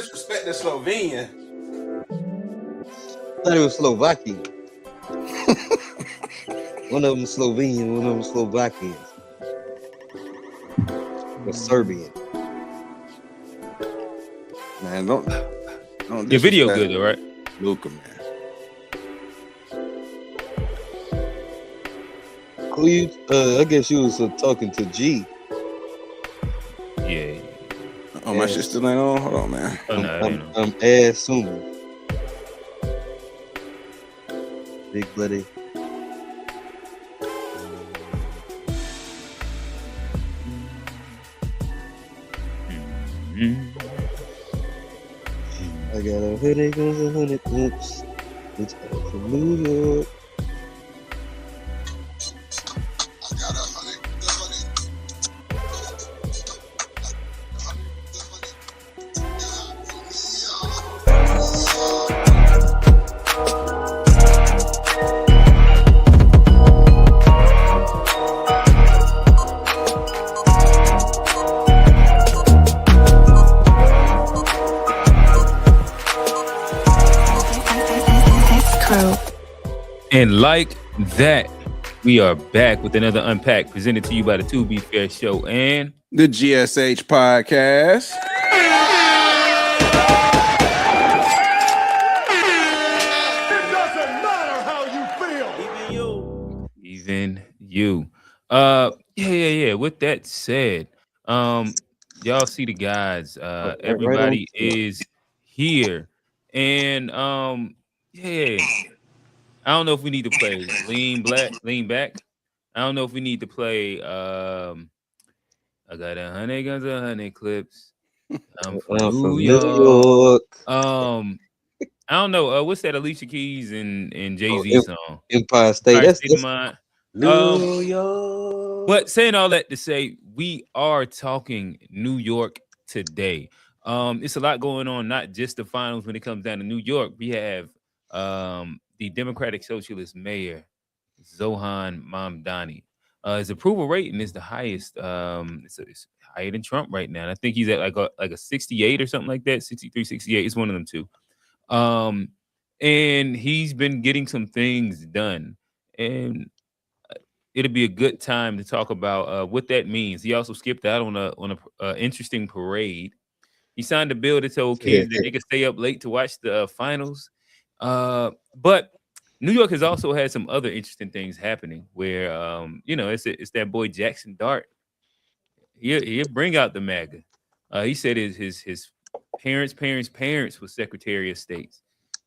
disrespecting Slovenian. I thought it was Slovakian. One of them Slovenian, one of them Slovakian. Or Serbian. Man, don't Your video good though, right? Luka, man. Who you? I guess you was talking to G. Yeah. Oh, my shit still ain't on. Hold on, man. Oh, no, I'm assuming. Big buddy. I got a headache on 100 oops. It's out from New York. And like that, we are back with another Unpacked, presented to you by the To Be Fair Show and the GSH Podcast. It doesn't matter how you feel. Even you. Yeah. With that said, y'all see the guys. Everybody is here. And yeah. I don't know if we need to play lean back. I don't know if we need to play I got 100 guns, 100 clips. I'm from New York. I don't know. What's that Alicia Keys and Jay-Z song? Empire State. That's Mind. New York. But saying all that to say, we are talking New York today. It's a lot going on, not just the finals when it comes down to New York. We have the Democratic Socialist Mayor Zohran Mamdani. His approval rating is the highest. It's higher than Trump right now. And I think he's at like a 68 or something like that. 63, 68. It's one of them two. And he's been getting some things done. And it'll be a good time to talk about what that means. He also skipped out on a interesting parade. He signed a bill that told kids that they could stay up late to watch the finals. But New York has also had some other interesting things happening where, it's that boy Jackson Dart. He'll bring out the MAGA. He said his parents was Secretary of State.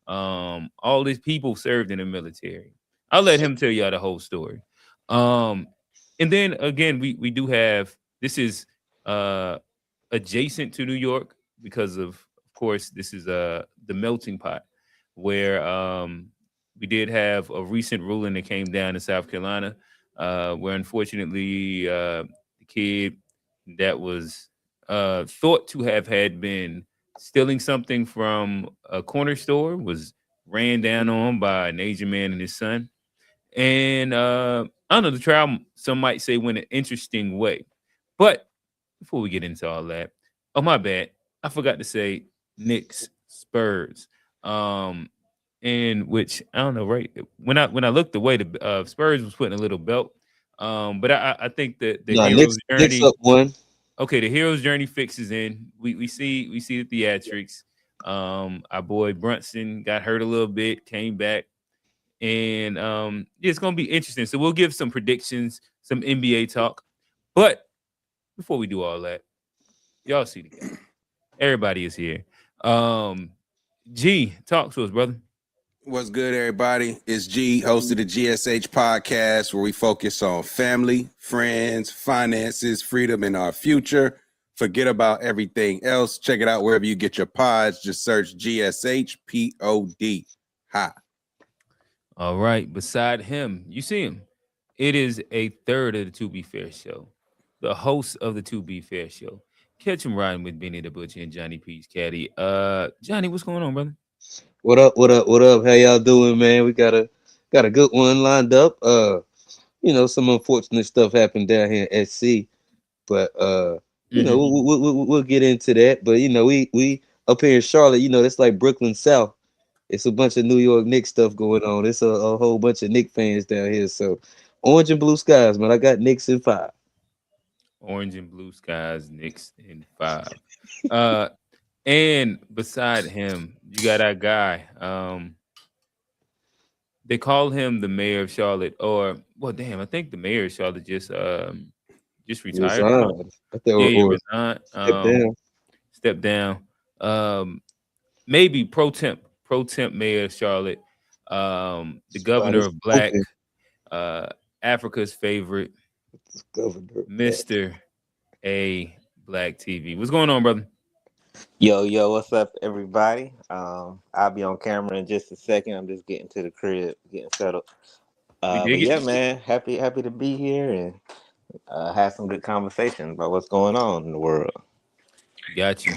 All these people served in the military. I'll let him tell y'all the whole story. And then again, we do have, this is adjacent to New York because of course, this is the melting pot where we did have a recent ruling that came down in South Carolina where unfortunately the kid that was thought to have had been stealing something from a corner store was ran down on by an Asian man and his son. And I don't know, the trial, some might say, went an interesting way. But before we get into all that, oh, my bad. I forgot to say Knicks, Spurs. In which, I don't know, right? When I looked away, the Spurs was putting a little belt. But I think that the hero's journey. Knicks up one. Okay, the hero's journey fixes in. We see the theatrics. Our boy Brunson got hurt a little bit, came back. And it's going to be interesting. So we'll give some predictions, some NBA talk. But before we do all that, y'all see the game. Everybody is here. G, talk to us, brother. What's good, everybody? It's G, host of the GSH Podcast, where we focus on family, friends, finances, freedom, and our future. Forget about everything else. Check it out wherever you get your pods. Just search GSH POD. Hi. All right. Beside him, you see him. It is a third of the To Be Fair Show. The host of the To Be Fair Show. Catch him riding with Benny the Butcher and Johnny P's caddy. Johnny, what's going on, brother? What up? How y'all doing, man? We got a good one lined up. Some unfortunate stuff happened down here at SC, but we'll get into that. But we up here in Charlotte, that's like Brooklyn South. It's a bunch of New York Knicks stuff going on. It's a whole bunch of Knicks fans down here. So orange and blue skies, man. I got Knicks in 5. Orange and blue skies, Knicks in 5. Uh, and beside him, you got that guy. They call him the mayor of Charlotte, or well, damn, I think the mayor of Charlotte just retired or something. Resigned. I think, Yeah, he or resigned. step down. Step down. Maybe pro temp mayor of Charlotte. The Spot governor is of Black, open. Africa's favorite, Governor. Mr. A Black TV. What's going on, brother? Yo, what's up, everybody? I'll be on camera in just a second. I'm just getting to the crib, getting settled. We But dig yeah, it. man, happy to be here and have some good conversations about what's going on in the world. Got you.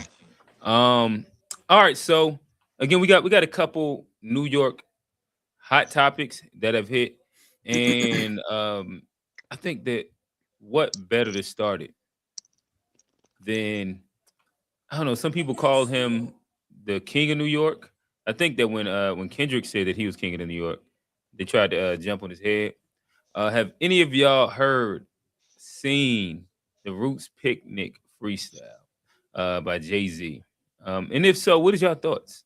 All right. So again, we got a couple New York hot topics that have hit, and I think that what better to start it than I don't know. Some people call him the king of New York. I think that when Kendrick said that he was king of New York, they tried to jump on his head. Have any of y'all heard, seen the Roots Picnic freestyle by Jay-Z? And if so, what is your thoughts?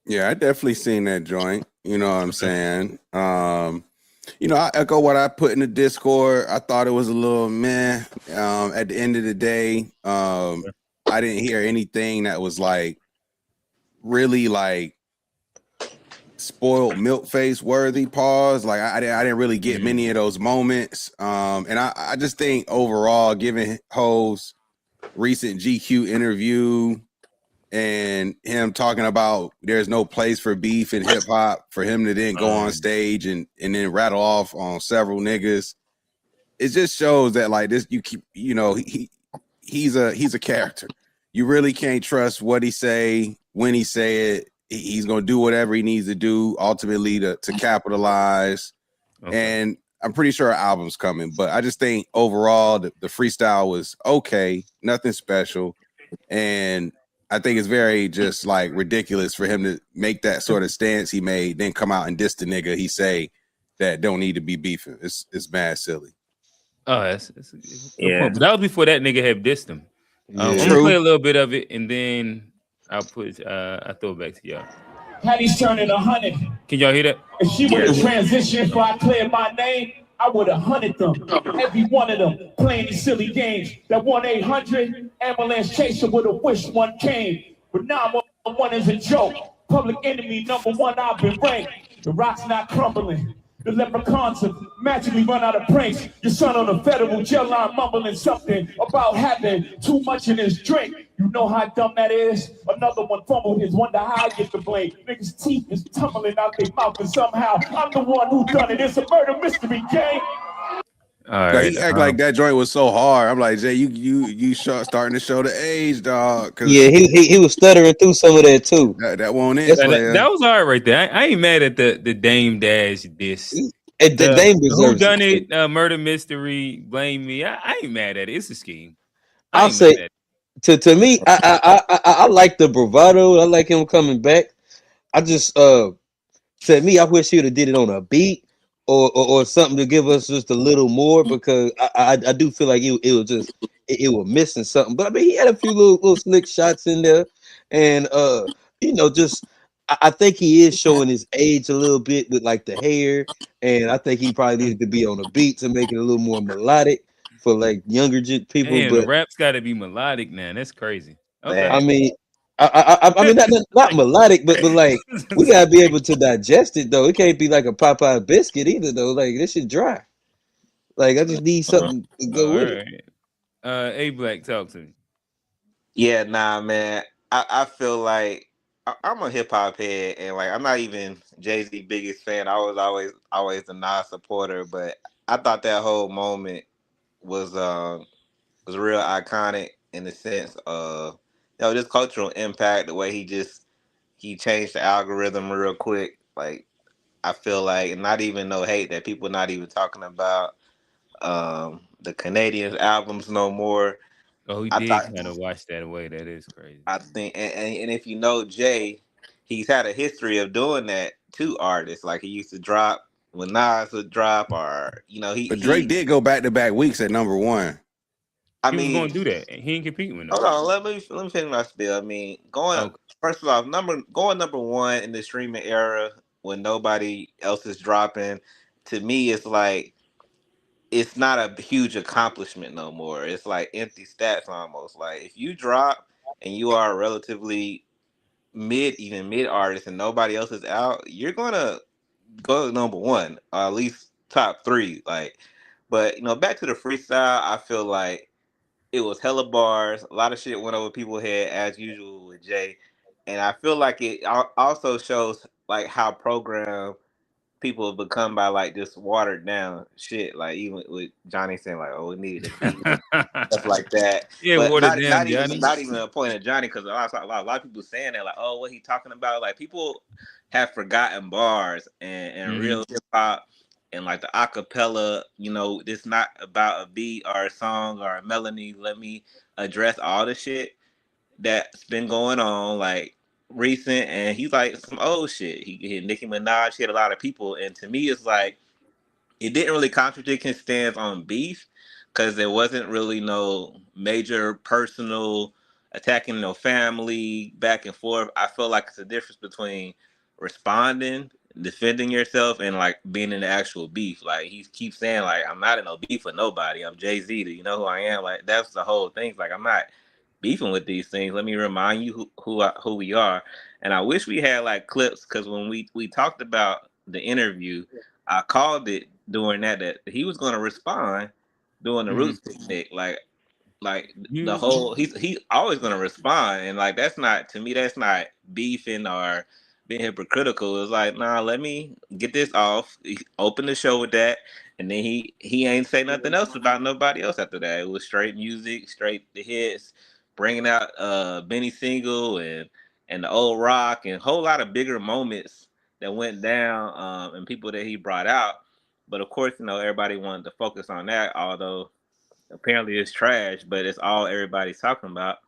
Yeah, I definitely seen that joint. You know what I'm saying? I echo what I put in the Discord. I thought it was a little meh. At the end of the day, I didn't hear anything that was like really like spoiled milk face worthy. Pause. Like I didn't really get many of those moments. And I just think overall, given Ho's recent GQ interview and him talking about there's no place for beef in hip hop, for him to then go on stage and then rattle off on several niggas, it just shows that like this, you keep, he's a character. You really can't trust what he say, when he say it. He's gonna do whatever he needs to do ultimately to capitalize. Okay. And I'm pretty sure our album's coming, but I just think overall the freestyle was okay, nothing special. And I think it's very just like ridiculous for him to make that sort of stance he made, then come out and diss the nigga he say that don't need to be beefing. It's mad silly. Oh, that's a good point. But that was before that nigga had dissed him. I'm gonna play a little bit of it and then I'll throw it back to y'all. Patty's turning 100. Can y'all hear that? If she would have transitioned before I cleared my name, I would have hunted them. Every one of them playing these silly games. That 1-800 ambulance chaser would have wished one came. But now 911 is a joke. Public enemy #1, I've been ranked. The rock's not crumbling. The leprechauns have magically run out of pranks. Your son on a federal jail line mumbling something about having too much in his drink. You know how dumb that is? Another one fumbled his, wonder how I get the blame. Niggas' teeth is tumbling out their mouth and somehow I'm the one who done it. It's a murder mystery game. All right. Like, he act like that joint was so hard. I'm like, Jay, you starting to show the age, dog. Yeah, he was stuttering through some of that too. That won't it. That was all right right there. I ain't mad at the Dame Dash diss. The Dame deserves who done it? Murder mystery. Blame me. I ain't mad at it. It's a scheme. I'll say to me, I like the bravado. I like him coming back. I just to me, I wish he would have did it on a beat or something to give us just a little more, because I do feel like it was just it was missing something. But I mean, he had a few little slick shots in there, and just I think he is showing his age a little bit with like the hair, and I think he probably needed to be on a beat to make it a little more melodic for like younger people. Man, but the rap's got to be melodic, man. That's crazy. Okay. I mean, I mean not melodic, but like we gotta be able to digest it though. It can't be like a Popeye biscuit either though. Like this shit dry. Like I just need something to go with it. A Black, talk to me. Yeah, nah, man. I feel like I'm a hip hop head, and like I'm not even Jay-Z biggest fan. I was always the Nas supporter, but I thought that whole moment was real iconic in the sense of just cultural impact. The way he changed the algorithm real quick. Like I feel like not even no hate that people not even talking about the Canadian albums no more. Oh, he I did thought kind of wash that away. That is crazy. I think, and if you know Jay, he's had a history of doing that to artists. Like he used to drop when Nas would drop, or But Drake did go back to back weeks at number one. I He was mean, going to do that. He ain't competing with hold nobody. on, let me finish my spiel. I mean, Okay. first of all, going number one in the streaming era when nobody else is dropping, to me, it's like it's not a huge accomplishment no more. It's like empty stats almost. Like if you drop and you are a relatively even mid artist and nobody else is out, you're gonna go number one, or at least top three. Like, but back to the freestyle, I feel like it was hella bars. A lot of shit went over people's head as usual with Jay, and I feel like it also shows like how programmed people have become by like this watered down shit. Like even with Johnny saying like, "Oh, we needed a beat," stuff like that. Yeah, But watered down, Johnny. not even a point of Johnny, because a lot of people saying that like, "Oh, what he talking about?" Like people have forgotten bars and Mhm. real hip hop and like the acapella. It's not about a beat or a song or a melody. Let me address all the shit that's been going on, like recent, and he's like some old shit. He hit Nicki Minaj, he had a lot of people, and to me, it's like it didn't really contradict his stance on beef because there wasn't really no major personal attacking no family back and forth. I feel like it's a difference between responding, defending yourself, and like being in the actual beef. Like he keeps saying like I'm not in no beef with nobody. I'm Jay-Z. Do you know who I am? Like that's the whole thing. Like I'm not beefing with these things. Let me remind you who we are. And I wish we had like clips because when we talked about the interview, I called it during that he was going to respond during the Roots picnic. Like the You whole he's always going to respond, and like that's not, to me, that's not beefing or being hypocritical. It's like, nah, let me get this off. He opened the show with that, and then he ain't say nothing else about nobody else after that. It was straight music, straight the hits, bringing out Benny Single and the old rock and a whole lot of bigger moments that went down, and people that he brought out. But of course, everybody wanted to focus on that, although apparently it's trash, but it's all everybody's talking about.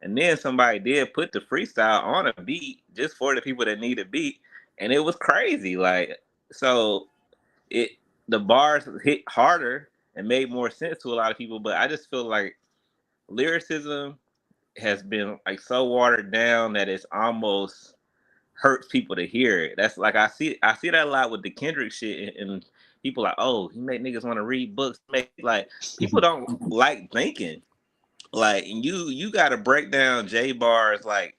And then somebody did put the freestyle on a beat just for the people that need a beat, and it was crazy. Like, so it the bars hit harder and made more sense to a lot of people, but I just feel like lyricism has been like so watered down that it's almost hurts people to hear it. That's like I see that a lot with the Kendrick shit, and people like, oh, he make niggas want to read books. Make like people don't like thinking. Like, and you got to break down J bars like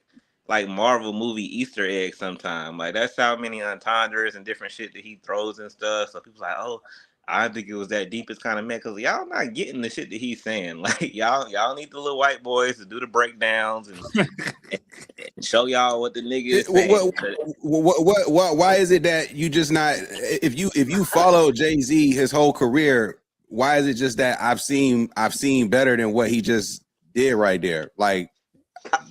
Marvel movie Easter eggs sometime. Like that's how many entendres and different shit that he throws and stuff. So people like, oh, I think it was that deepest kind of man, because y'all not getting the shit that he's saying. Like y'all need the little white boys to do the breakdowns and show y'all what the nigga is saying. Why is it that you just not, if you follow Jay-Z his whole career, why is it just that I've seen better than what he just did right there? Like,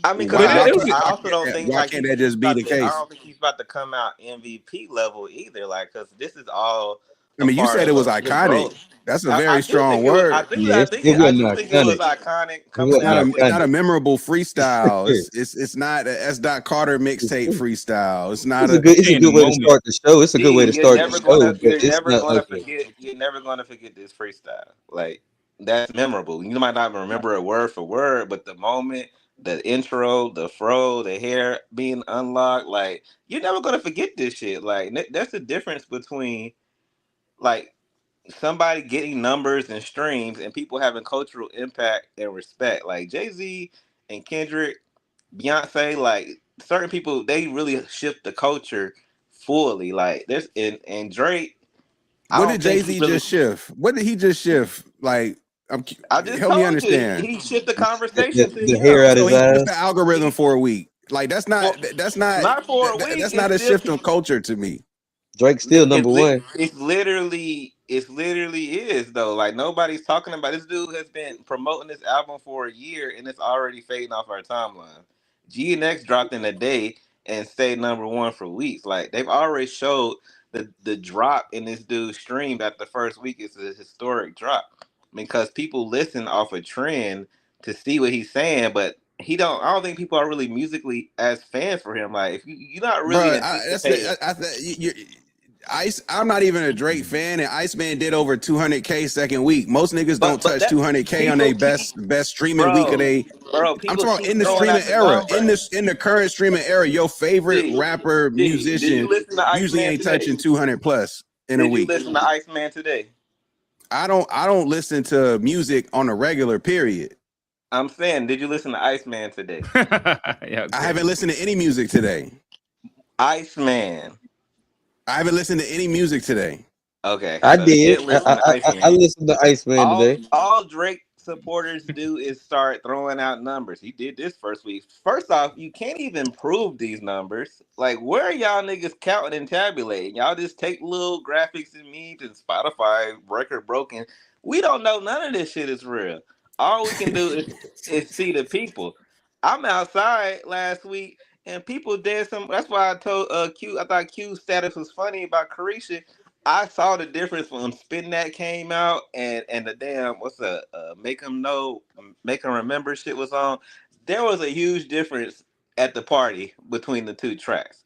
I mean, because But I also don't think why like can't that just be the I case? don't think he's about to come out MVP level either. Like, because this is all I a mean, you part said of it was his iconic. growth. That's a I very do strong think it was. word. Yeah, it I wasn't do think it was iconic. iconic It coming wasn't out It's with. not a iconic. memorable freestyle. It's not a S. Dot Carter mixtape freestyle. It's not a. It's a in the good way to moment. start the show. It's a good way D, to start the show, but it's not okay. you're never gonna forget this freestyle. Like that's memorable. You might not remember it word for word, but the moment, the intro, the fro, the hair being unlocked, like you're never gonna forget this shit. Like that's the difference between like somebody getting numbers and streams and people having cultural impact and respect. Like Jay-Z and Kendrick, Beyonce, like certain people, they really shift the culture fully. Like there's and Drake, I What don't did think he Jay-Z really. just shift? What did he just shift? Like, I just help me told you understand. he shift the The, conversation the, to the hair out him. So his he switched eyes. the algorithm He for a week. Like that's not for not for a week. that's not a shift in culture to me. Drake still number It's one. literally is though. Like nobody's talking about this dude has been promoting this album for a year and it's already fading off our timeline. G and X dropped in a day and stayed number one for weeks. Like they've already showed the drop in this dude's stream at the first week is a historic drop because people listen off a trend see what he's saying, but I don't think people are really musically as fans for him. Like, if you're not really Bro, anticipating. I'm not even a Drake fan, and Iceman did over 200K second week. Most niggas don't touch 200K on their best streaming week of they. Bro, I'm people talking about keep in the throwing streaming out the era. numbers. In the current streaming era, your favorite G, rapper, Did you musician listen to usually Iceman ain't today? touching 200 plus in a Did you week. listen to Iceman today? I don't listen to music on a regular period. I'm saying, did you listen to Iceman today? Yeah, I haven't listened to any music today. Iceman. I haven't listened to any music today. Okay. I so you did. listen to Iceman. I listened to Iceman today. All Drake supporters do is start throwing out numbers. He did this first week. First off, you can't even prove these numbers. Like, where are y'all niggas counting and tabulating? Y'all just take little graphics and memes and Spotify record broken. We don't know none of this shit is real. All we can do is see the people. I'm outside last week and people did some. That's why I told Q. I thought Q's status was funny about Carisha. I saw the difference when Spin That came out and the damn Make 'Em Know, Make 'Em Remember shit was on. There was a huge difference at the party between the two tracks.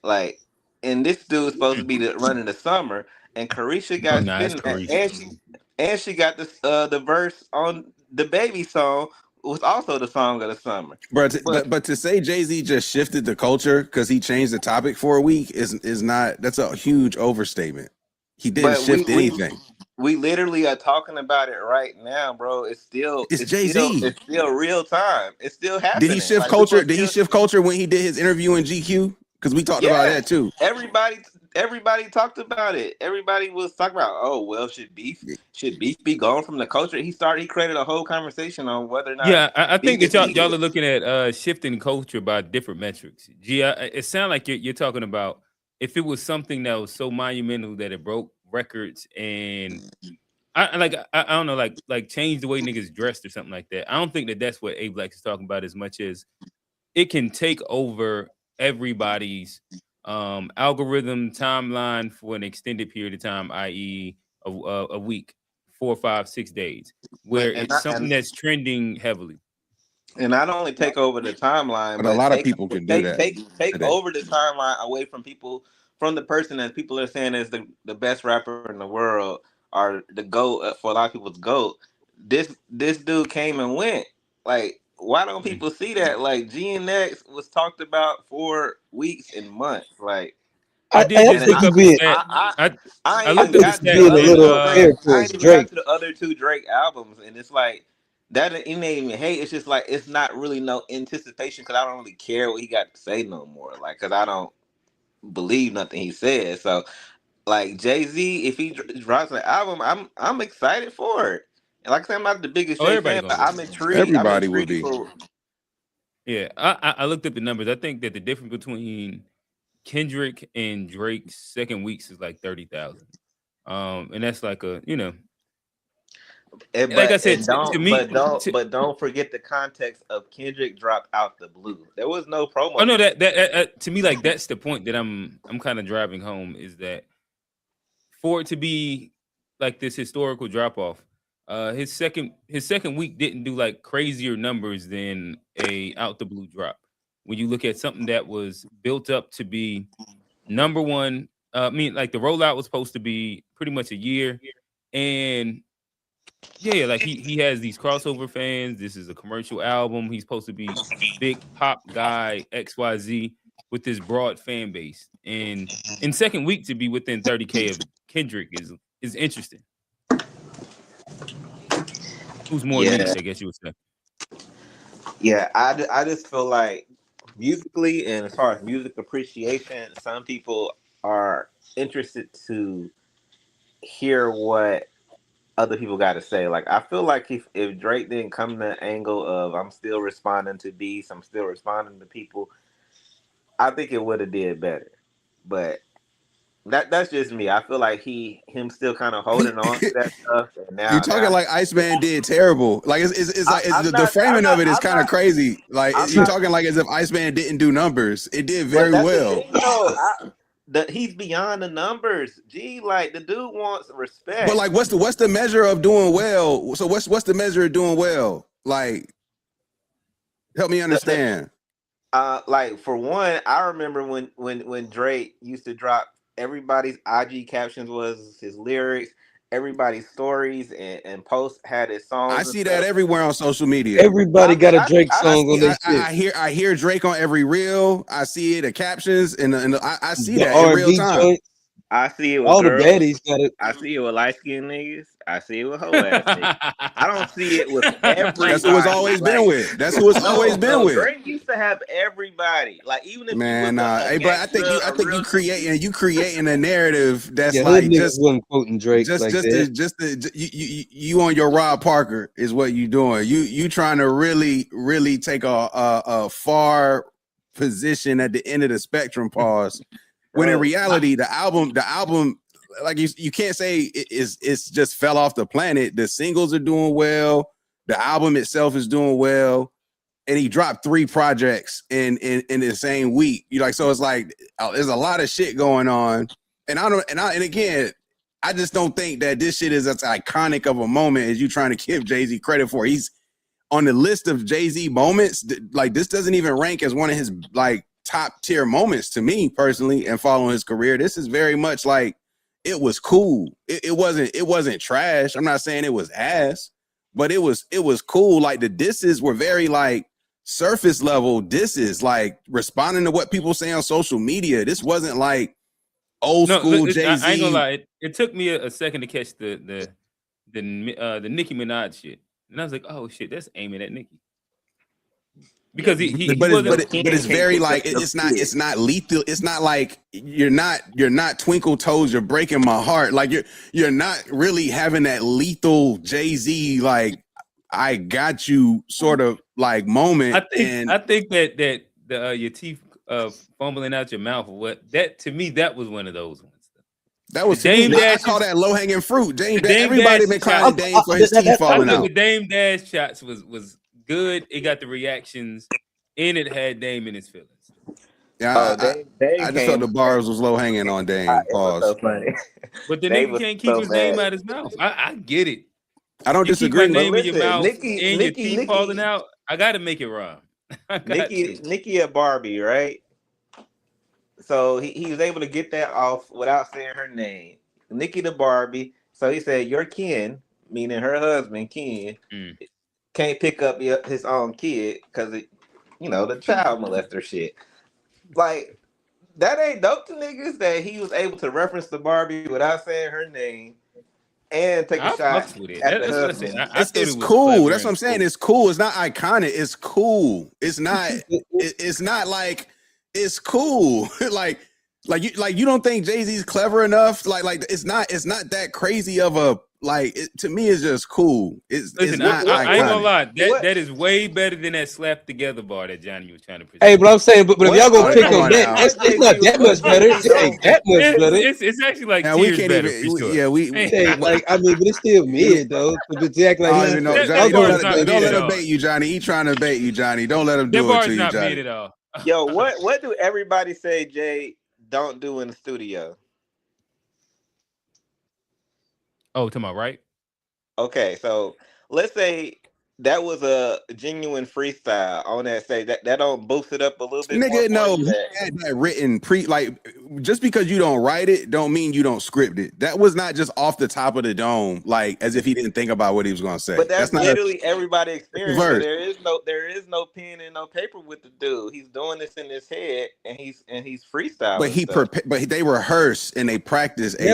Like, and this dude was supposed to be running the summer, and Carisha got it's Spin That, Carisha. and she got the verse on the Baby song was also the song of the summer. But to say Jay-Z just shifted the culture because he changed the topic for a week is not. That's a huge overstatement. He didn't shift anything. We literally are talking about it right now, bro. It's Jay-Z. It's still real time. It's still happening. Did he shift culture? Did he shift culture when he did his interview in GQ? Because we talked about that too. Everybody talked about it. Everybody was talking about, oh well, should beef be gone from the culture? He created a whole conversation on whether or not. Yeah, I think that y'all are looking at shifting culture by different metrics. Gee, it sounds like you're talking about if it was something that was so monumental that it broke records and I don't know, like change the way niggas dressed or something like that. I don't think that that's what Abe Black is talking about as much as it can take over everybody's algorithm timeline for an extended period of time, i.e. a week, 4, 5, 6 days, where it's something that's trending heavily. And not only take over the timeline, but a lot of people can do that. Take over the timeline away from people, from the person that people are saying is the best rapper in the world or the GOAT for a lot of people's GOAT. This dude came and went. Like, why don't people see that? Like, GNX was talked about for weeks and months. Like, I did just look up the stat. I looked up the stat. Being a little fair towards Drake. To the other two Drake albums, and it's like that. It ain't even hate. It's just like it's not really no anticipation because I don't really care what he got to say no more. Like, because I don't believe nothing he says. So, like, Jay-Z, if he drops an album, I'm excited for it. And like I said, I'm not the biggest Jay fan, but I'm intrigued. Everybody will be. Yeah, I looked up the numbers. I think that the difference between Kendrick and Drake's second weeks is like 30,000. And that's like a, like I said, to me, don't forget the context of Kendrick dropped out the blue. There was no promo. Oh no, that to me, like that's the point that I'm kind of driving home is that for it to be like this historical drop off, his second week didn't do like crazier numbers than a out the blue drop. When you look at something that was built up to be number one, like the rollout was supposed to be pretty much a year, and yeah, like he has these crossover fans. This is a commercial album. He's supposed to be big pop guy XYZ with this broad fan base, and in second week to be within 30K of Kendrick is interesting. Who's more niche, I guess you would say. Yeah, I just feel like musically and as far as music appreciation, some people are interested to hear what other people got to say. Like, I feel like if Drake didn't come to the angle of I'm still responding to beats, I'm still responding to people, I think it would have did better. But that's just me. I feel like him still kind of holding on to that stuff. And now you're talking like Iceman did terrible. Like it's like the framing of it is kind of crazy. Like you're talking like as if Iceman didn't do numbers. It did very well. He's beyond the numbers. Gee, like the dude wants respect. But like, what's the measure of doing well? So what's the measure of doing well? Like, help me understand. Like for one, I remember when Drake used to drop everybody's IG captions was his lyrics, everybody's stories and posts had his songs. I and see stuff. that everywhere on social media. Everybody got a Drake song on their shit. I hear Drake on every reel. I see it, the captions, and I see The that in real R&B time. joints. I see it with All girls. the baddies got it. I see it with light skinned niggas. I see it with hoe ass niggas. I don't see it with everybody. That's who it's always been with. That's who it's always been with. Drake used to have everybody. Like even if Man, you was hey, but I think you creating a narrative that's like just wasn't quoting Drake you on your Rob Parker is what you doing. You trying to really take a far position at the end of the spectrum. Pause. When in reality, the album, like you can't say it's just fell off the planet. The singles are doing well. The album itself is doing well. And he dropped 3 projects in the same week. You like, so it's like there's a lot of shit going on. And again, I just don't think that this shit is as iconic of a moment as you trying to give Jay-Z credit for. He's on the list of Jay-Z moments. Like this doesn't even rank as one of his like top tier moments to me personally. And following his career, this is very much like it was cool. It wasn't trash. I'm not saying it was ass, but it was cool. Like the disses were very like surface level disses, like responding to what people say on social media. This wasn't like old school Jay-Z. I ain't gonna lie. It took me a second to catch the Nicki Minaj shit, and I was like, oh shit, that's aiming at Nicki. Because but it's very like it's not lethal. It's not like you're not twinkle toes. You're breaking my heart. Like you're not really having that lethal Jay-Z like I got you sort of like moment. I think that your teeth fumbling out your mouth or what that to me that was one of those ones. That was Dame Dash. I call that low hanging fruit. Dame everybody been crying Dame for his teeth falling out. The Dame Dash shots was good. It got the reactions, and it had Dame in his feelings. Yeah, I just thought the bars was low hanging on Dame. Pause. So funny. But the nigga can't keep his name out his mouth. I get it. I don't disagree. Keep my name in your mouth and your teeth falling out. I got to make it rhyme. Nicki at Barbie, right? So he was able to get that off without saying her name. Nicki the Barbie. So he said, "Your Ken," meaning her husband Ken, can't pick up his own kid because the child molester shit. Like that ain't dope to niggas that he was able to reference the Barbie without saying her name and take a shot at the husband. It's cool. That's what I'm saying. It's cool. It's not iconic. It's cool. It's not. It's not like it's cool. like you don't think Jay-Z's clever enough? Like it's not that crazy of a. Like to me, it's just cool. It's not. I ain't gonna lie. That is way better than that slap together bar that Johnny was trying to present. Hey, but I'm saying, but if y'all gonna pick on that, it's not that much better. It ain't that much better. It's actually like we can't better. Like I mean, but it's still mid though. But you act like don't let him bait you, Johnny. He trying to bait you, Johnny. Don't let him do it to you, Johnny. That bar's not mid at all. Yo, what do everybody say Jay don't do in the studio? Oh, to my right. Okay, so let's say that was a genuine freestyle on that stage. That don't boost it up a little bit. Nigga, no, he had that written just because you don't write it, don't mean you don't script it. That was not just off the top of the dome, like as if he didn't think about what he was gonna say. But that's not literally everybody experience. There is no pen and no paper with the dude. He's doing this in his head, and he's freestyling. But they rehearse and they practice. I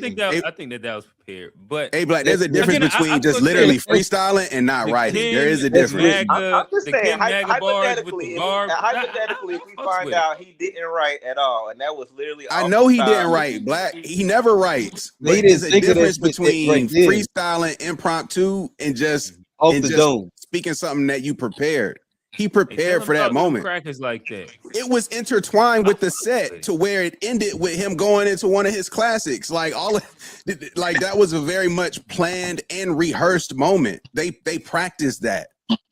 think that was prepared. But Black, there's a difference between just literally freestyling and not writing. There is a difference. I'm just saying, hypothetically, if we find out he didn't write at all, and that was literally. I know he didn't write. Black, he never writes. But there's a difference between freestyling, impromptu, and just off the dome speaking something that you prepared. He prepared for that moment. Crackers like that. It was intertwined with the set to where it ended with him going into one of his classics. Like that was a very much planned and rehearsed moment. They practiced that.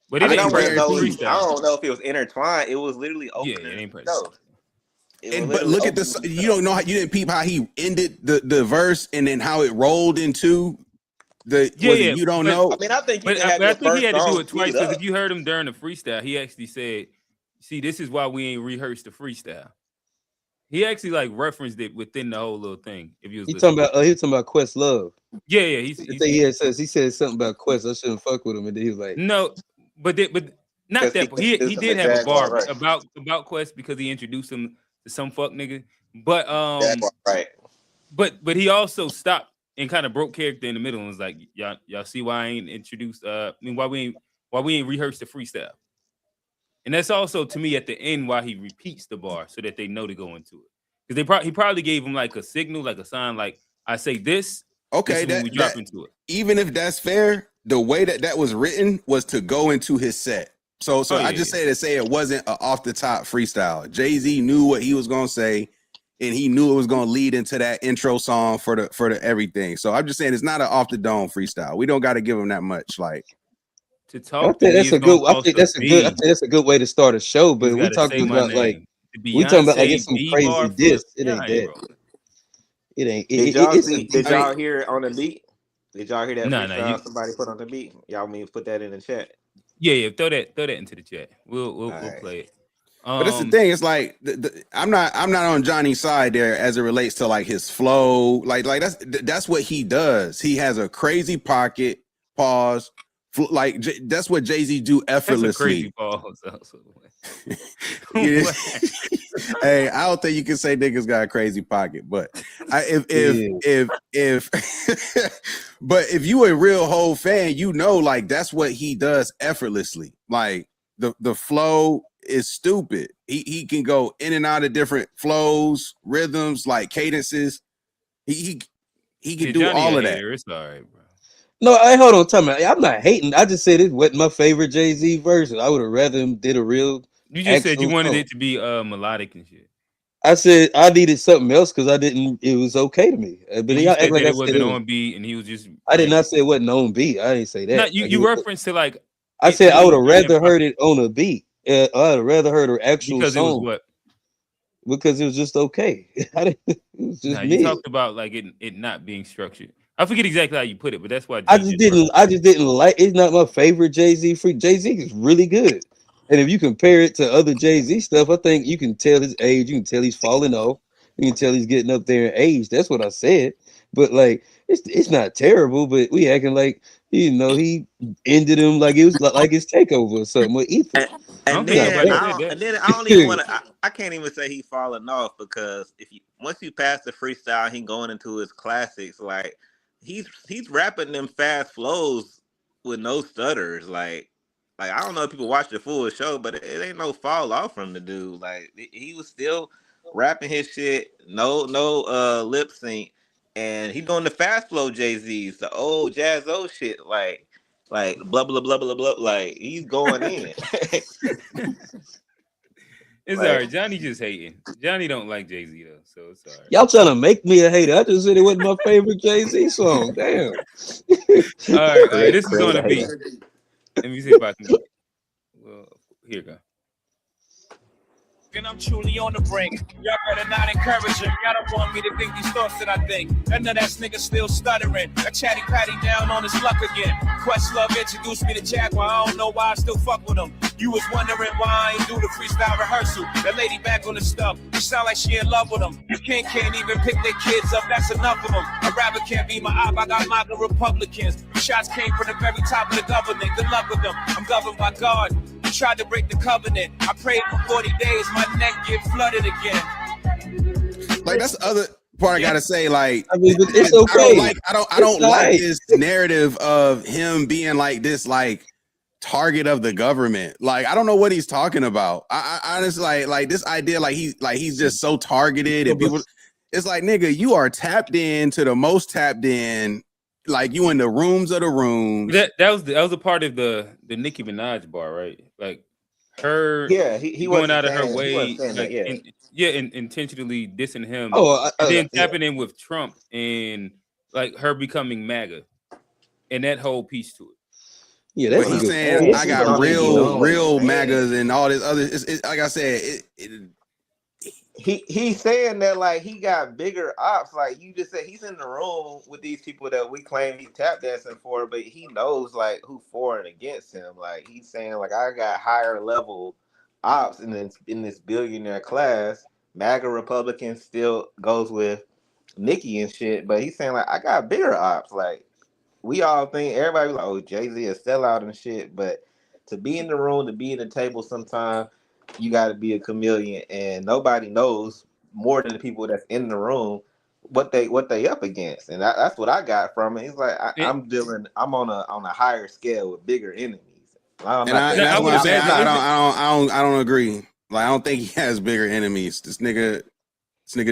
But I don't know if it was intertwined. It was literally open. Yeah, it ain't practiced. But look at this. You don't know how you didn't peep how he ended the verse and then how it rolled into You don't know? I mean, I think you But can have I your think he first had to do song it twice speed because up. if you heard him during the freestyle, he actually said, "See, this is why we ain't rehearsed the freestyle." He actually like referenced it within the whole little thing. If you was He talking listening. about he was talking about Questlove. Yeah, I think he said something about Quest. I shouldn't fuck with him, and then he was like, no, but not that. He He introduced him did to have a Jaguar, bar right? about Quest because he introduced him to some fuck nigga. But Jaguar, right. but he also stopped and kind of broke character in the middle and was like, y'all see why I ain't introduced why we ain't rehearsed the freestyle. And that's also to me at the end why he repeats the bar so that they know to go into it. Because he probably gave him like a signal, like a sign, like I say this. Okay, this is when we drop into it. Even if that's fair, the way that was written was to go into his set. So I just say it wasn't an off the top freestyle. Jay-Z knew what he was gonna say, and he knew it was gonna lead into that intro song for the everything. So I'm just saying it's not an off the dome freestyle. We don't got to give him that much. Like to talk. I think that's a good way to start a show. But we talking about like it's some crazy diss. It ain't that. It ain't. Did y'all hear it on the beat? Did y'all hear that freestyle somebody put on the beat? Y'all mean put that in the chat? Yeah. Throw that into the chat. We'll play it. But that's the thing. It's like I'm not on Johnny's side there as it relates to like his flow. Like that's what he does. He has a crazy pocket pause. Like that's what Jay-Z do effortlessly. That's a crazy pause. Also. Hey, I don't think you can say niggas got a crazy pocket, but if but if you a real whole fan, you know like that's what he does effortlessly. Like the flow is stupid. He can go in and out of different flows, rhythms, like cadences. He can do all of that. It's all right, bro. No, hold on, time out. I'm not hating. I just said it wasn't my favorite Jay-Z version. I would have rather him did a real. You just said you wanted it to be melodic and shit. I said I needed something else because I didn't. It was okay to me. But you said that it wasn't on beat, and he was just. I did not say it wasn't on beat. I didn't say that. No, you referenced to like. I said I would have rather heard it on a beat. I'd have rather heard her actual because song. It was what? Because it was just okay. It was just you talked about like it not being structured. I forget exactly how you put it, but that's why I just didn't like. It's not my favorite Jay-Z. Jay-Z is really good, and if you compare it to other Jay-Z stuff, I think you can tell his age. You can tell he's falling off. You can tell he's getting up there in age. That's what I said. But like, it's not terrible. But we acting like he ended him like it was like his takeover or something with Ethan. And then I don't even want to. I can't even say he's falling off because once you pass the freestyle, he going into his classics. Like he's rapping them fast flows with no stutters. Like I don't know if people watch the full show, but it ain't no fall off from the dude. Like he was still rapping his shit, no lip sync, and he doing the fast flow Jay-Z's, the old Jazzo shit, like blah blah blah blah blah. Like he's going in. It's all right. Johnny just hating. Johnny don't like Jay-Z though, so it's all right. Y'all trying to make me a hater. I just said it wasn't my favorite Jay-Z song. Damn. All right. This is gonna be. Let me see if I can. Well, here you go. And I'm truly on the brink. Y'all better not encourage him. Y'all don't want me to think these thoughts that I think. That ass nigga still stuttering. A chatty patty down on his luck again. Questlove introduced me to Jaguar. I don't know why I still fuck with him. You was wondering why I ain't do the freestyle rehearsal. That lady back on the stuff. You sound like she in love with him. You can't even pick their kids up. That's enough of them. A rapper can't be my op. I got MAGA Republicans. Shots came from the very top of the government. Good luck with them. I'm governed by God. You tried to break the covenant. I prayed for 40 days. My neck get flooded again. Like that's the other part I gotta say. Like I mean, it's okay. I don't like this narrative of him being like this, like target of the government. Like I don't know what he's talking about. I honestly like this idea. Like he's just so targeted, and people. It's like nigga, you are tapped in to the most tapped in. Like you in the rooms of the rooms. That was a part of the Nicki Minaj bar, right? Like her, he going out of her saying, way, like, intentionally dissing him, and then tapping in with Trump and like her becoming MAGA, and that whole piece to it. Yeah, that's he's saying I got real MAGAs and all this other. Like I said, he's saying that like he got bigger ops. Like you just said, he's in the room with these people that we claim he tap dancing for, but he knows like who for and against him. Like he's saying like I got higher level ops in this billionaire class. MAGA Republican still goes with Nicki and shit, but he's saying like I got bigger ops. Like we all think everybody like, oh, Jay-Z is sellout and shit, but to be in the room, to be at the table sometimes, you gotta be a chameleon, and nobody knows more than the people that's in the room what they up against. And that's what I got from it. He's like I'm on a higher scale with bigger enemies. And that's what I'm saying. I don't agree. Like I don't think he has bigger enemies. This nigga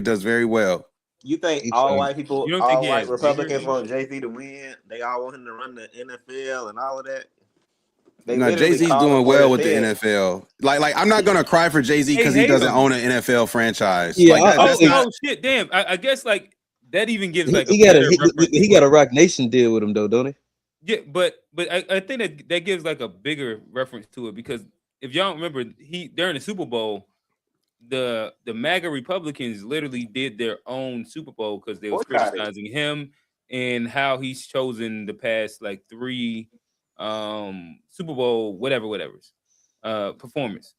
does very well. You think all white people, all white Republicans bigger? want Jay-Z to win? They all want him to run the NFL and all of that? No, Jay-Z's doing well with the NFL. Like I'm not gonna cry for Jay-Z because he doesn't own an NFL franchise. Yeah, like, shit, damn. I guess like that even gives like he got a Rock Nation deal with him though, don't he? Yeah, but I think that gives like a bigger reference to it because if y'all don't remember, during the Super Bowl, the MAGA Republicans literally did their own Super Bowl because they was criticizing him and how he's chosen the past like 3 Super Bowl whatever's performance.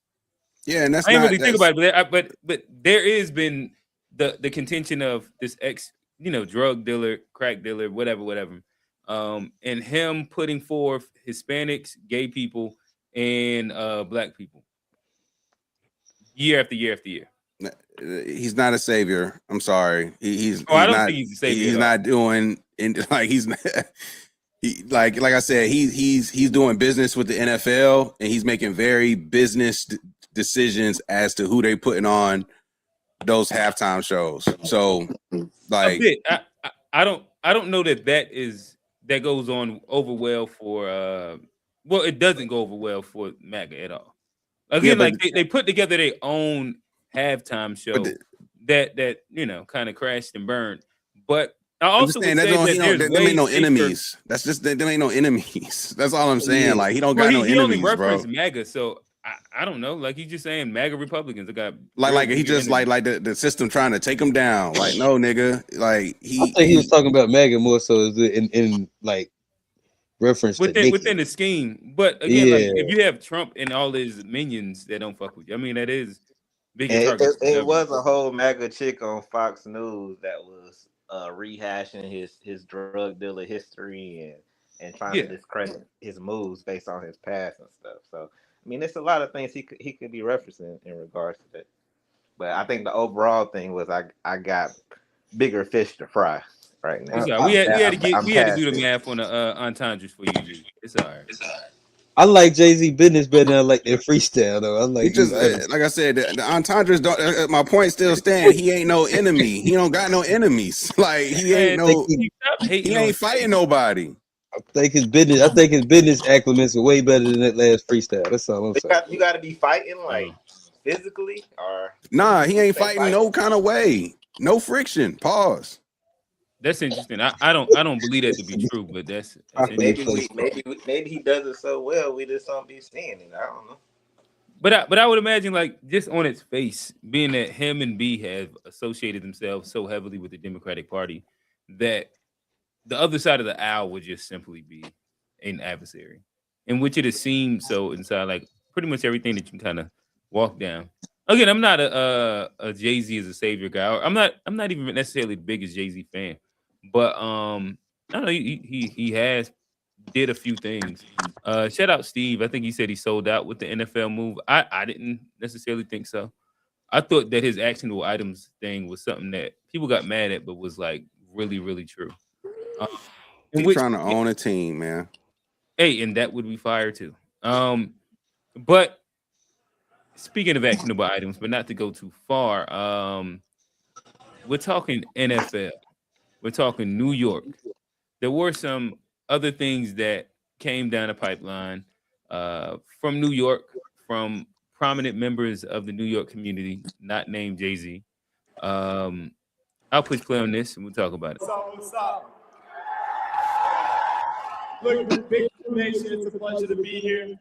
Yeah, and that's I didn't really think about it, but there has been the contention of this drug dealer, crack dealer, whatever. And him putting forth Hispanics, gay people, and black people year after year after year. He's not a savior. I'm sorry. I don't think he's a savior. He's not doing like he's not. Like I said, he's doing business with the NFL and he's making very business decisions as to who they putting on those halftime shows. So like I don't know that goes on over well for it doesn't go over well for MAGA at all. Again, they put together their own halftime show that kind of crashed and burned. But I also would say that there ain't no enemies. That's just there ain't no enemies. That's all I'm saying. Like he don't got no enemies, he only bro. referenced MAGA, so I don't know. Like he's just saying MAGA Republicans. They got like he just enemies. like the system trying to take him down. Like no nigga. Like I think he was talking about MAGA more so in like reference within the scheme. But again, like if you have Trump and all his minions that don't fuck with you, I mean that is big. It was a whole MAGA chick on Fox News that was rehashing his drug dealer history and trying to discredit his moves based on his past and stuff. So I mean, there's a lot of things he could be referencing in regards to that. But I think the overall thing was I got bigger fish to fry right now. We had to do the math on the entendres for you. G. It's all right. I like Jay-Z business better than I like their freestyle though. I like like I said, the entendres don't. My point still stands. He ain't no enemy. He don't got no enemies. Like he ain't fighting nobody. I think his business acclimates are way better than that last freestyle. That's all I'm saying. You got to be fighting like physically, or nah, he ain't fighting no kind of way. No friction. Pause. That's interesting. I don't believe that to be true, but that's maybe he does it so well we just don't be seeing it. I don't know. But I would imagine like just on its face, being that him and B have associated themselves so heavily with the Democratic Party that the other side of the aisle would just simply be an adversary, in which it has seemed so inside like pretty much everything that you kind of walk down. Again, I'm not a Jay-Z as a savior guy. I'm not even necessarily the biggest Jay-Z fan, but I don't know. He has did a few things. Shout out Steve. I think he said he sold out with the NFL move. I didn't necessarily think so. I thought that his actionable items thing was something that people got mad at, but was like really, really true. He's trying to own a team, man. Hey, and that would be fire too. But speaking of actionable items, but not to go too far, we're talking NFL. We're talking New York. There were some other things that came down the pipeline from New York, from prominent members of the New York community, not named Jay-Z. I'll push play on this and we'll talk about it. What's up? Look, Big Blue Nation, it's a pleasure to be here.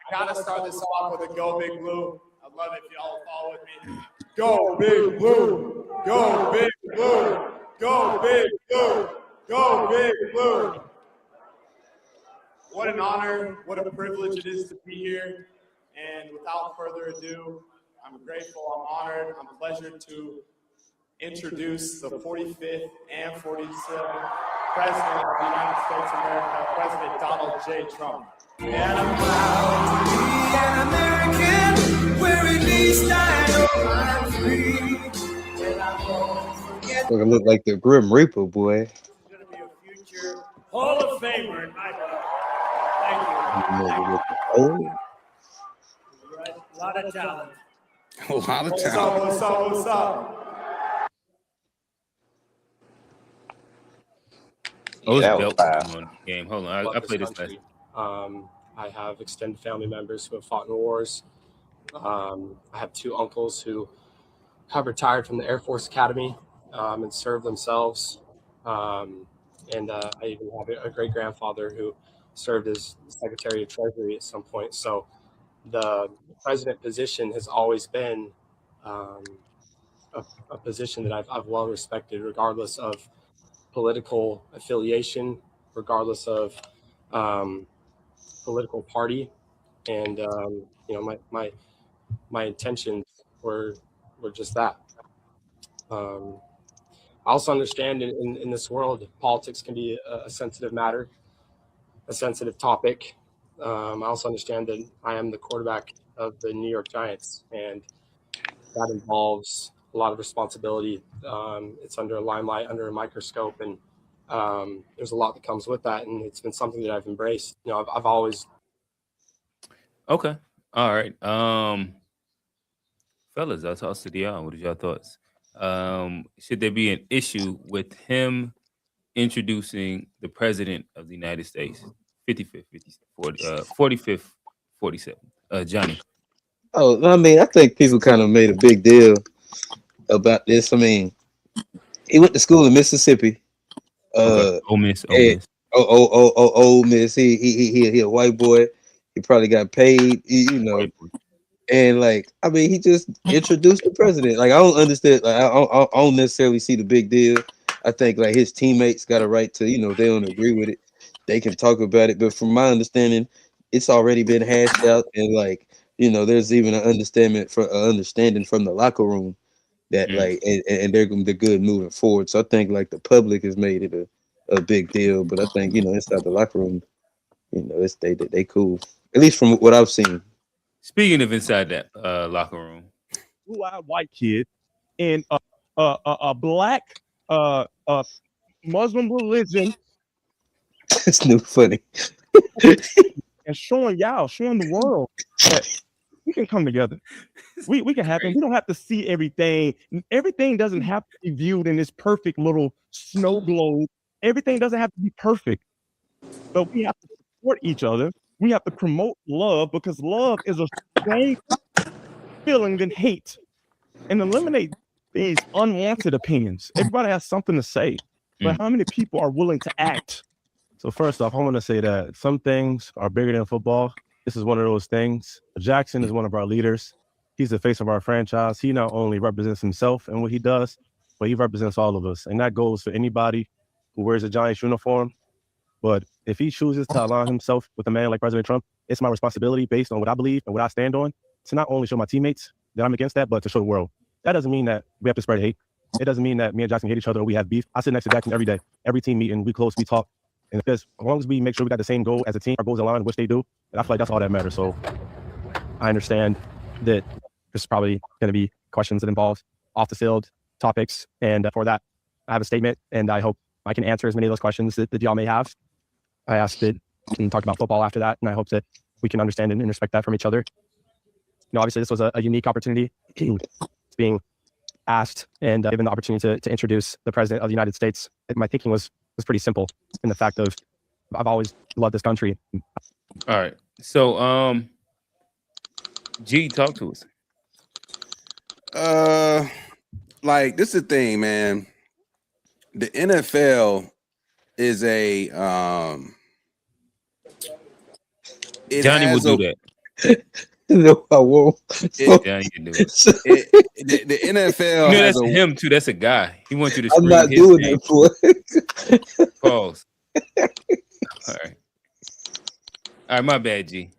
I gotta start this off with a Go Big Blue. I'd love it if y'all follow with me. Go Big Blue! Go Big Blue! Go Big Blue! Go Big Blue! What an honor, what a privilege it is to be here. And without further ado, I'm grateful, I'm honored, I'm pleasured to introduce the 45th and 47th President of the United States of America, President Donald J. Trump. And I'm proud to be an American, where at least I know I'm free. And I won't forget. Gonna look like the Grim Reaper, boy. He's gonna be a future Hall of Famer in my book. Thank you. Oh, Right. A lot of talent. A lot of What's talent. up, what's up, what's up? Oh, it's That was belt fire. on the game. Hold on, love I played this country. last. I have extended family members who have fought in wars. I have two uncles who have retired from the Air Force Academy and served themselves. And I even have a great grandfather who served as Secretary of Treasury at some point. So the president position has always been a position that I've well respected, regardless of political affiliation, regardless of political party, and my intentions were just that. I also understand in this world, politics can be a sensitive matter, a sensitive topic. I also understand that I am the quarterback of the New York Giants, and that involves a lot of responsibility. It's under a limelight, under a microscope, and there's a lot that comes with that, and it's been something that I've embraced. I've always. Okay. All right. Fellas, I'll toss to y'all. What are your thoughts? Should there be an issue with him introducing the president of the United States? 55th, 45th, 47th. Johnny. oh, I mean, I think people kind of made a big deal about this. I mean, he went to school in Mississippi. Okay. Ole Miss. Ole Miss. He a white boy. He probably got paid, you know. And like, I mean, he just introduced the president. Like, I don't understand. Like, I don't necessarily see the big deal. I think like his teammates got a right to, you know, if they don't agree with it, they can talk about it. But from my understanding, it's already been hashed out, and like, you know, there's even an understanding from the locker room that like, and they're good moving forward. So I think like the public has made it a big deal, but I think, you know, inside the locker room, you know, it's they cool, at least from what I've seen. Speaking of inside that locker room, blue-eyed white kid in a black Muslim religion It's new funny. and showing the world that we can come together. We can happen. We don't have to see everything. Everything doesn't have to be viewed in this perfect little snow globe. Everything doesn't have to be perfect. But we have to support each other. We have to promote love, because love is a stronger feeling than hate, and eliminate these unwanted opinions. Everybody has something to say, but how many people are willing to act? So first off, I want to say that some things are bigger than football. This is one of those things. Jackson is one of our leaders. He's the face of our franchise. He not only represents himself and what he does, but he represents all of us. And that goes for anybody who wears a Giants uniform. But if he chooses to align himself with a man like President Trump, it's my responsibility, based on what I believe and what I stand on, to not only show my teammates that I'm against that, but to show the world. That doesn't mean that we have to spread hate. It doesn't mean that me and Jackson hate each other or we have beef. I sit next to Jackson every day. Every team meeting, we close, we talk. And as long as we make sure we got the same goal as a team, our goals align, which they do, and I feel like that's all that matters. So I understand that there's probably going to be questions that involve off the field topics. And for that, I have a statement, and I hope I can answer as many of those questions that y'all may have. I asked that we can talk about football after that, and I hope that we can understand and respect that from each other. You know, obviously, this was a unique opportunity. It's being asked and given the opportunity to introduce the president of the United States. My thinking was pretty simple, in the fact of I've always loved this country. all right. So, G, talk to us. Like, this is the thing, man. The NFL is a Johnny will do that. No, I won't. Yeah, you can do it. The NFL You know, has that's a him too. That's a guy. He wants you to I'm scream not his doing name. that, boy. Pause. All right. All right, my bad, G.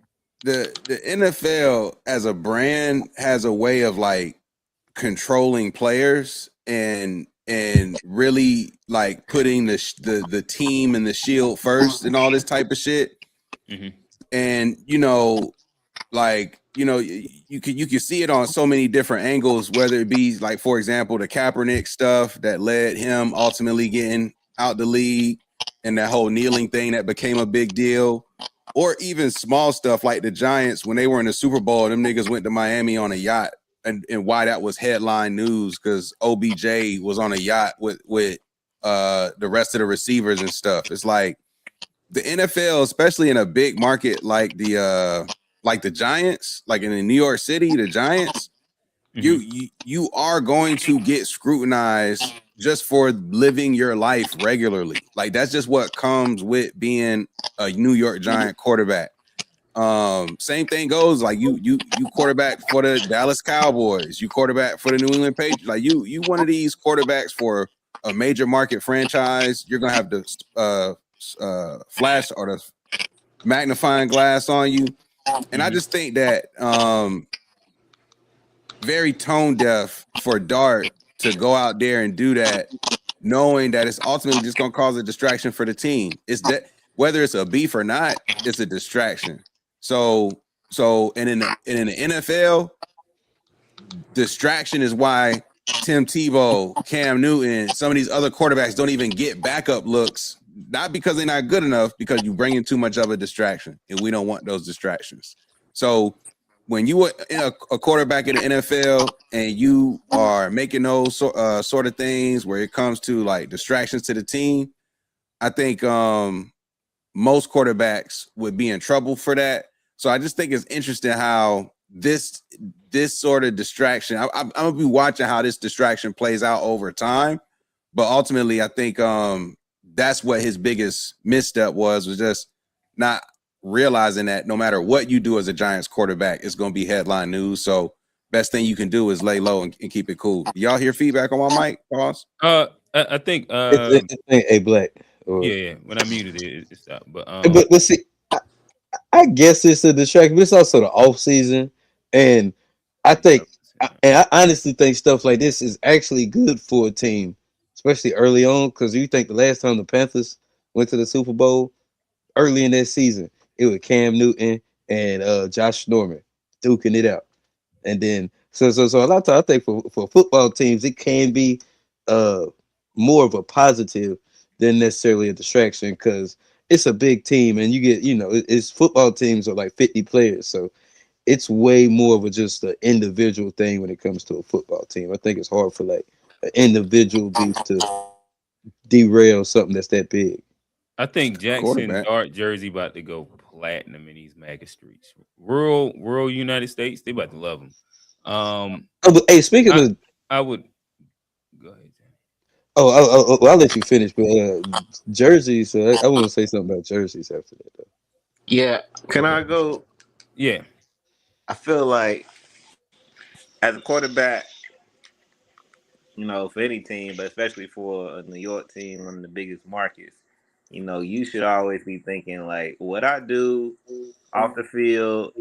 the NFL as a brand has a way of like controlling players and really like putting the team and the shield first and all this type of shit. Mhm. And like you can see it on so many different angles, whether it be like, for example, the Kaepernick stuff that led him ultimately getting out the league, and that whole kneeling thing that became a big deal, or even small stuff like the Giants when they were in the Super Bowl, them niggas went to Miami on a yacht, and why that was headline news because OBJ was on a yacht with the rest of the receivers and stuff. It's like the NFL, especially in a big market like the Giants, like in New York City, the Giants, you are going to get scrutinized just for living your life regularly. Like that's just what comes with being a New York Giant quarterback. Same thing goes like you quarterback for the Dallas Cowboys, you quarterback for the New England Patriots. Like you one of these quarterbacks for a major market franchise, you're gonna have the flash or the magnifying glass on you. And I just think that very tone deaf for Dart to go out there and do that, knowing that it's ultimately just gonna cause a distraction for the team. It's that whether it's a beef or not, it's a distraction. So and in the NFL, distraction is why Tim Tebow, Cam Newton, some of these other quarterbacks don't even get backup looks, not because they're not good enough, because you bring in too much of a distraction, and we don't want those distractions. So when you are a quarterback in the NFL and you are making those sort of things where it comes to like distractions to the team, I think most quarterbacks would be in trouble for that. So I just think it's interesting how this sort of distraction, I'm gonna be watching how this distraction plays out over time. But ultimately, I think that's what his biggest misstep was just not realizing that no matter what you do as a Giants quarterback, it's gonna be headline news. So best thing you can do is lay low and keep it cool. Y'all hear feedback on my mic, boss? I think Hey, Black. yeah, when I muted it stopped. But But see, I guess it's a distraction, but it's also the off season, and I think, I honestly think stuff like this is actually good for a team, especially early on. Because you think the last time the Panthers went to the Super Bowl early in that season, it was Cam Newton and Josh Norman duking it out, and then so a lot of times I think for football teams it can be uh more of a positive than necessarily a distraction because it's a big team and you get it's football teams are like 50 players, so it's way more of a just an individual thing when it comes to a football team. I think it's hard for like an individual beef to derail something that's that big. I think Jackson Dart jersey about to go platinum in these MAGA streets. Rural United States, they about to love them. Hey, speaking of, I would go ahead. I'll let you finish, but jerseys. I want to say something about jerseys after that. Though. Yeah, can I go? Yeah, I feel like as a quarterback, for any team, but especially for a New York team, one of the biggest markets, you should always be thinking like, what I do off the field,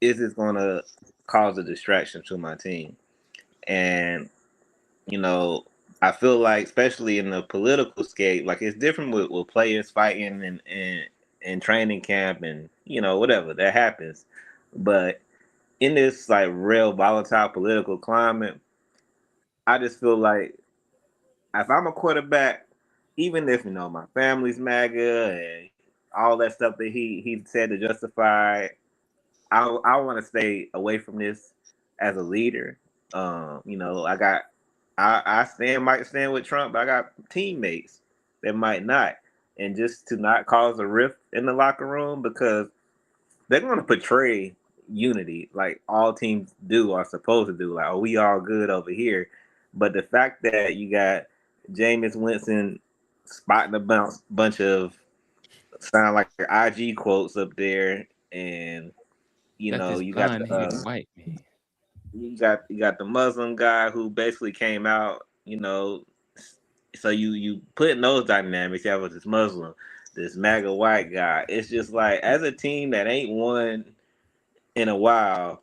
is this going to cause a distraction to my team? And I feel like, especially in the political scape, like it's different with players fighting and training camp and whatever that happens, but in this like real volatile political climate, I just feel like if I'm a quarterback, even if my family's MAGA and all that stuff that he said to justify, I want to stay away from this as a leader. I might stand with Trump, but I got teammates that might not, and just to not cause a rift in the locker room because they're going to portray unity like all teams do are supposed to do. Like, oh, we all good over here. But the fact that you got Jameis Winston spotting a bunch of sound like IG quotes up there, and You Got know, this you got blonde-headed the white man. you got the Muslim guy who basically came out, you know. So you put in those dynamics. You have this Muslim, this MAGA white guy. It's just like, as a team that ain't won in a while,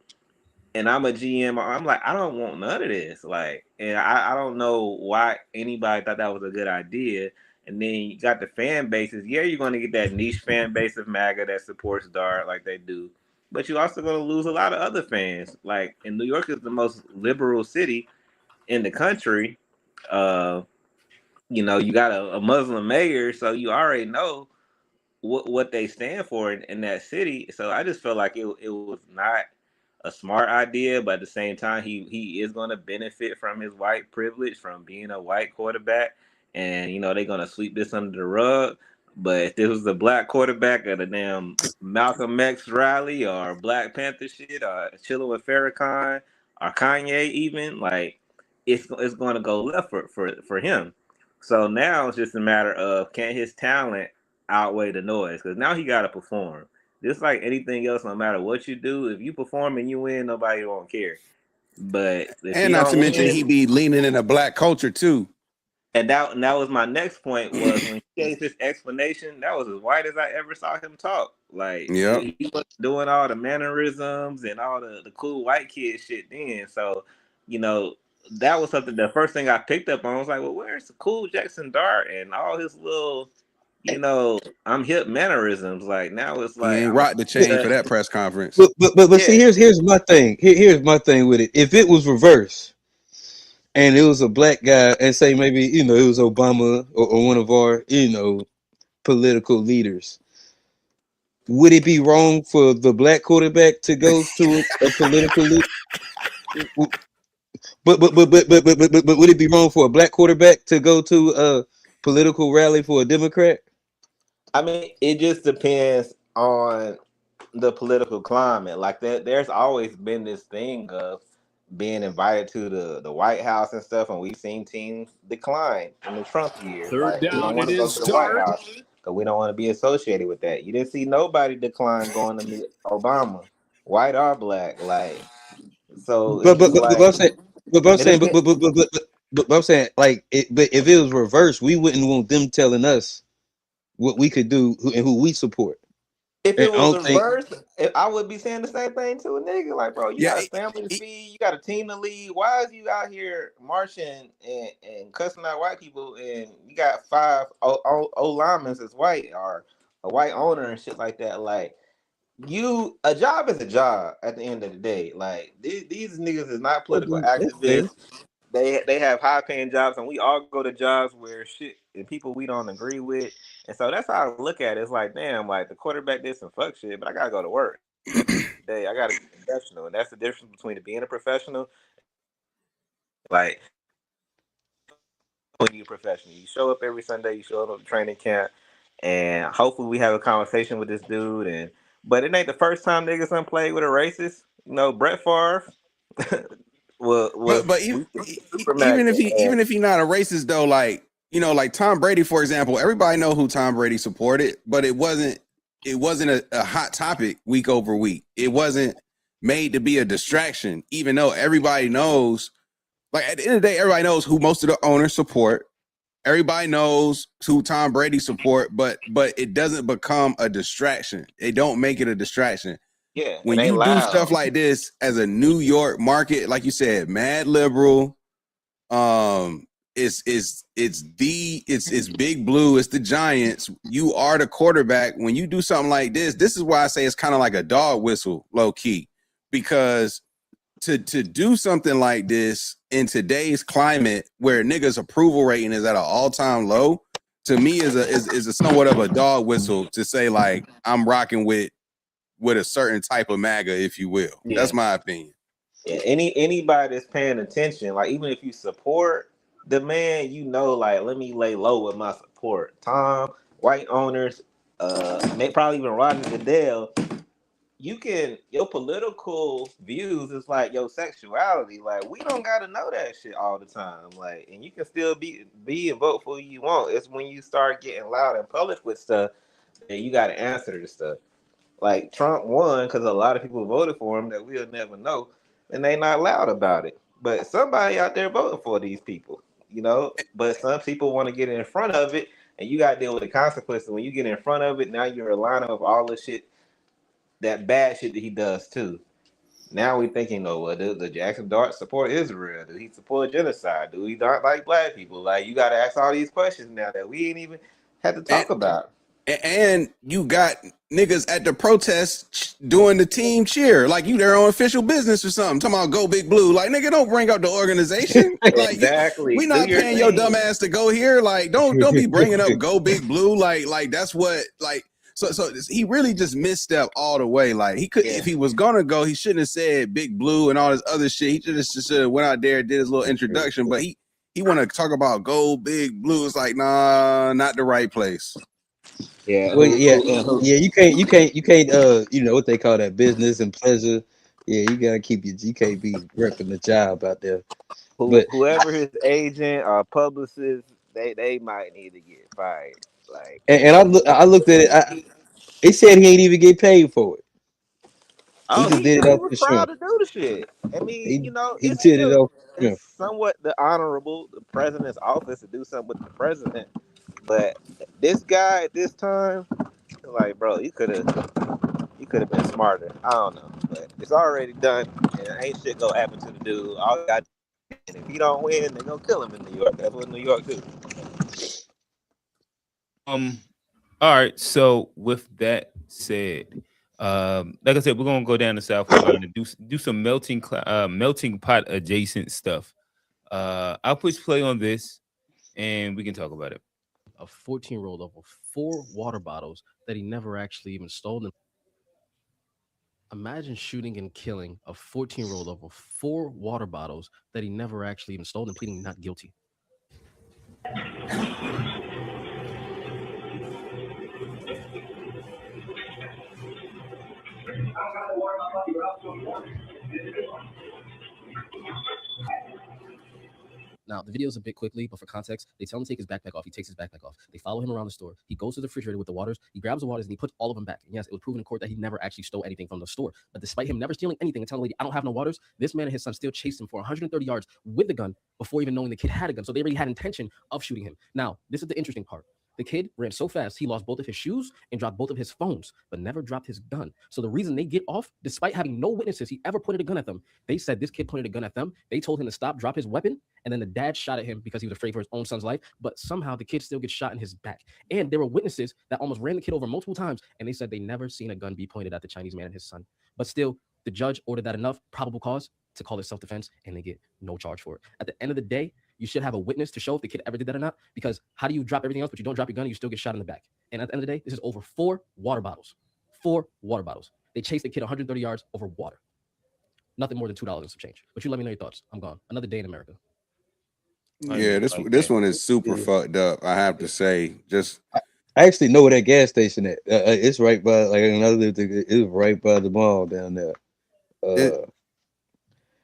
and I'm a GM, I'm like, I don't want none of this. Like, and I don't know why anybody thought that was a good idea. And then you got the fan bases. Yeah, you're going to get that niche fan base of MAGA that supports Dart like they do. But you're also going to lose a lot of other fans. Like, and New York is the most liberal city in the country. Uh, you know, you got a Muslim mayor, so you already know what they stand for in that city. So I just felt like it was not a smart idea, but at the same time, he is going to benefit from his white privilege from being a white quarterback, and you know they're going to sweep this under the rug. But if this was a black quarterback at a damn Malcolm X rally or Black Panther shit or chilling with Farrakhan or Kanye, even like it's going to go left for him. So now it's just a matter of, can his talent outweigh the noise? Because now he got to perform. Just like anything else, no matter what you do, if you perform and you win, nobody won't care. But if he And not to don't mention, win, he be leaning in a black culture too. and that was my next point, was when he gave his explanation, that was as white as I ever saw him talk. Like, Yep. he was doing all the mannerisms and all the cool white kid shit then. So, you know, that was something, the first thing I picked up on was like, well, where's the cool Jackson Dart and all his little, you know, I'm hip mannerisms? Like, now it's He like, ain't I'm rocked the chain for a, that press conference. But see, yeah. here's my thing. Here's my thing with it. If it was reverse and it was a black guy, and say maybe it was Obama or one of our political leaders, would it be wrong for the black quarterback to go to a political leader? But would it be wrong for a black quarterback to go to a political rally for a Democrat? I mean, it just depends on the political climate. Like that, there's always been this thing of being invited to the White House and stuff, and we've seen teams decline in the Trump years. Third Like, we don't down, want it to go is to the White start. House because we don't want to be associated with that. You didn't see nobody decline going to meet Obama, white or black. Like, so But it's but just but, but like, I'm saying, but I'm it saying, depends. but I'm saying, like, but if it was reversed, we wouldn't want them telling us what we could do and who we support. If And it I was don't think. reversed, I would be saying the same thing to a nigga. Like, bro, you Yeah, got a family to feed, you got a team to lead. Why is you out here marching and cussing out white people, and you got five O linemen that's white or a white owner and shit like that? Like, a job is a job at the end of the day. Like, these niggas is not political That's fair. activists. They have high paying jobs, and we all go to jobs where shit and people we don't agree with, and so that's how I look at it. It's like, damn, like the quarterback did some fuck shit, but I gotta go to work at the end of the day. I gotta be professional, and that's the difference between being a professional. Like, when you're professional, you show up every Sunday, you show up to training camp, and hopefully we have a conversation with this dude. And but it ain't the first time niggas done played with a racist. You know, Brett Favre was but super even MAGA, if and he not a racist though, like like Tom Brady, for example, everybody know who Tom Brady supported, but it wasn't a hot topic week over week. It wasn't made to be a distraction, even though everybody knows. Like, at the end of the day, everybody knows who most of the owners support. Everybody knows who Tom Brady support, but it doesn't become a distraction. They don't make it a distraction. yeah, it When ain't you do stuff loud. like this as a New York market, like you said, mad liberal, it's big blue, it's the Giants. You are the quarterback. When you do something like this is why I say it's kind of like a dog whistle, low key, because to do something like this in today's climate where niggas approval rating is at an all-time low, to me is a somewhat of a dog whistle to say, like, I'm rocking with a certain type of MAGA, if you will. Yeah. That's my opinion. Yeah, anybody that's paying attention, like even if you support the man, like, let me lay low with my support. Tom, white owners, may probably even Rodney Goodell. Your political views is like your sexuality. Like, we don't gotta know that shit all the time. Like, and you can still be and vote for who you want. It's when you start getting loud in public with stuff that you gotta answer to stuff. Like Trump won because a lot of people voted for him that we'll never know, and they not loud about it. But somebody out there voting for these people, you know. But some people want to get in front of it, and you got to deal with the consequences. When you get in front of it, now you're a line of all the shit, that bad shit that he does too. Now we thinking, oh, well, does the Jackson Dart support Israel? Do he support genocide? Do he not like black people? Like, you got to ask all these questions now that we ain't even had to talk about. And you got niggas at the protest doing the team cheer, like you their own official business or something. Talking about go big blue, like nigga, don't bring up the organization. Like Exactly. we not paying your dumb ass to go here. Like don't be bringing up go big blue. Like that's what like. So he really just misstepped all the way. Like he could, if he was gonna go, he shouldn't have said big blue and all this other shit. He just should have went out there and did his little introduction. But he want to talk about go big blue. It's like nah, not the right place. Yeah, well, yeah. You can't. You know what they call that, business and pleasure. Yeah, you gotta keep you can't be repping the job out there. But whoever his agent or publicist, they might need to get fired. Like, and I looked at it. They said he ain't even get paid for it. He just did it off the proud shrimp. to do the shit. I mean, He it's did it off. it's somewhat the honorable the president's office to do something with the president, but this guy at this time, like, bro, you could have been smarter. I don't know, but it's already done, and ain't shit gonna happen to the dude. All got, and if he don't win, they're gonna kill him in New York. That's what New York do. All right. So with that said, like I said, we're gonna go down to South Carolina, do some melting pot adjacent stuff. I'll push play on this, and we can talk about it. A 14-year-old over 4 water bottles that he never actually even stole. Imagine shooting and killing a 14-year-old over 4 water bottles that he never actually even stole and pleading not guilty. Now, the video is a bit quickly, but for context, they tell him to take his backpack off. He takes his backpack off. They follow him around the store. He goes to the refrigerator with the waters. He grabs the waters and he puts all of them back. And yes, it was proven in court that he never actually stole anything from the store. But despite him never stealing anything and telling the lady, I don't have no waters, this man and his son still chased him for 130 yards with the gun before even knowing the kid had a gun. So they already had intention of shooting him. Now, this is the interesting part. The kid ran so fast, he lost both of his shoes and dropped both of his phones, but never dropped his gun. So the reason they get off, despite having no witnesses, he ever pointed a gun at them. They said this kid pointed a gun at them. They told him to stop, drop his weapon, and then the dad shot at him because he was afraid for his own son's life. But somehow the kid still gets shot in his back. And there were witnesses that almost ran the kid over multiple times, and they said they never seen a gun be pointed at the Chinese man and his son. But still, the judge ordered that enough probable cause to call it self-defense, and they get no charge for it. At the end of the day, you should have a witness to show if the kid ever did that or not, because how do you drop everything else, but you don't drop your gun and you still get shot in the back? And at the end of the day, this is over 4 water bottles. 4 water bottles. They chased the kid 130 yards over water. Nothing more than $2 and some change. But you let me know your thoughts. I'm gone. Another day in America. Yeah, this one is super fucked up, I have to say. Just I actually know where that gas station at. It's right by, like, another thing. It's right by the mall down there.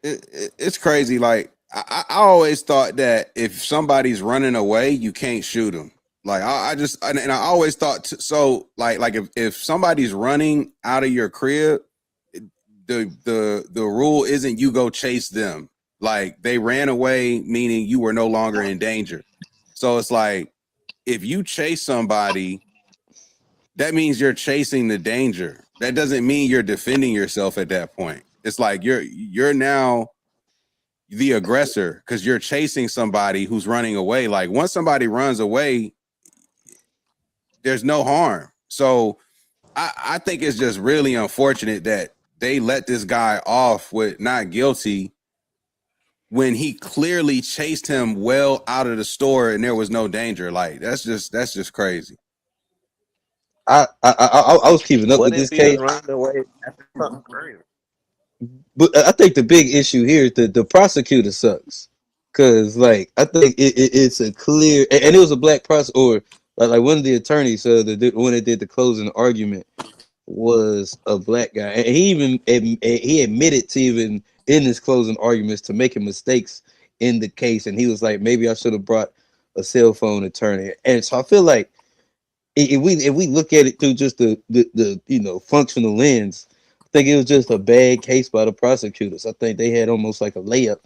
It's crazy. Like I always thought that if somebody's running away, you can't shoot them. Like I always thought so. Like if somebody's running out of your crib, the rule isn't you go chase them. Like they ran away, meaning you were no longer in danger. So it's like if you chase somebody, that means you're chasing the danger. That doesn't mean you're defending yourself at that point. It's like you're now the aggressor because you're chasing somebody who's running away. Like once somebody runs away, there's no harm. So I think it's just really unfortunate that they let this guy off with not guilty when he clearly chased him well out of the store and there was no danger. Like that's just crazy. I was keeping up with this case. Away after something crazy. But I think the big issue here is the prosecutor sucks, because like I think it's a clear, and it was a black prosecutor, or like one of the attorneys when they did the closing argument was a black guy, and he admitted to even in his closing arguments to making mistakes in the case, and he was like, maybe I should have brought a cell phone attorney, and so I feel like if we look at it through just the functional lens, I think it was just a bad case by the prosecutors. I think they had almost like a layup,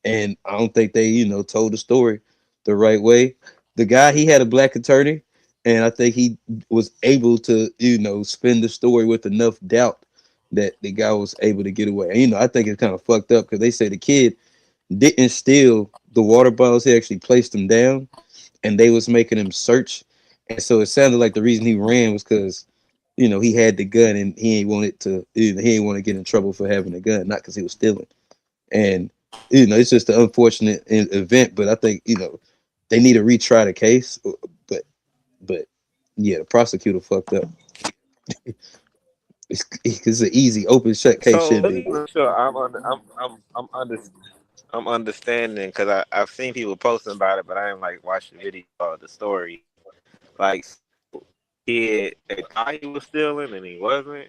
and I don't think they told the story the right way. The guy, he had a black attorney, and I think he was able to spin the story with enough doubt that the guy was able to get away. And, I think it's kind of fucked up because they say the kid didn't steal the water bottles; he actually placed them down, and they was making him search. And so it sounded like the reason he ran was because he had the gun and he ain't wanted to he ain't want to get in trouble for having a gun, not because he was stealing. And it's just an unfortunate event, but I think they need to retry the case. But yeah, the prosecutor fucked up. It's an easy open shut case, So should let me be. make sure I'm understanding because I've seen people posting about it, but I didn't like watch the video of the story. Like, they thought he was stealing and he wasn't.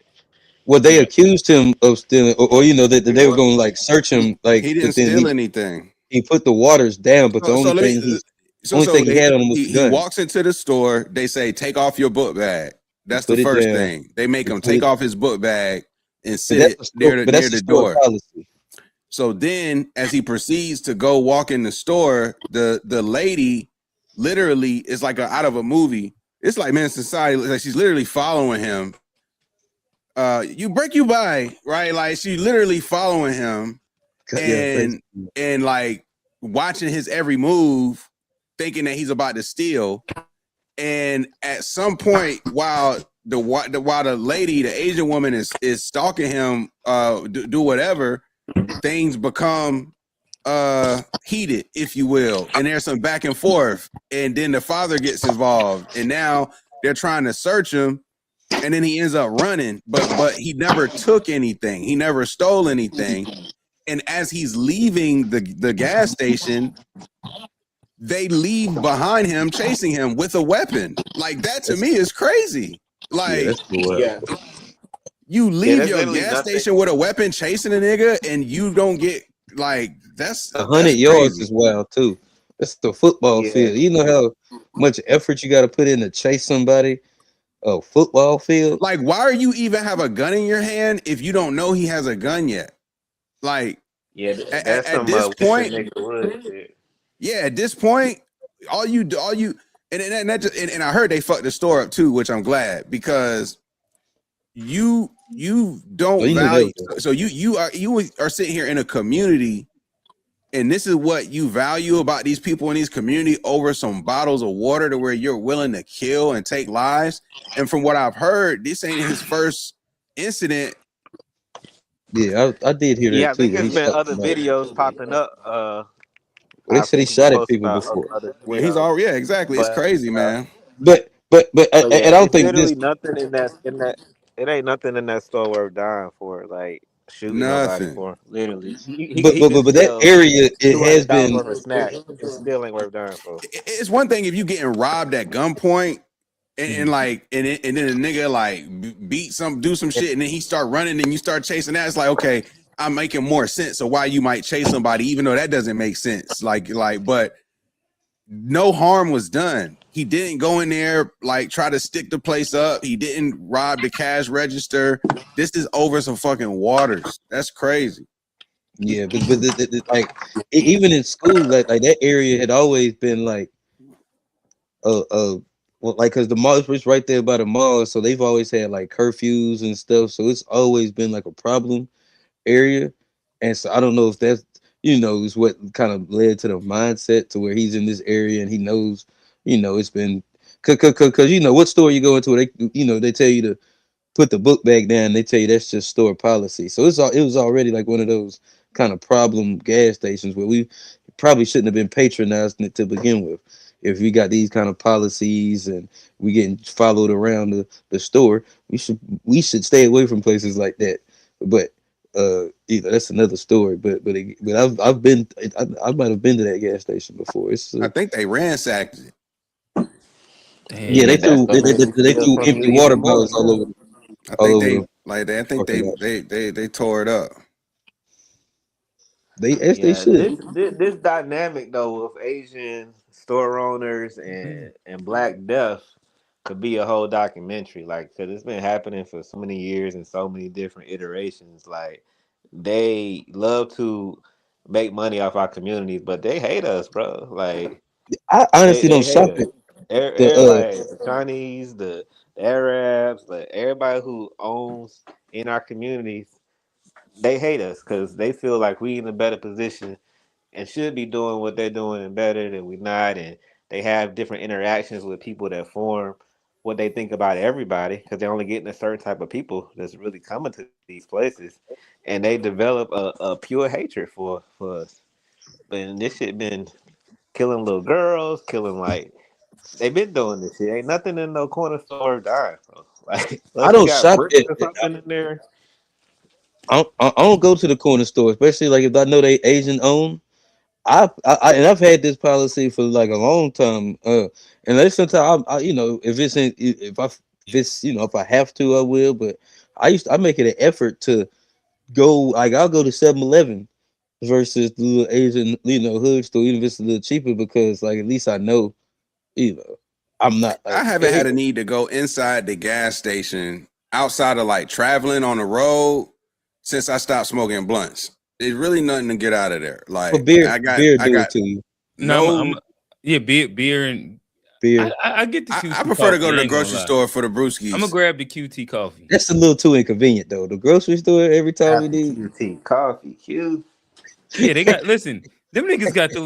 Well, they accused him of stealing, or that they were going to like search him, like, He didn't but then steal anything. he put the waters down, but the So, only so let thing me. he had on him was the He gun. walks into the store. They say, "Take off your book bag." That's the Put it first down. thing. They make him Put take it- off his book bag and But sit that's it the store, near but that's the the store door. policy. So then, as he proceeds to go walk in the store, the lady literally is like out of a movie. It's like Man Society. Like she's literally following him. You break you by, right? Like she's literally following him Yeah, thanks. and like watching his every move, thinking that he's about to steal. And at some point, while the lady, the Asian woman, is stalking him, do whatever, things become heated, if you will, and there's some back and forth, and then the father gets involved, and now they're trying to search him, and then he ends up running, but he never took anything, he never stole anything, and as he's leaving the gas station, they leave behind him chasing him with a weapon. Like that to me is crazy. Like that's the word. Yeah, you leave there's your literally gas nothing. station with a weapon chasing a nigga and you don't get like that's 100 yards crazy. is wild too. That's the football Yeah, field. You know how much effort you got to put in to chase somebody? A football field. Like why are you even have a gun in your hand if you don't know he has a gun yet? Like yeah, that's at some this point, nigga shit. yeah, at this point, all you and I heard they fucked the store up too, which I'm glad because you don't Well, you knew value. that was So you are sitting here in a community, and this is what you value about these people in these community over some bottles of water to where you're willing to kill and take lives. And from what I've heard, this ain't his first incident. yeah, I did hear Yeah, that I too. think That he it's been shot other somebody. videos popping up. Well, they I've said he seen people shot at post people about before. other Yeah, he's videos, all yeah, exactly. It's but crazy, man. But but I yeah, don't it's think this. literally nothing in that. It ain't nothing in that store worth dying for. Like shooting nobody Nothing. for. Literally, But he but could but, but that sell area, it has $200 been. worth of snacks. It still ain't worth dying for. It's one thing if you getting robbed at gunpoint and like and then a nigga like do some shit and then he start running and you start chasing that. It's like okay, I'm making more sense of why you might chase somebody even though that doesn't make sense. Like but no harm was done. He didn't go in there like try to stick the place up. He didn't rob the cash register. This is over some fucking waters. That's crazy. Yeah, but like even in school, like that area had always been like well, like because the mall was right there by the mall, so they've always had like curfews and stuff. So it's always been like a problem area, and so I don't know if that's is what kind of led to the mindset to where he's in this area and he knows it's been because what store you go into, they tell you to put the book back down. They tell you that's just store policy. So it was already like one of those kind of problem gas stations where we probably shouldn't have been patronizing it to begin with. If we got these kind of policies and we getting followed around the store, we should stay away from places like that. But that's another story. But I might have been to that gas station before. It's I think they ransacked it. yeah, they Damn. That's threw gonna make me they feel threw for empty you water even more. bottles all over I all think over the I think parking lot. they tore it up. They as they Yeah, should. this dynamic though of Asian store owners and Black Death. could be a whole documentary, like, because it's been happening for so many years and so many different iterations. Like, they love to make money off our communities, but they hate us, bro. Like, I they, honestly they don't hate shop us. it. Everybody, the Chinese, the Arabs, everybody who owns in our communities, they hate us because they feel like we in a better position and should be doing what they're doing and better than we not. And they have different interactions with people that form what they think about everybody because they're only getting a certain type of people that's really coming to these places, and they develop a pure hatred for us. And this shit been killing little girls, killing like they've been doing this shit. Ain't nothing in no corner store dying, bro. Like I unless you don't got shop bricks it. or something in there. I don't go to the corner store, especially like if I know they Asian owned. And I've had this policy for like a long time. And there's sometimes you know, if it's in, if it's, you know, if I have to, I will. But I make it an effort to go. Like I'll go to 7-Eleven versus the little Asian, you know, hood store, even if it's a little cheaper, because like at least I know, you know, I'm not. I haven't had a need to go inside the gas station outside of like traveling on the road since I stopped smoking blunts. There's really nothing to get out of there. Like But beer do I got it to you. no. Yeah, beer and Beer. I get the QT I prefer to go to coffee, the I ain't gonna grocery lie. store for the brewskis. I'm gonna grab the QT coffee. That's a little too inconvenient though. The grocery store every time we need. QT coffee, Q. Yeah, they got listen. Them niggas got the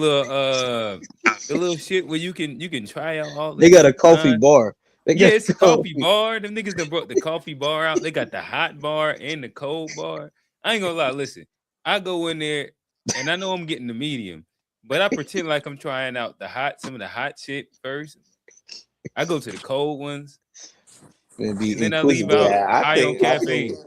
little shit where you can try out all. They got a coffee bar. Yeah, it's a coffee bar. Them niggas done brought the coffee bar out. They got the hot bar and the cold bar. I ain't gonna lie. Listen, I go in there and I know I'm getting the medium, but I pretend like I'm trying out some of the hot shit first. I go to the cold ones. And then I leave out high on caffeine.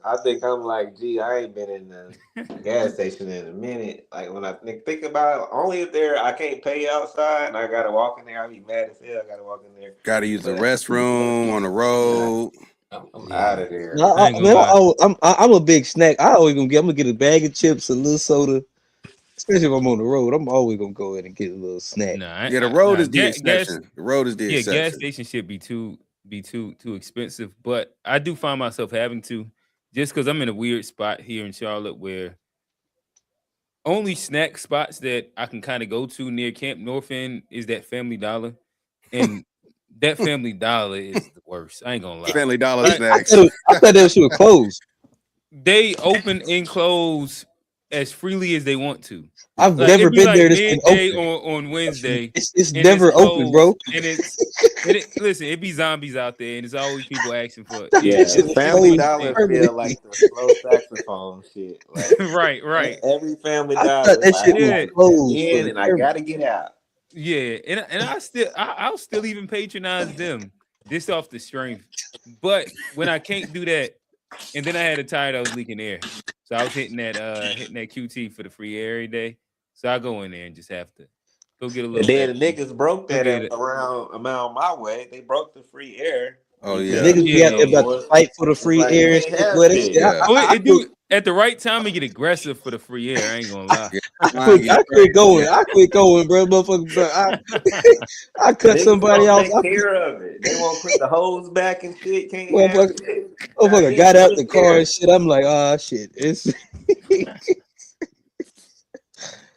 I think I'm like, gee, I ain't been in the gas station in a minute. Like when I think about it, only if I can't pay outside and I gotta walk in there, I be mad as hell. I gotta walk in there. Gotta use the restroom on the road. I'm out of there. I'm a big snack. I'm gonna get a bag of chips, a little soda. Especially if I'm on the road, I'm always gonna go in and get a little snack. Yeah, the road is the exception. The road is the exception. Yeah, gas station should be too expensive, but I do find myself having to, just because I'm in a weird spot here in Charlotte where only snack spots that I can kind of go to near Camp North End is that Family Dollar, and that Family Dollar is the worst. I ain't gonna lie. Family Dollar snacks. I thought that shit was closed. They open and close as freely as they want to. I've never been there. This midday on Wednesday. It's never open, bro. And listen, it be zombies out there, and it's always people asking for it. Yeah, Family Dollar feel like the slow saxophone shit. Like, right. Every Family Dollar, that shit was closed, in and I gotta get out. Yeah, and I'll still even patronize them just off the strength. But when I can't do that, and then I had a tire that was leaking air, so I was hitting that QT for the free air every day. So I go in there and just have to go get a little. And then the niggas broke that around my way. They broke the free air. Oh yeah, niggas be out there about to fight for the free air and shit. I do at the right time and get aggressive for the free air. I ain't gonna lie. I quit going, bro. Motherfucker, bro. I cut somebody off. Take care of it. They won't put the hose back and shit. Can't motherfucker got out the car and shit. I'm like, shit. It's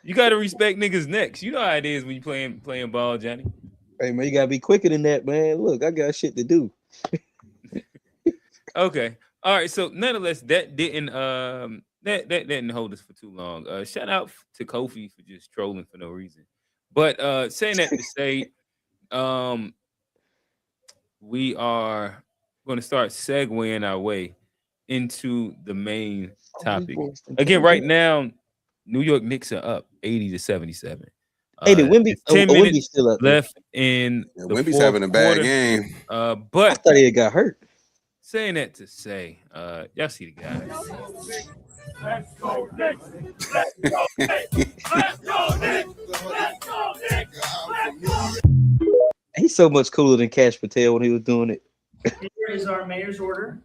you gotta respect niggas' necks. You know how it is when you playing ball, Johnny. Hey man, you gotta be quicker than that, man. Look, I got shit to do. Okay. All right. So nonetheless, that didn't hold us for too long. Shout out to Kofi for just trolling for no reason. But saying that to say, we are going to start segueing our way into the main topic. Again, right now, New York Knicks are up 80-77. Hey, the Wemby's still up left in the Wemby's having a bad quarter. game. But I thought he got hurt. Saying that to say, y'all see the guy. Let's go Knicks! Let's go Knicks! Let's go Knicks! Let's go Knicks! Let's go Knicks! He's so much cooler than Cash Patel when he was doing it. Here is our mayor's order,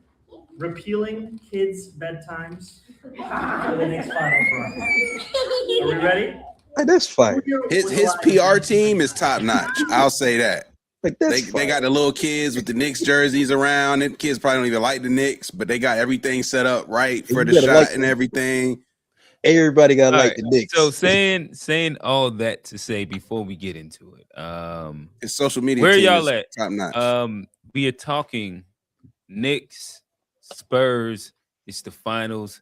repealing kids' bedtimes for the Knicks final run. Are we ready? Hey, that's fine. His PR team is top notch. I'll say that. Like that's They got the little kids with the Knicks jerseys around. And kids probably don't even like the Knicks, but they got everything set up right for the shot and everything. Everybody got All like right. the Knicks. So saying all that to say before we get into it, His social media. Where team y'all is at? top notch. We are talking Knicks, Spurs. It's the finals.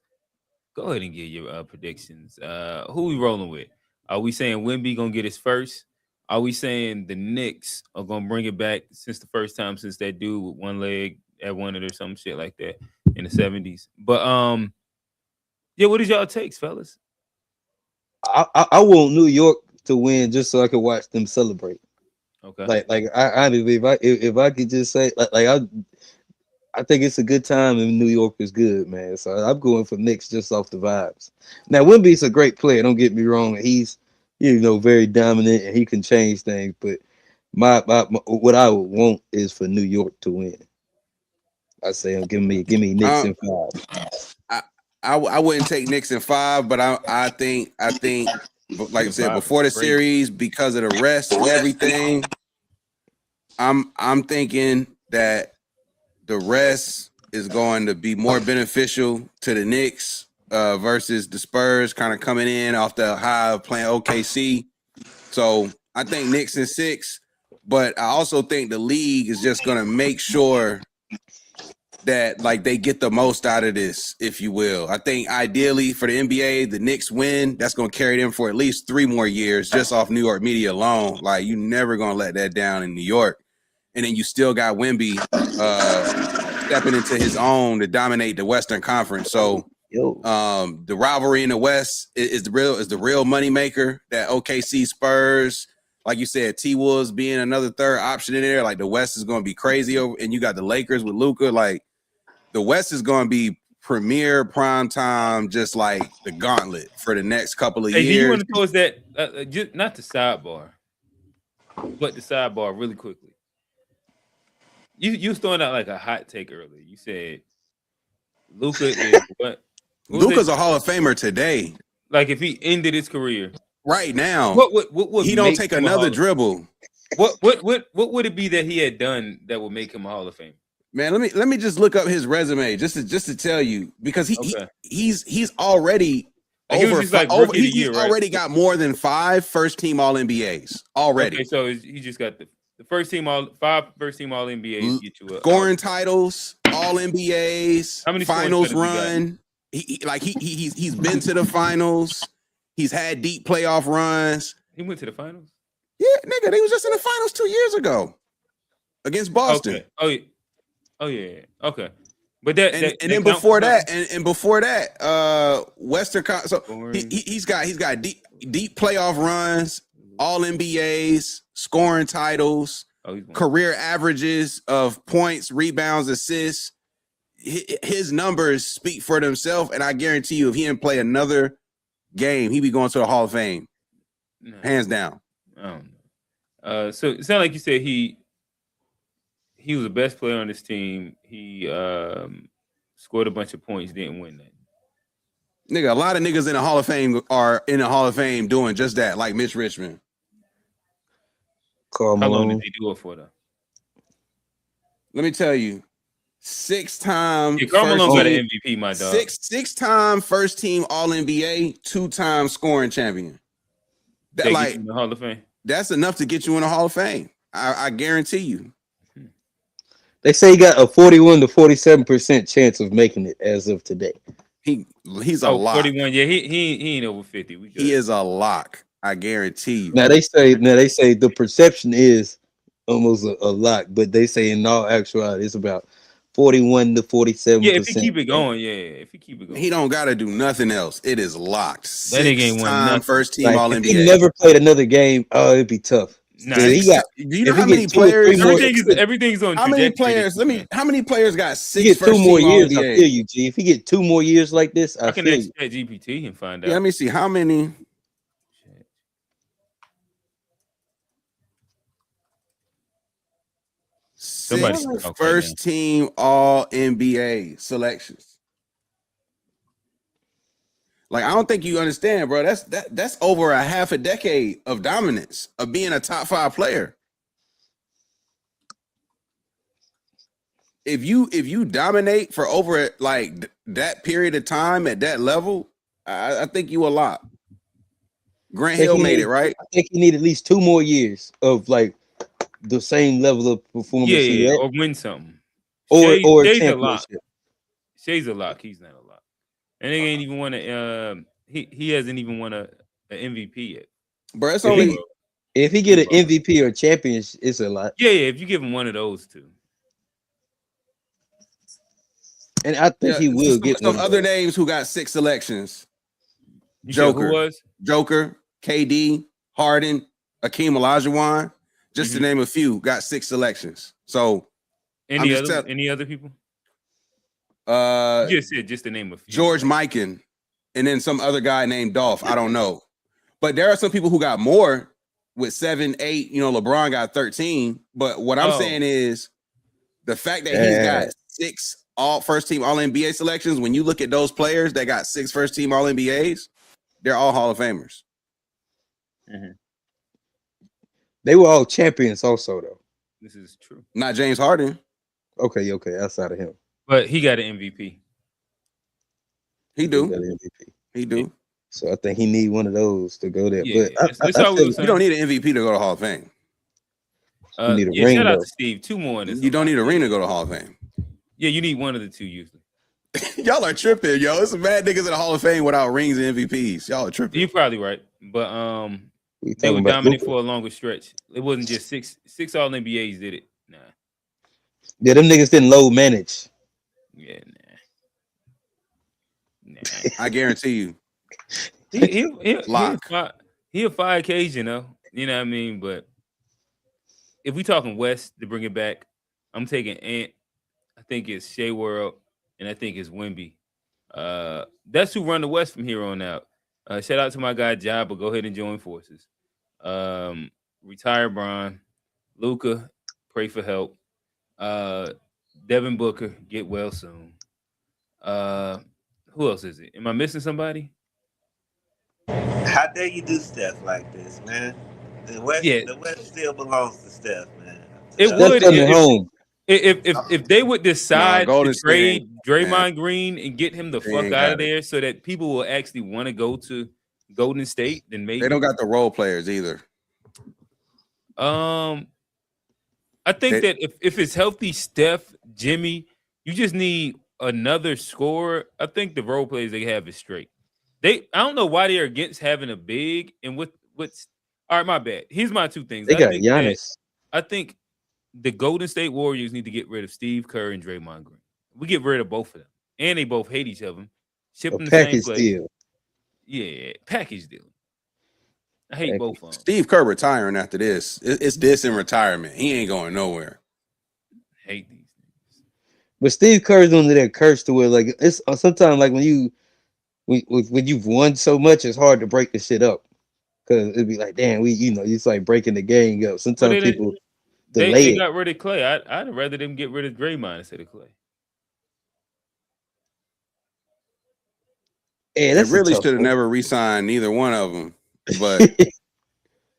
Go ahead and give your predictions. Who we rolling with? Are we saying Wemby gonna get his first? Are we saying the Knicks are gonna bring it back since the first time since that dude with one leg had won it or some shit like that in the 70s? But yeah, what is y'all takes, fellas? I want New York to win just so I can watch them celebrate. Okay. Like I if I could just say I think it's a good time and New York is good, man. So I'm going for Knicks just off the vibes. Now Wemby's a great player. Don't get me wrong. He's very dominant and he can change things. But my what I would want is for New York to win. I say give me Knicks in 5. I wouldn't take Knicks in 5, but I think like I said before the series, because of the rest and everything, I'm thinking that the rest is going to be more beneficial to the Knicks versus the Spurs kind of coming in off the high of playing OKC. So I think Knicks in 6, but I also think the league is just going to make sure that like they get the most out of this, if you will. I think ideally for the NBA, the Knicks win. That's going to carry them for at least 3 more years just off New York media alone. Like you never going to let that down in New York. And then you still got Wemby stepping into his own to dominate the Western Conference. So the rivalry in the West is the real moneymaker. That OKC Spurs, like you said, T Wolves being another third option in there. Like the West is going to be crazy over, and you got the Lakers with Luka. Like the West is going to be premier prime time, just like the gauntlet for the next couple of years. Do you want to towards that? Just not the sidebar, but the sidebar really quickly. You was throwing out like a hot take earlier. You said Luka is what? Luka's a Hall of Famer today. Like if he ended his career right now, what he don't take another dribble. What would it be that he had done that would make him a Hall of Fame? Man, let me just look up his resume just to tell you, because he's already already got more than 5 first-team All-NBAs already. Okay, so he just got the first team five first-team All-NBAs get you scoring titles, All-NBAs, how many finals run. He's been to the finals. He's had deep playoff runs. He went to the finals? Yeah, nigga, they was just in the finals 2 years ago against Boston. Okay. Oh yeah. Okay. But then before that, Western. So he's got deep playoff runs, All-NBAs, scoring titles, career averages of points, rebounds, assists. His numbers speak for themselves, and I guarantee you, if he didn't play another game, he'd be going to the Hall of Fame, hands down. I don't know. So it sounded like you said he was the best player on this team. He scored a bunch of points, didn't win that. Nigga, a lot of niggas in the Hall of Fame are in the Hall of Fame doing just that, like Mitch Richmond. How long did they do it for, though? Let me tell you, 6-time. Karl Malone got an MVP, my dog. 6-time first team All-NBA, 2-time scoring champion. That like in the Hall of Fame. That's enough to get you in the Hall of Fame. I guarantee you. They say he got a 41 to 47% chance of making it as of today. He's a lock. 41. Yeah, he ain't over 50. He is a lock. I guarantee you. Now they say the perception is almost a lock, but they say in all actuality it's about 41 to 47%. Yeah, if he keep it going, he don't gotta do nothing else. It is locked. That nigga ain't won nothing. First team All-NBA. If he never played another game, it'd be tough. Nah, do you know how many players? Everything's on. How many players? How many players got 6 get 2 more years? All-NBA? I feel you, G. If he get 2 more years like this, I can feel ask you. GPT and find out. Yeah, let me see how many. Somebody first team All-NBA selections. Like, I don't think you understand, bro. That's over a half a decade of dominance of being a top 5 player. if you dominate for over like that period of time at that level, I think you a lot. Grant Hill made it, right? I think he need at least 2 more years of like the same level of performance he had, or win something. or a Shay's a lot. championship. Shay's a lock. He's not a lot. And they ain't even won a. He hasn't even won a MVP yet. Bro, it's only If he get an MVP or a championship, it's a lot. Yeah. If you give him one of those two, And I think he will get some one. other names who got 6 selections. you said Joker. who was? Joker, KD, Harden, Akeem Olajuwon, just to name a few, got 6 selections. So Any other people? You just said just to name a few. George Mikan, and then some other guy named Dolph. I don't know. But there are some people who got more with 7, 8. You know, LeBron got 13. But what I'm saying is the fact that he's got 6 all first team all NBA selections, when you look at those players that got 6 first team all NBAs, they're all Hall of Famers. They were all champions also, though. This is true. Not James Harden. Okay, outside of him. But he got an MVP. He do. He got an MVP. He do. So I think he need one of those to go there. Yeah, But that's all we were You saying. don't need an MVP to go to Hall of Fame. You need a ring, shout out though. to Steve. 2 more in this. You don't need a ring to go to Hall of Fame. Yeah, you need one of the 2 usually. Y'all are tripping, yo. There's some bad niggas in the Hall of Fame without rings and MVPs. Y'all are tripping. You're probably right, but We they were talking about dominant Luka. for a longer stretch. It wasn't just six all NBAs did it. Nah, Yeah, them niggas didn't load manage. yeah, nah. I guarantee you. He'll fire occasion, you know what I mean. But if we talking West to bring it back, I'm taking Ant. I think it's Shea World, and I think it's Wemby. That's who run the West from here on out. Shout out to my guy Ja, but go ahead and join forces. Retire Bron, Luka, pray for help. Devin Booker, get well soon. Who else is it? Am I missing somebody? How dare you do stuff like this, man? The West still belongs to Steph, man. It would if they would decide to trade Draymond Green and get him the fuck out of there so that people will actually want to go to Golden State, then maybe they don't got the role players either. I think that if it's healthy, Steph, Jimmy, you just need another scorer. I think the role players they have is straight. I don't know why they're against having a big and what's all right. My bad. Here's my 2 things. They got Giannis. I think the Golden State Warriors need to get rid of Steve Kerr and Draymond Green. We get rid of both of them, and they both hate each other. Ship them the same place. Deal. Yeah, package deal. I hate both of them. Steve Kerr retiring after this. It's this in retirement. He ain't going nowhere. Hate these things. But Steve Kerr's under that curse to where like it's sometimes like when you've won so much, it's hard to break the shit up because it'd be like, damn, it's like breaking the game up. Sometimes people they got rid of Clay. I'd rather them get rid of Draymond instead of Clay. Yeah, they really should have never re-signed neither one of them. But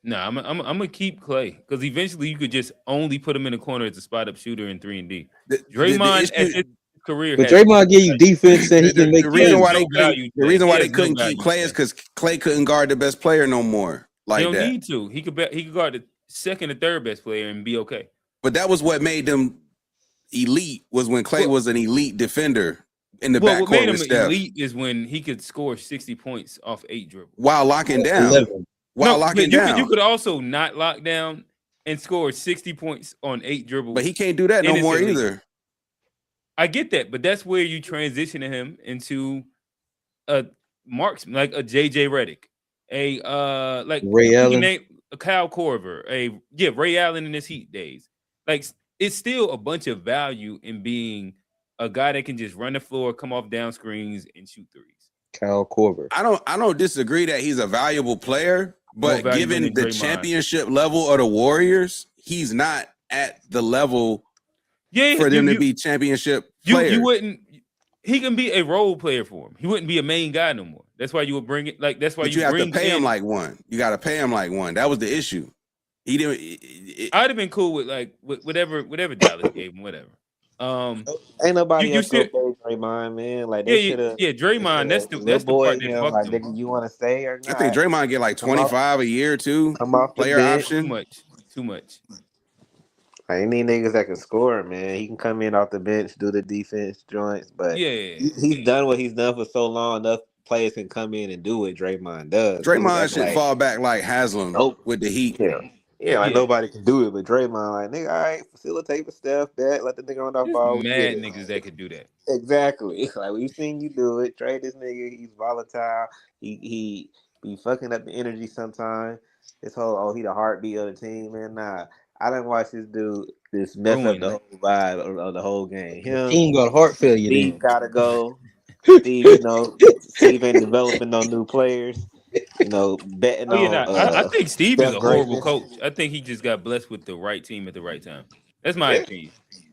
I'm gonna keep Clay because eventually you could just only put him in the corner as a spot up shooter in 3 and D. Draymond at his career, but Draymond give you defense and he can make the reason why they couldn't keep Clay is because Clay couldn't guard the best player no more. Like he don't that. need to. He could guard the second or third best player and be okay. But that was what made them elite. Was when Clay was an elite defender in the backcourt. What made him Steph. elite is when he could score 60 points off 8 dribbles while locking down. You could also not lock down and score 60 points on 8 dribbles. But he can't do that no more either. I get that, but that's where you transition him into a marksman, like a JJ Redick, like Ray Allen, a Kyle Korver, Ray Allen in his Heat days. Like it's still a bunch of value in being a guy that can just run the floor, come off down screens, and shoot threes. Kyle Korver. I don't disagree that he's a valuable player, but given the championship level of the Warriors, he's not at the level for them to be championship players. You wouldn't. He can be a role player for him. He wouldn't be a main guy no more. That's why you would bring it. Like that's why you have to pay him like one. You got to pay him like one. That was the issue. He didn't. I'd have been cool with whatever Dallas gave him, whatever. Ain't nobody you else still, gonna play Draymond, man. Like they should have. Draymond. That's Little the boy, part that him. fucked Like, them. nigga, you want to stay or I think not? Draymond get like 25 a year too. Come off the Player bench. Too option. much. Too much. Like, any niggas that can score, man. He can come in off the bench, do the defense joints, but Yeah. he's done what he's done for so long. Enough players can come in and do what Draymond does. Niggas Draymond act should like, fall back like Haslam nope. with the Heat. Yeah, like Yeah. nobody can do it, but Draymond, like, nigga, all right, facilitate for Steph, back, let the nigga on that There's ball. We get mad it. niggas that could do that. Exactly. Like, we've seen you do it. Trade this nigga. He's volatile. He be fucking up the energy sometimes. This whole, he the heartbeat of the team, man. Nah, I didn't watch this dude just mess up Ruined. the whole vibe of the whole game. The Him, team got heart failure Steve then. gotta go. Steve ain't developing no new players. Betting Oh yeah, on I think Steve is Steph a horrible greatness. coach. I think he just got blessed with the right team at the right time. That's my opinion.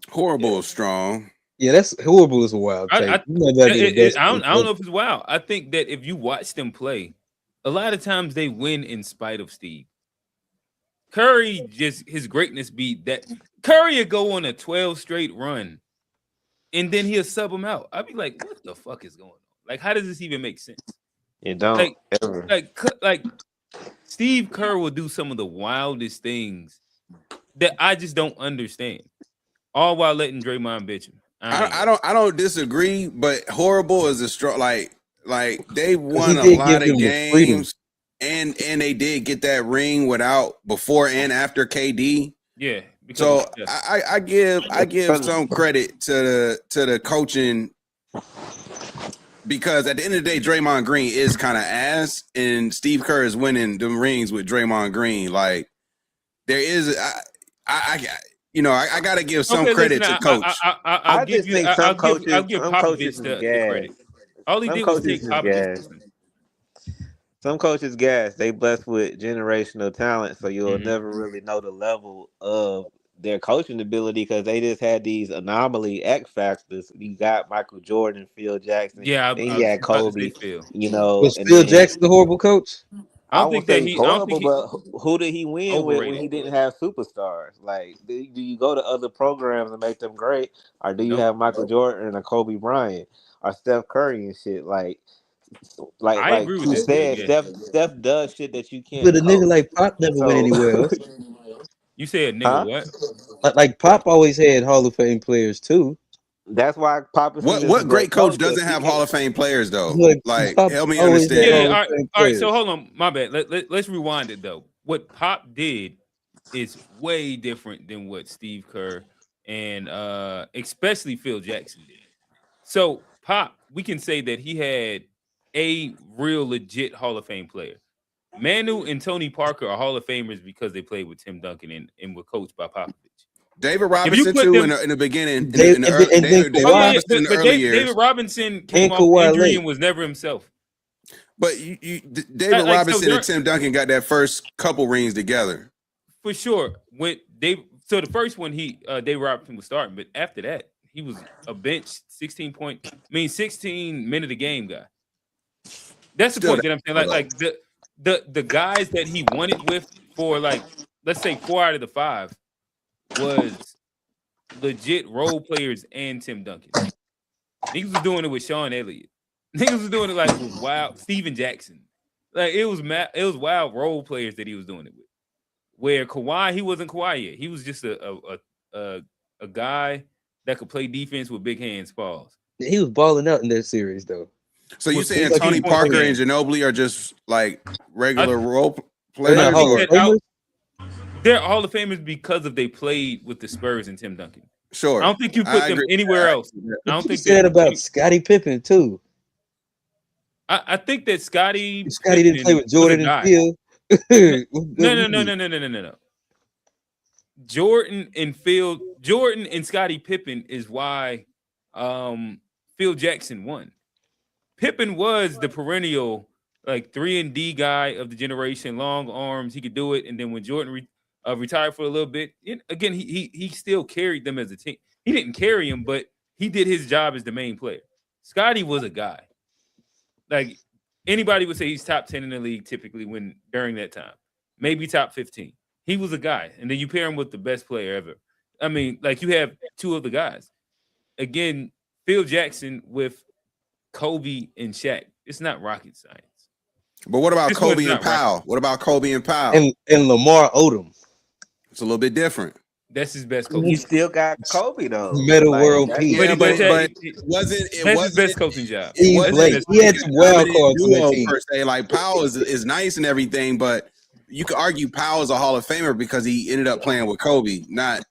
Horrible is strong. Yeah, that's horrible is a wild take. I You might not be the best. don't know if it's wild. I think that if you watch them play, a lot of times they win in spite of Steve. Curry, just his greatness be that Curry will go on a 12 straight run and then he'll sub him out. I'll be like, what the fuck is going on? Like, how does this even make sense? It don't Like, ever. like Steve Kerr will do some of the wildest things that I just don't understand. All while letting Draymond bitch him. I don't disagree, but horrible is a strong like they won a did lot give of them the freedom. games and they did get that ring without before and after KD. Yeah. So I give some credit to the coaching because at the end of the day, Draymond Green is kind of ass, and Steve Kerr is winning them rings with Draymond Green. Like there is, I got to give some credit to coach. I'll give Popovich the credit. All he Some did was coaches take is Popovich's gas. system. Some coaches gas. They blessed with generational talent, so you'll never really know the level of their coaching ability because they just had these anomaly X factors. You got Michael Jordan, Phil Jackson. Yeah, then you had Kobe. Was Phil Jackson the horrible coach? I don't think that he's horrible, but who did he win with when he didn't have superstars? Like, do you go to other programs and make them great, or do you have Michael Jordan and a Kobe Bryant or Steph Curry and shit? Like I agree with you this said, dude, yeah. Steph does shit that you can't. But a nigga coach. like Pop never went anywhere else. You said nigga what? Like Pop always had Hall of Fame players too. That's why Pop is What great coach doesn't have Hall of Fame players though? Like help me understand. Yeah, all right. So hold on, my bad. Let's rewind it though. What Pop did is way different than what Steve Kerr and especially Phil Jackson did. So Pop, we can say that he had a real legit Hall of Fame player. Manu and Tony Parker are Hall of Famers because they played with Tim Duncan and were coached by Popovich. David Robinson too in the beginning. David Robinson in the early years. David Robinson came off injury and was never himself. But David Robinson and Tim Duncan got that first couple rings together. For sure. So the first one David Robinson was starting, but after that, he was a bench 16 minute a game guy. That's the point that I'm saying. Like the guys that he won it with for like let's say 4 out of the 5 was legit role players and Tim Duncan. Niggas was doing it with Sean Elliott. Niggas was doing it like with wild Steven Jackson. Like it was wild role players that he was doing it with. Where Kawhi, he wasn't Kawhi yet. He was just a guy that could play defense with big hands. Pause. He was balling out in that series though. So you saying Tony Parker and Ginobili are just like regular role players? They're Hall of Famers because they played with the Spurs and Tim Duncan. Sure. I don't think you put them anywhere else. I don't think you said about Scottie Pippen too. I think that Scottie didn't play with Jordan and Phil. No. Jordan and Scottie Pippen is why Phil Jackson won. Pippen was the perennial like 3-and-D guy of the generation, long arms. He could do it. And then when Jordan retired for a little bit, again, he still carried them as a team. He didn't carry him, but he did his job as the main player. Scottie was a guy. Like anybody would say he's top 10 in the league typically during that time. Maybe top 15. He was a guy. And then you pair him with the best player ever. I mean, like you have 2 of the guys. again, Phil Jackson with Kobe and Shaq. It's not rocket science. But what about This one's Kobe and not rocket. Powell? What about Kobe and Powell? And Lamar Odom, It's a little bit different. That's his best He coach. still got Kobe though. Meta world that's- peace. Yeah, but But it wasn't. It that's his best wasn't. coaching job. He wasn't played. best He had some wild dominant cards on that duo team. per se. Like Powell is nice and everything, but you could argue Powell is a Hall of Famer because he ended up playing with Kobe, not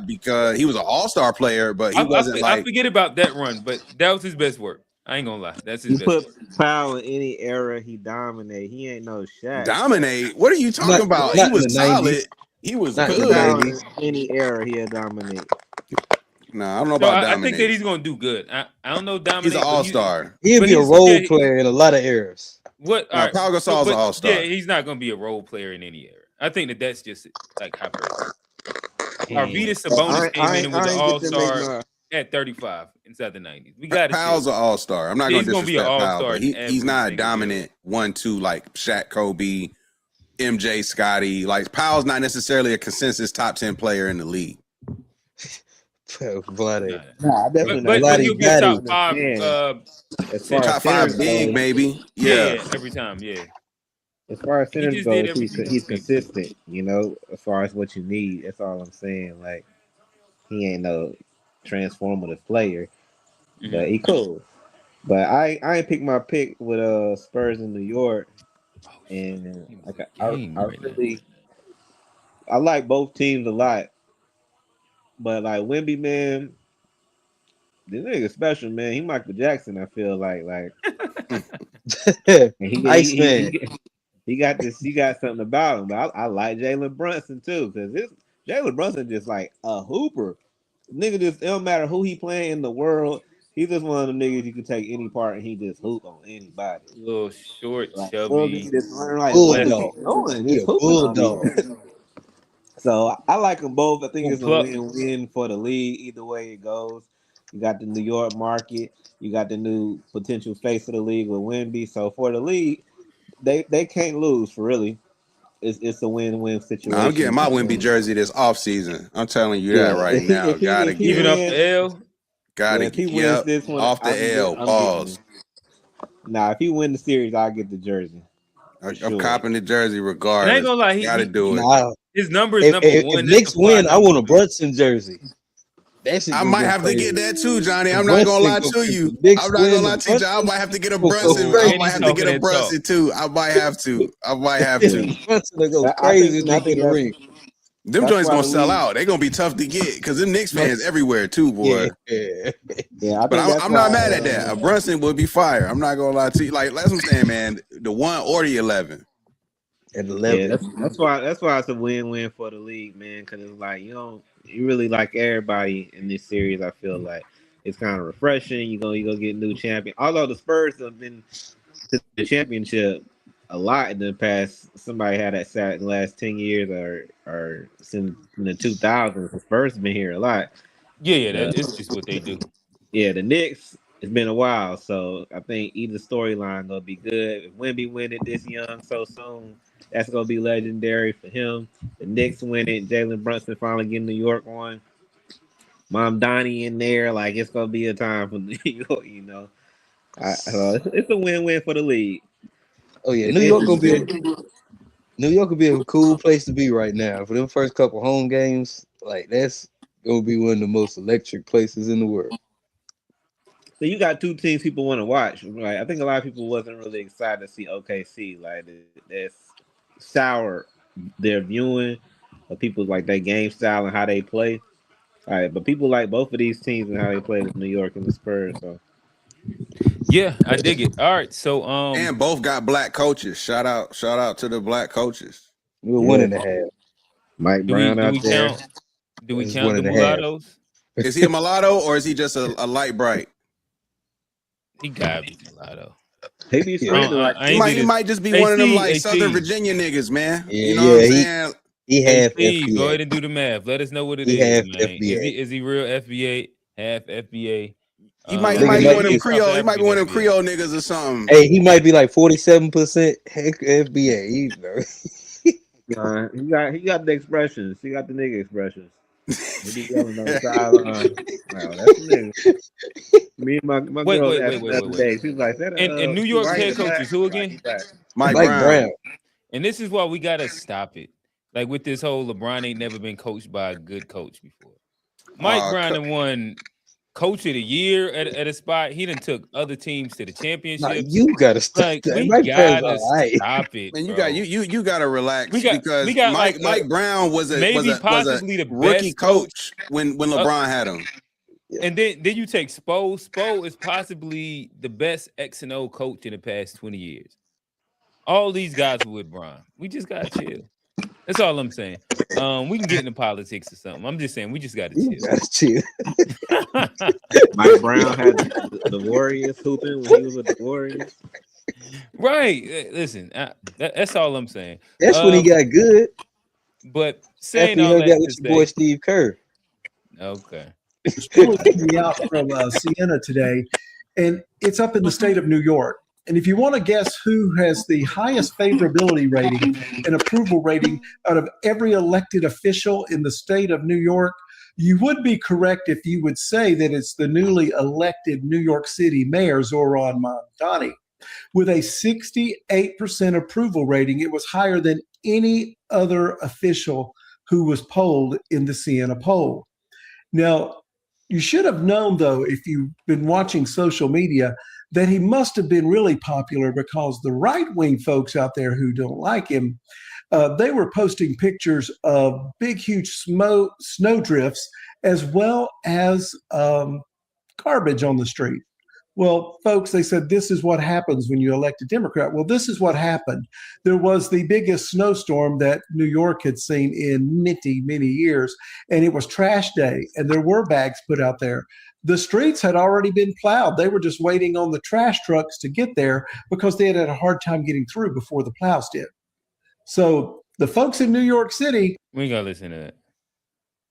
because he was an All-Star player, but he wasn't I like forget about that run, but that was his best work. I ain't gonna lie. That's his You best put work. Powell in any era, he dominate. He ain't no Shaq. dominate. What are you talking Not- about? not He in was the solid. 90s. He was Not in the good. Powell 90s. in any era, he'll dominate. Nah, I don't know So about I dominate. think that he's gonna do good. I don't know dominate. He's an but All-Star. He'd But be a he's- role yeah, he- player in a lot of eras. What? Nah, Pau Gasol's but an all-star. Yeah, he's not gonna be a role player in any era. I think that's just like hyperbole. Arvydas Sabonis came in and was an all-star at 35 inside the 90s. We got Powell's an All-Star. I'm not going He's to gonna be an disrespect Powell, all-star but in he's every not a single dominant 1-2 like Shaq, Kobe, MJ, Scotty. Like Powell's not necessarily a consensus top 10 player in the league. Bloody. Nah, definitely But not. he'll be a top Bloody. 5. Yeah. As far Top as 5 centers big, go, maybe. Yeah, Yeah. every time. Yeah. as far as He centers just go, did everything he's else. consistent. You know, as far as what you need, that's all I'm saying. Like he ain't no transformative player, but he cool. But I ain't picked my pick with Spurs in New York, and like I really I like both teams a lot, but like Wemby, man, this nigga special, man. He Michael Jackson. I feel like and Iceman. he got this. He got something about him. But I like Jalen Brunson too, because Jalen Brunson just like a hooper. Nigga, just it don't matter who he playing in the world. He's just one of the niggas you can take any part and he just hoop on anybody. Little short, Like, chubby. just like, Bulldog. what is he doing? He Just a hooping on bulldog. me. So I like them both. I think it's a Pluck. win-win for the league. Either way it goes, you got the New York market. You got the new potential face of the league with Wemby. So for the league, they can't lose for really. It's a win-win situation. Nah, I'm getting my Wemby jersey this offseason. I'm telling you that right now. Gotta if he get Even it. off the L. Gotta if he get wins this one, off the L. Pause. Nah, if he win the series, I'll get the jersey. I'm copping the jersey And I regardless. ain't gonna lie, Gotta do it. Nah, his number is if, number if, one. if That's Knicks the fly win, I number. want a Brunson jersey. That shit I gonna might go have to crazy. get that too, Johnny. I'm If not gonna lie Brunson to you. Knicks I'm not win, gonna lie if to you, John. I Brunson might have to get a go Brunson. crazy. I might have to get a Brunson too. I might have to. I might have to. Brunson will go I crazy think if they get a ring. Them That's joints why gonna the sell league- out. They gonna be tough to get because them Knicks fans everywhere too, boy. Yeah. Yeah, I But think that's I'm not why, mad at that. A Brunson would be fire. I'm not gonna lie to you. Like that's what I'm saying, man. The 1 or the 11. At Yeah, 11. that's why it's a win-win for the league, man. Because it's like you really like everybody in this series. I feel like it's kind of refreshing. You go get new champion. Although the Spurs have been to the championship a lot in the past. Somebody had that stat in the last 10 years or since in the 2000s. The Spurs have been here a lot. Yeah, that's just what they do. Yeah, the Knicks. It's been a while, so I think either storyline gonna be good. If Wemby win it this young so soon, that's gonna be legendary for him. The Knicks win it. Jalen Brunson finally getting New York on. Mamdani in there, like it's gonna be a time for New York. You know, so it's a win-win for the league. Oh yeah, New York will be a cool place to be right now. For them first couple home games, like that's gonna be one of the most electric places in the world. So you got two teams people want to watch. Right? I think a lot of people wasn't really excited to see OKC. Like that's sour their viewing of people like their game style and how they play. All right, but people like both of these teams and how they play with New York and the Spurs. So Yeah, I dig it. All right, so And both got black coaches. Shout out to the black coaches. We're 1.5. Mike do Brown out we there. count? Do we It's count the 1.5. mulattoes? Is he a mulatto or is he just a light bright? He gotta be mulatto. He be screaming like He might just be one of them like Southern Virginia niggas, man. You know what I'm saying? He half Steve, go FBA. ahead and do the math. Let us know what it He is, half man. FBA. Is he real FBA? Half FBA? He might Nigga be might one of them be Creole. He might be one of them FBA. Creole niggas or something. Hey, he might be like 47% FBA. he got the expressions. He got the nigga expressions. They be yelling on the sideline. Wow, that's new. Me and my Wait, girl wait, asked wait, the wait, other wait, day. wait. She was like, "That And New York's head coach is who again? Mike Mike Brown. Brown. And this is why we gotta stop it. Like with this whole LeBron ain't never been coached by a good coach before. Mike Brown done won coach of the year at a spot. He done took other teams to the Now, championship. you gotta stop Like that. we Mike Brown's gotta all right. stop it. Man, you bro. got you gotta relax We got because like Mike Brown was a maybe was a possibly the rookie best coach. coach when LeBron had him. And then you take Spo. Spo is possibly the best X and O coach in the past 20 years. All these guys were with Bron. We just gotta chill. That's all I'm saying. We can get into politics or something. I'm just saying we just gotta chill. Gotta chill. Mike Brown had the Warriors hooping when he was with the Warriors. Right. Listen, that's all I'm saying. That's when he got good. But saying After he all hung that out with to your boy say, Steve Kerr. okay. Pulling me out from Siena today, and it's up in the state of New York. And if you want to guess who has the highest favorability rating and approval rating out of every elected official in the state of New York, you would be correct if you would say that it's the newly elected New York City Mayor Zohran Mamdani. With a 68% approval rating, it was higher than any other official who was polled in the Siena poll. Now, you should have known, though, if you've been watching social media, that he must have been really popular because the right-wing folks out there who don't like him, they were posting pictures of big, huge snow drifts as well as garbage on the street. Well, folks, they said this is what happens when you elect a Democrat. Well, this is what happened. There was the biggest snowstorm that New York had seen in many, many years, and it was trash day, and there were bags put out there. The streets had already been plowed. They were just waiting on the trash trucks to get there because they had a hard time getting through before the plows did. So the folks in New York City, We ain't gotta listen to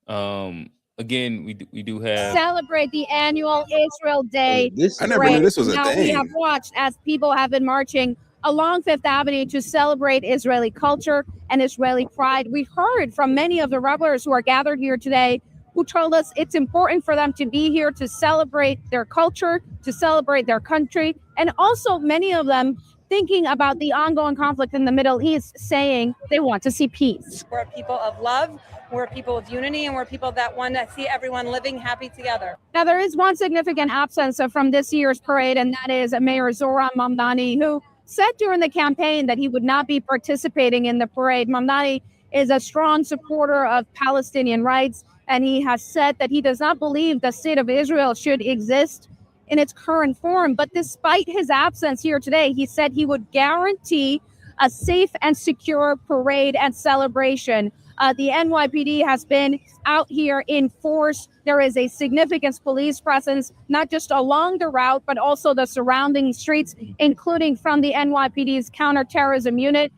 that. Again, we do have celebrate the annual Israel Day. I never knew this was a now, we have thing. watched as people have been marching along Fifth Avenue to celebrate Israeli culture and Israeli pride. We heard from many of the revelers who are gathered here today who told us it's important for them to be here to celebrate their culture, to celebrate their country, and also many of them thinking about the ongoing conflict in the Middle East, saying they want to see peace. We're a people of love, we're a people of unity, and we're people that want to see everyone living happy together. Now, there is one significant absence from this year's parade, and that is Mayor Zohran Mamdani, who said during the campaign that he would not be participating in the parade. Mamdani is a strong supporter of Palestinian rights, and he has said that he does not believe the state of Israel should exist in its current form. But despite his absence here today, he said he would guarantee a safe and secure parade and celebration. The NYPD has been out here in force. There is a significant police presence, not just along the route, but also the surrounding streets, including from the NYPD's counterterrorism unit,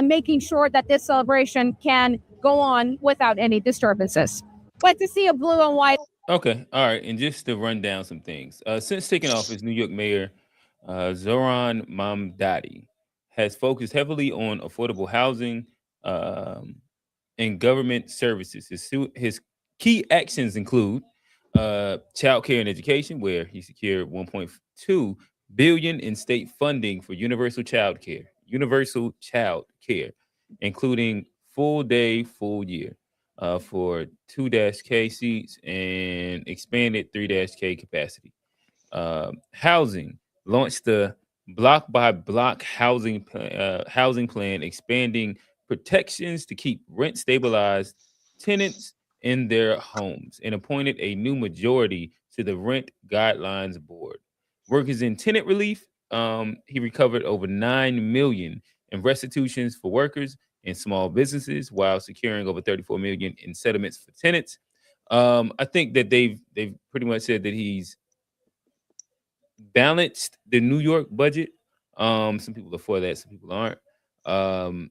making sure that this celebration can go on without any disturbances. Like to see a blue and white. Okay, all right, and just to run down some things. Since taking office, New York Mayor Zohran Mamdani has focused heavily on affordable housing and government services. His key actions include child care and education, where he secured $1.2 billion in state funding for universal child care, including full day, full year. For 2-K seats and expanded 3-K capacity. Housing launched the block by block housing plan, expanding protections to keep rent stabilized tenants in their homes, and appointed a new majority to the Rent Guidelines Board. Workers in tenant relief, he recovered over $9 million in restitutions for workers and small businesses, while securing over $34 million in settlements for tenants. I think that they've pretty much said that he's balanced the New York budget. Some people are for that, some people aren't.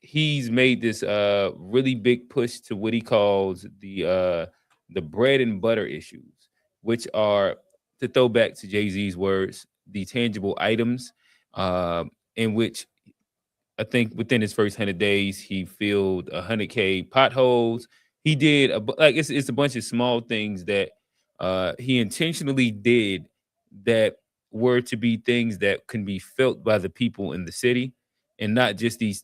He's made this really big push to what he calls the bread and butter issues, which are, to throw back to Jay-Z's words, the tangible items, in which I think within his first 100 days, he filled 100K potholes. he did it's a bunch of small things that he intentionally did that were to be things that can be felt by the people in the city, and not just these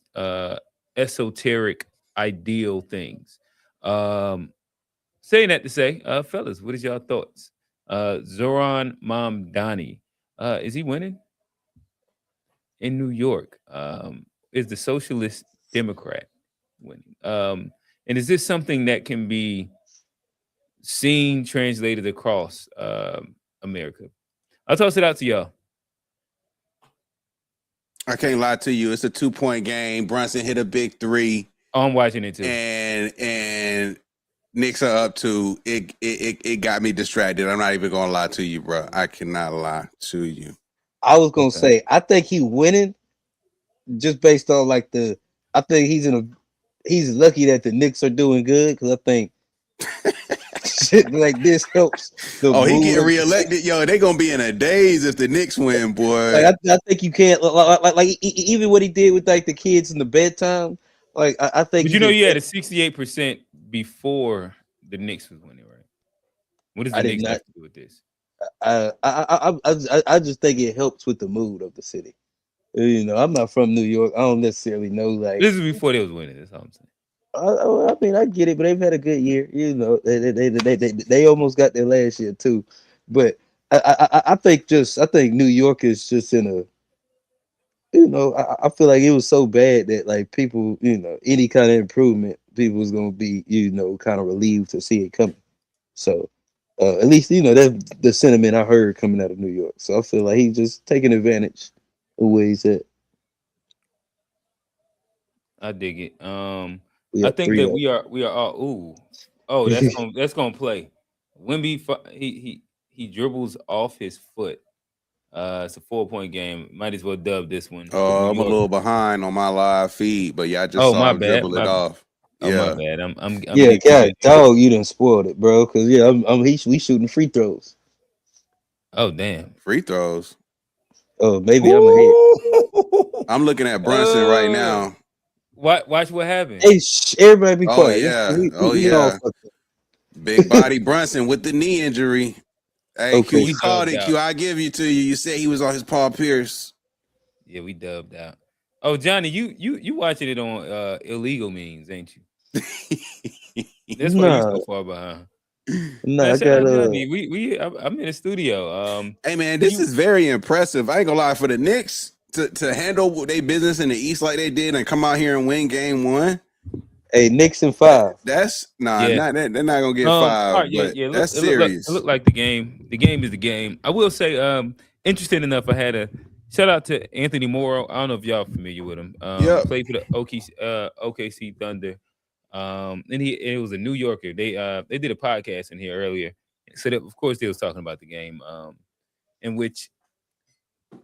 esoteric ideal things. Saying that to say, fellas, what is y'all thoughts? Zohran Mamdani, is he winning in New York? Is the Socialist Democrat winning? And is this something that can be seen, translated across America? I'll toss it out to y'all. I can't lie to you. It's a 2-point game. Brunson hit a big 3. Oh, I'm watching it too. And Knicks are up 2. It got me distracted. I'm not even gonna lie to you, bro. I cannot lie to you. I was gonna say, I think he winning just based on I think he's lucky that the Knicks are doing good, because I think shit like this helps. He getting reelected, yo. They gonna be in a daze if the Knicks win, boy. I think you can't even what he did with the kids in the bedtime. I think. But you had a 68% before the Knicks was winning, right? What does the Knicks have to do with this? I just think it helps with the mood of the city. I'm not from New York. I don't necessarily know. This is before they was winning. That's all I'm saying. I mean, I get it, but they've had a good year. They almost got there last year too. But I think New York is just in a. I feel like it was so bad that people, any kind of improvement, people was gonna be, kind of relieved to see it coming. So at least that's the sentiment I heard coming out of New York. So I feel like he's just taking advantage of where he's at. I dig it. I think that we are all that's gonna play. Wemby, he dribbles off his foot. It's a 4-point game. Might as well dub this one. I'm a little behind on my live feed, but I just saw him dribble it off. My bad. I'm dog, you done spoiled it, bro. Because we shooting free throws. Oh damn, free throws. Oh, maybe I'm ahead. I'm looking at Brunson right now. Watch what happened. Hey, everybody be quiet. Yeah. Big body Brunson with the knee injury. Hey, Q, you called it, Q. I give you to you. You said he was on his Paul Pierce. Yeah, we dubbed out. Oh, Johnny, you watching it on illegal means, ain't you? That's why you so far behind. No, I got I'm in the studio. Hey man, this is very impressive. I ain't gonna lie, for the Knicks to handle their business in the East like they did and come out here and win game 1. Hey, Knicks in 5. That's they're not gonna get 5. Right, but that's serious. It looked like the game. The game is the game. I will say, interesting enough, I had a shout out to Anthony Morrow. I don't know if y'all familiar with him. Played for the OKC Thunder. And it was a New Yorker. They did a podcast in here earlier. So of course they was talking about the game. In which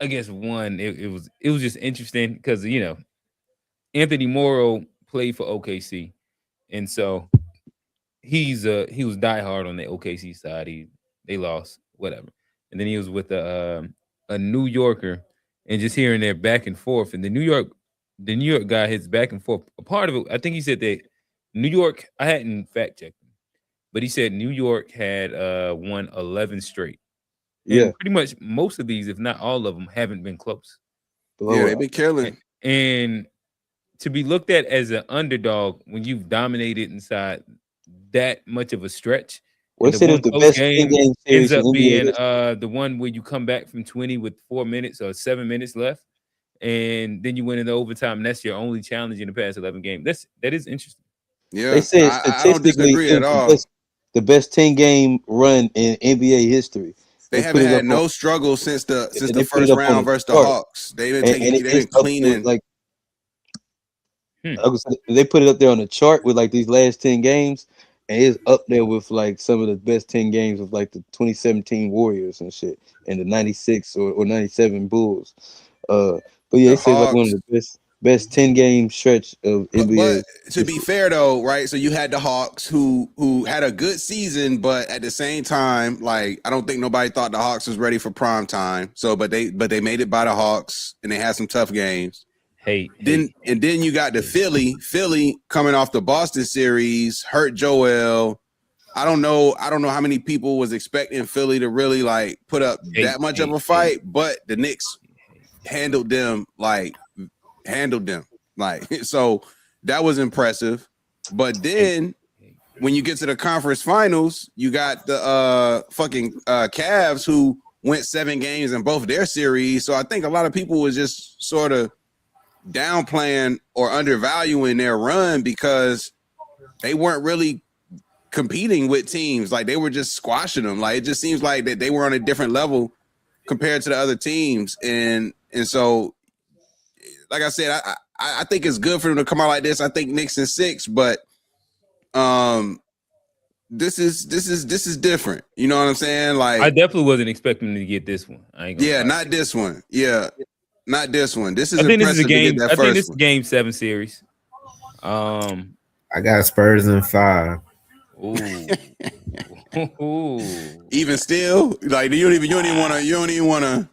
I guess it was just interesting because Anthony Morrow played for OKC, and so he was diehard on the OKC side. They lost, whatever, and then he was with a New Yorker, and just hearing their back and forth. And the New York guy hits back and forth. A part of it, I think he said that New York. I hadn't fact checked him, but he said New York had won 11 straight. And pretty much most of these, if not all of them, haven't been close. Yeah, they've been killing. And to be looked at as an underdog when you've dominated inside that much of a stretch. Well, it was the best game ends up being the one where you come back from 20 with 4 minutes or 7 minutes left, and then you win in the overtime. And that's your only challenge in the past 11 games. That is interesting. Yeah, they said I don't disagree at all. The best 10-game run in NBA history. They haven't had no struggle since the first round versus the Hawks. They've been cleaning. They put it up there on the chart with these last 10 games, and it's up there with some of the best 10 games of the 2017 Warriors and shit, and the 96 or 97 Bulls. But yeah, it's one of the best 10-game stretch of NBA. But to be fair though, right? So you had the Hawks who had a good season, but at the same time, I don't think nobody thought the Hawks was ready for prime time. So, but they made it by the Hawks, and they had some tough games. Then you got the Philly coming off the Boston series, hurt Joel. I don't know how many people was expecting Philly to really like put up that much of a fight, but the Knicks handled them. So that was impressive. But then when you get to the conference finals, you got the Cavs who went 7 games in both their series. So I think a lot of people was just sort of downplaying or undervaluing their run because they weren't really competing with teams. Like they were just squashing them. Like it just seems like that they were on a different level compared to the other teams. And so, like I said, I think it's good for them to come out like this. I think Knicks in 6, but this is different. You know what I'm saying? Like I definitely wasn't expecting to get this one. I ain't gonna lie. not this one. Yeah, not this one. This is I think this is a impressive game. to get that I think first this is one. game 7 series. I got Spurs in 5. Ooh. Even still, like you don't even want to.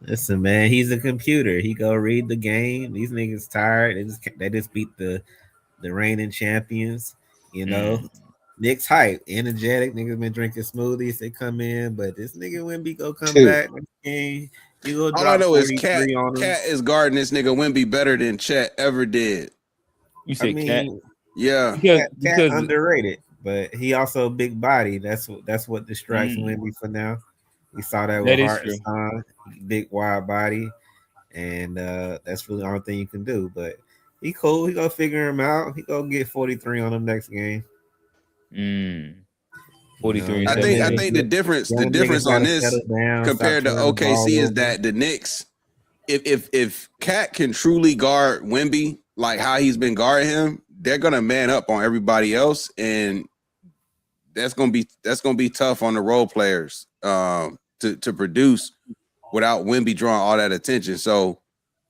Listen, man, he's a computer. He go read the game. These niggas tired. They just beat the reigning champions. You know, Knicks hype, energetic. Niggas been drinking smoothies. They come in, but this nigga Wemby go come back next game. You go All I drop know is 43 on him. Cat is guarding this nigga Wemby better than Chet ever did. You say Cat? Yeah, Cat underrated, but he also a big body. That's what distracts Wemby for now. We saw that with Hartenstein, big wide body, and that's really the only thing you can do. But he cool. He gonna figure him out. He gonna get 43 on him next game. 43. I think the difference on this compared to OKC is that the Knicks, if Cat can truly guard Wemby like how he's been guarding him, they're gonna man up on everybody else, and that's gonna be tough on the role players to produce without Wemby drawing all that attention. So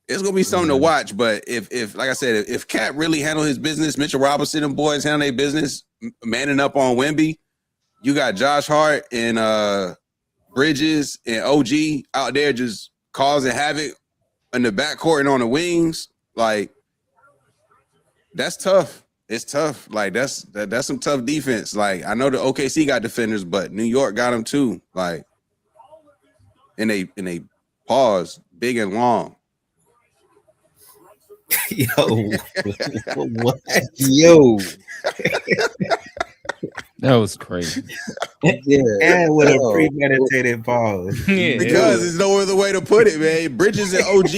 it's gonna be something to watch. But if like I said, if Cat really handle his business, Mitchell Robinson and boys handle their business, manning up on Wemby, you got Josh Hart and Bridges and OG out there just causing havoc in the backcourt and on the wings. Like that's tough. It's tough. Like that's some tough defense. Like I know the OKC got defenders, but New York got them too. Like and they pause big and long. Yo, what? Yo, that was crazy. Yeah, and with a premeditated pause. Because there's no other way to put it, man. Bridges and OG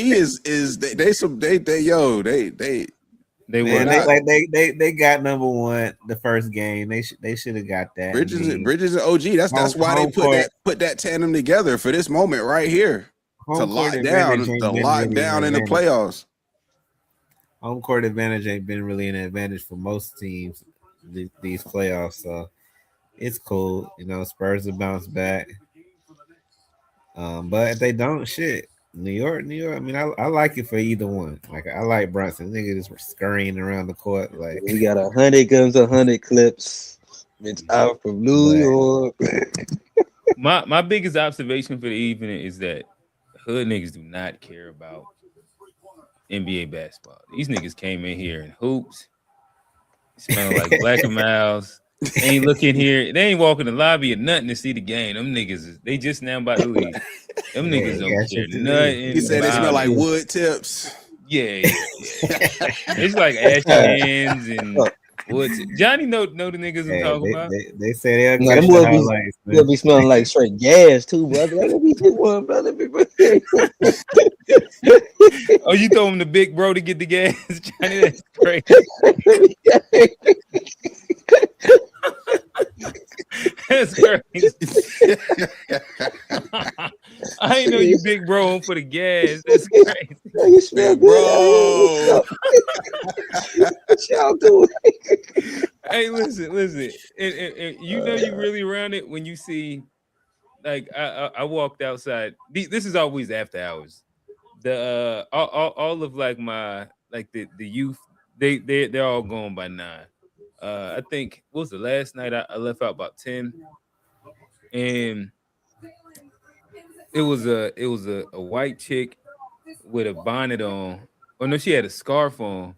They got number 1 the first game. They should have got that. Bridges and OG. That's why they put that tandem together for this moment right here to lock down in the playoffs. Home court advantage ain't been really an advantage for most teams these playoffs, so it's cool. You know, Spurs will bounce back. But if they don't, shit. New York. I mean, I like it for either one. Like I like Brunson. Nigga just scurrying around the court. Like we got 100 guns, 100 clips. It's out from New York. My biggest observation for the evening is that hood niggas do not care about NBA basketball. These niggas came in here in hoops, smelling like Black and Miles. They ain't looking here. They ain't walking the lobby or nothing to see the game. Them niggas, they just now about to leave. Them niggas don't care nothing. He said they smell like wood tips. Yeah. It's like ash cans and wood tips. Johnny know the niggas I'm talking about. They say they'll be smelling like straight gas too, brother. Let me get one, brother. Oh, you told him the big bro to get the gas, Johnny? That's crazy. That's crazy. I ain't know you big bro for the gas. That's crazy. Big bro. What y'all doing? Hey, listen. And you know you really around it when you see, like, I walked outside. This is always after hours. The all of like my the youth, they're all gone by 9. I think what was the last night I left out about 10, and it was a white chick with a bonnet on. Oh no, she had a scarf on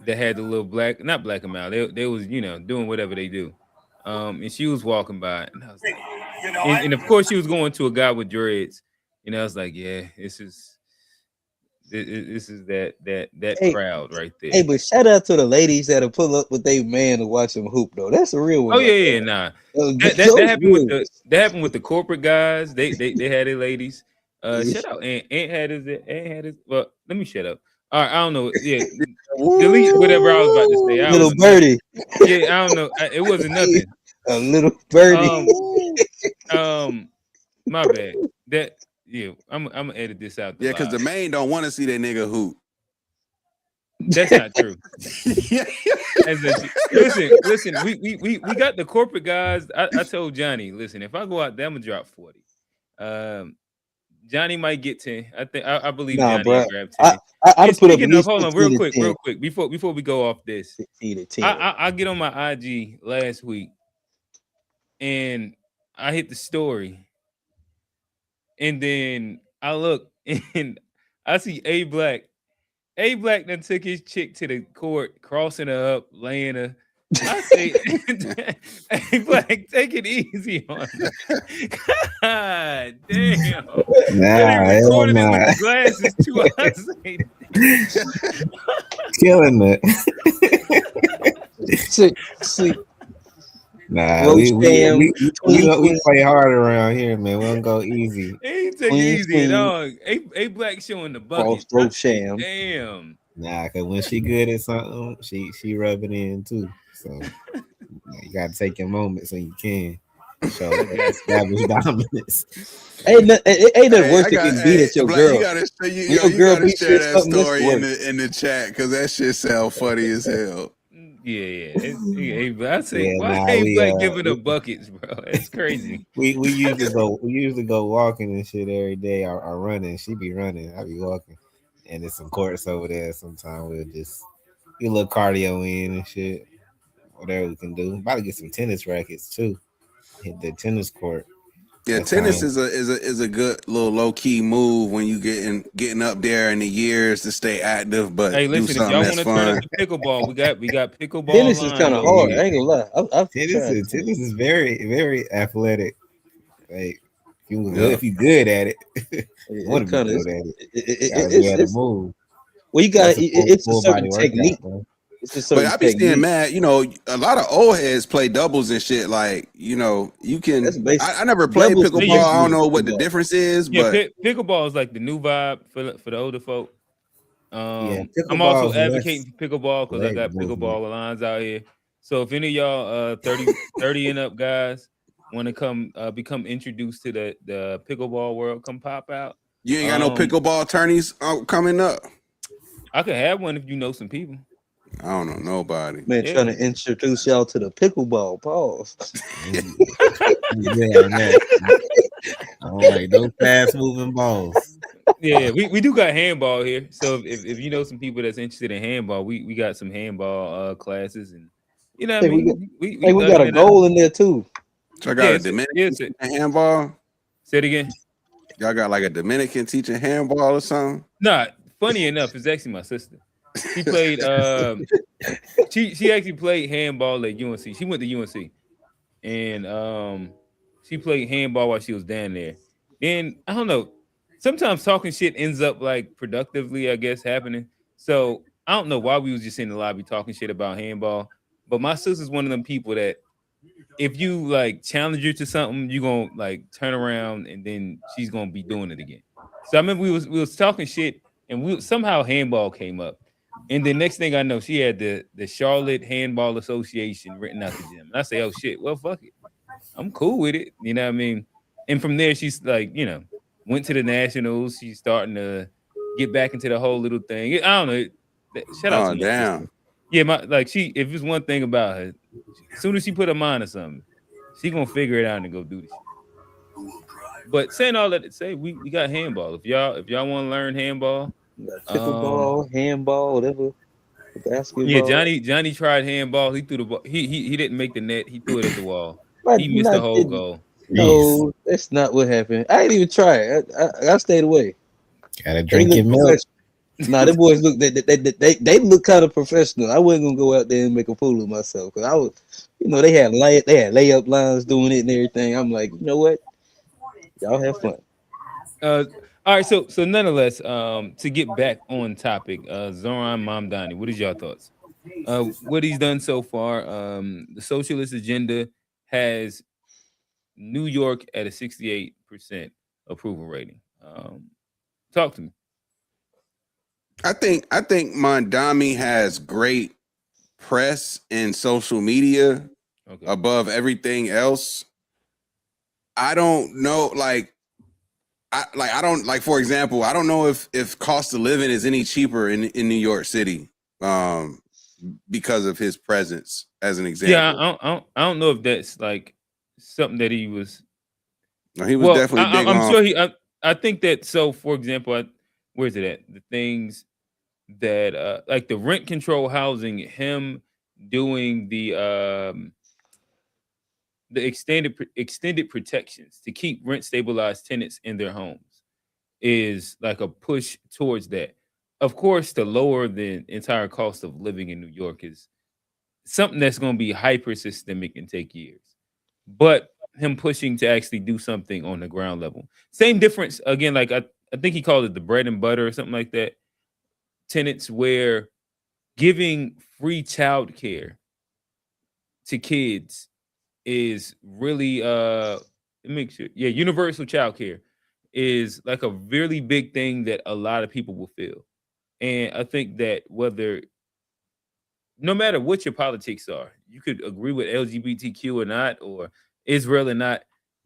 that had the little black, not black and mild. They was, doing whatever they do. And she was walking by, and I was like, and of course she was going to a guy with dreads. I was like, yeah, this is that Hey, crowd right there. Hey, but shout out to the ladies that have pull up with their man to watch them hoop though. That's a real one. Oh right yeah, there. nah. Those That happened with real. that happened with the corporate guys. They had their ladies. Shut up. Aunt had his. Well, let me shut up. All right, I don't know. Yeah, delete whatever I was about to say. Little birdie. Yeah, I don't know. It wasn't nothing. A little birdie. My bad. I'm gonna edit this out. Yeah, because the main don't want to see that nigga hoop. That's not true. Listen. We got the corporate guys. I told Johnny, listen, if I go out there, I'm gonna drop 40. Johnny might get 10. I believe Johnny will grab 10. I put up. Hold on, real quick, before we go off this. I get on my IG last week, and I hit the story, and then I look and I see A Black. A Black done took his chick to the court, crossing her up, laying her. I say, A Black, take it easy on her. God damn. Nah, With his glasses too. I say, killing it. See. Nah, we play hard around here, man. We don't go easy. He ain't take it easy, dog. A Black showing the bucket. Crossroad sham. Damn. Nah, cause when she good at something, she rub it in too. So you gotta take your moment so you can show establish dominance. Ain't nothing worse than beat at your Black, girl. You gotta share that story in the chat because that shit sound funny as hell. Yeah. I say, why A Black giving up buckets, bro? That's crazy. we usually go walking and shit every day or running. She be running, I be walking, and there's some courts over there. Sometimes we'll just get a little cardio in and shit. Whatever we can do. About to get some tennis rackets too. Hit the tennis court. Yeah, tennis is a good little low key move when you getting up there in the years to stay active. But hey, listen, do if y'all want that's to turn fun. up the pickleball, we got pickleball. Tennis is kind of hard. I ain't gonna lie. Tennis is very, very athletic. Like if you good at it, you want to be good at it. It's move. Well, you got it's a certain technique. But I be seeing mad, a lot of old heads play doubles and shit. Like, you can. I never played pickleball. I don't know what the difference is, but pickleball is like the new vibe for the older folk. I'm also also advocating for pickleball because I got pickleball lines out here. So if any of y'all 30 and up guys want to come become introduced to the pickleball world, come pop out. You ain't got no pickleball tourneys coming up. I could have one if you know some people. I don't know nobody. Man, trying to introduce y'all to the pickleball. Pause. All right, those fast moving balls. Yeah, we do got handball here. So if you know some people that's interested in handball, we got some handball classes, and we got a goal in there too. So I got a Dominican handball. Say it again. Y'all got like a Dominican teaching handball or something? Nah, funny enough, it's actually my sister. She played she actually played handball at UNC. She went to UNC. And she played handball while she was down there. And I don't know, sometimes talking shit ends up like productively, I guess, happening. So I don't know why we was just in the lobby talking shit about handball. But my sister's one of them people that if you like challenge her to something, you gonna like turn around and then she's gonna be doing it again. So I remember we was talking shit and somehow handball came up. And the next thing I know, she had the Charlotte Handball Association written out the gym. And I say, oh shit, well fuck it. I'm cool with it. You know what I mean? And from there, she's like, went to the nationals. She's starting to get back into the whole little thing. I don't know. Shout out to my sister. Yeah, if it's one thing about her, as soon as she put her mind to something, she gonna figure it out and go do this shit. But saying all that to say, we got handball. If y'all want to learn handball, pickleball, handball, whatever. Basketball. Yeah, Johnny tried handball. He threw the ball. He didn't make the net. He threw it at the wall. He missed the whole goal. No, that's not what happened. I didn't even try it. I stayed away. Gotta They drink look your milk. professional. Nah, them boys look they look kind of professional. I wasn't gonna go out there and make a fool of myself because I was, they had layup lines doing it and everything. I'm like, you know what? Y'all have fun. All right, so nonetheless, to get back on topic, Zohran Mamdani, what is your thoughts? What he's done so far, the socialist agenda has New York at a 68% approval rating. Talk to me. I think Mamdani has great press and social media above everything else. I don't know, I don't like, for example, I don't know if cost of living is any cheaper in New York City, because of his presence, as an example. Yeah, I don't know if that's like something that he was. No, he was definitely big I'm on. sure he. I think that. So, for example, where's it at? The things that like the rent control housing, him doing the extended protections to keep rent stabilized tenants in their homes is like a push towards that. Of course, to lower the entire cost of living in New York is something that's going to be hyper systemic and take years. But him pushing to actually do something on the ground level. Same difference again, like I think he called it the bread and butter or something like that. Tenants where giving free child care to kids is really make sure, universal child care is like a really big thing that a lot of people will feel. And I think that no matter what your politics are, you could agree with LGBTQ or not, or Israel or not,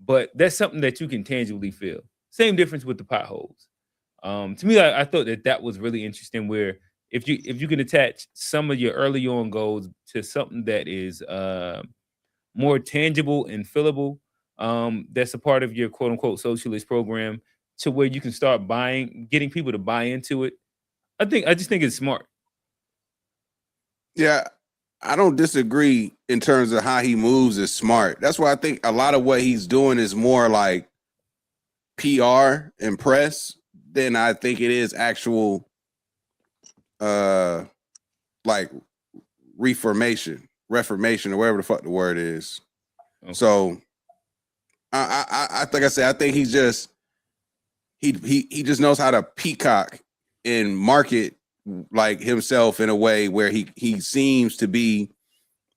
but that's something that you can tangibly feel. Same difference with the potholes. To me, I thought that was really interesting. Where if you can attach some of your early on goals to something that is more tangible and fillable, that's a part of your quote unquote socialist program, to where you can start getting people to buy into it. I just think it's smart. Yeah, I don't disagree in terms of how he moves is smart. That's why I think a lot of what he's doing is more like PR and press than I think it is actual like reformation, or whatever the fuck the word is. Okay. So I like I said, I think he's just he just knows how to peacock and market like himself in a way where he seems to be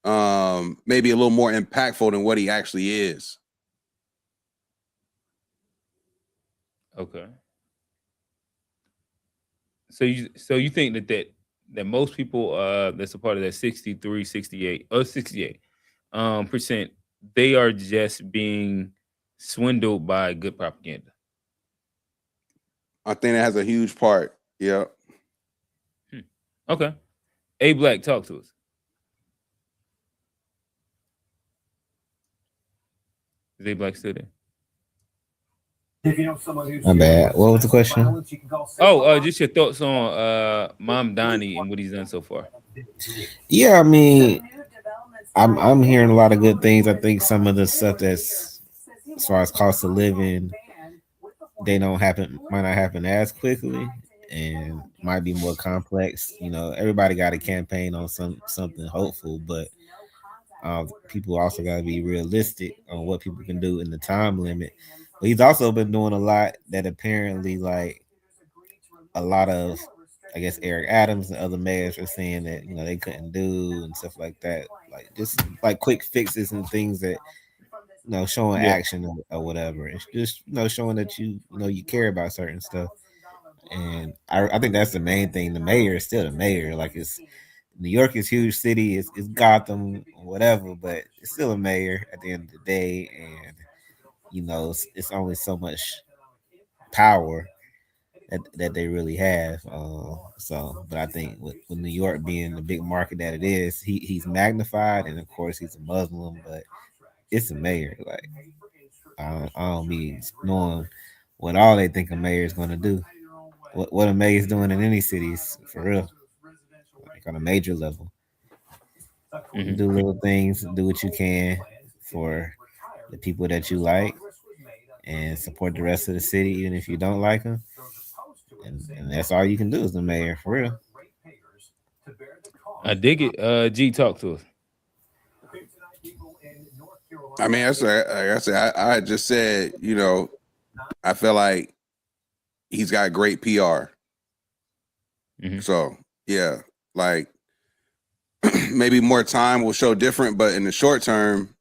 maybe a little more impactful than what he actually is. Okay. So you think that most people that's a part of that 63, 68 or 68 percent, they are just being swindled by good propaganda? I think that has a huge part. Yeah. Okay. A Black, talk to us. Is A Black still there? If you know someone who's my bad. What was the question? Oh, just your thoughts on Mamdani and what he's done so far. Yeah, I mean, I'm hearing a lot of good things. I think some of the stuff that's as far as cost of living, might not happen as quickly and might be more complex. Everybody got a campaign on something hopeful, but people also got to be realistic on what people can do in the time limit. But he's also been doing a lot that apparently, like a lot of, I guess, Eric Adams and other mayors are saying that they couldn't do and stuff like that. Like just like quick fixes and things that showing action or whatever. It's just showing that you care about certain stuff. And I think that's the main thing. The mayor is still the mayor. Like New York is a huge city. It's Gotham, whatever, but it's still a mayor at the end of the day. And it's only so much power that they really have. But I think with New York being the big market that it is, he's magnified, and of course he's a Muslim, but it's a mayor. Like I don't be knowing what all they think a mayor is going to do. What a mayor is doing in any cities for real, like on a major level. Mm-hmm. Do little things, do what you can for the people that you like, and support the rest of the city, even if you don't like them. and that's all you can do as the mayor, for real. I dig it. G, talk to us. I mean, like I said, I just said, I feel like he's got great PR. Mm-hmm. So yeah, like maybe more time will show different, but in the short term,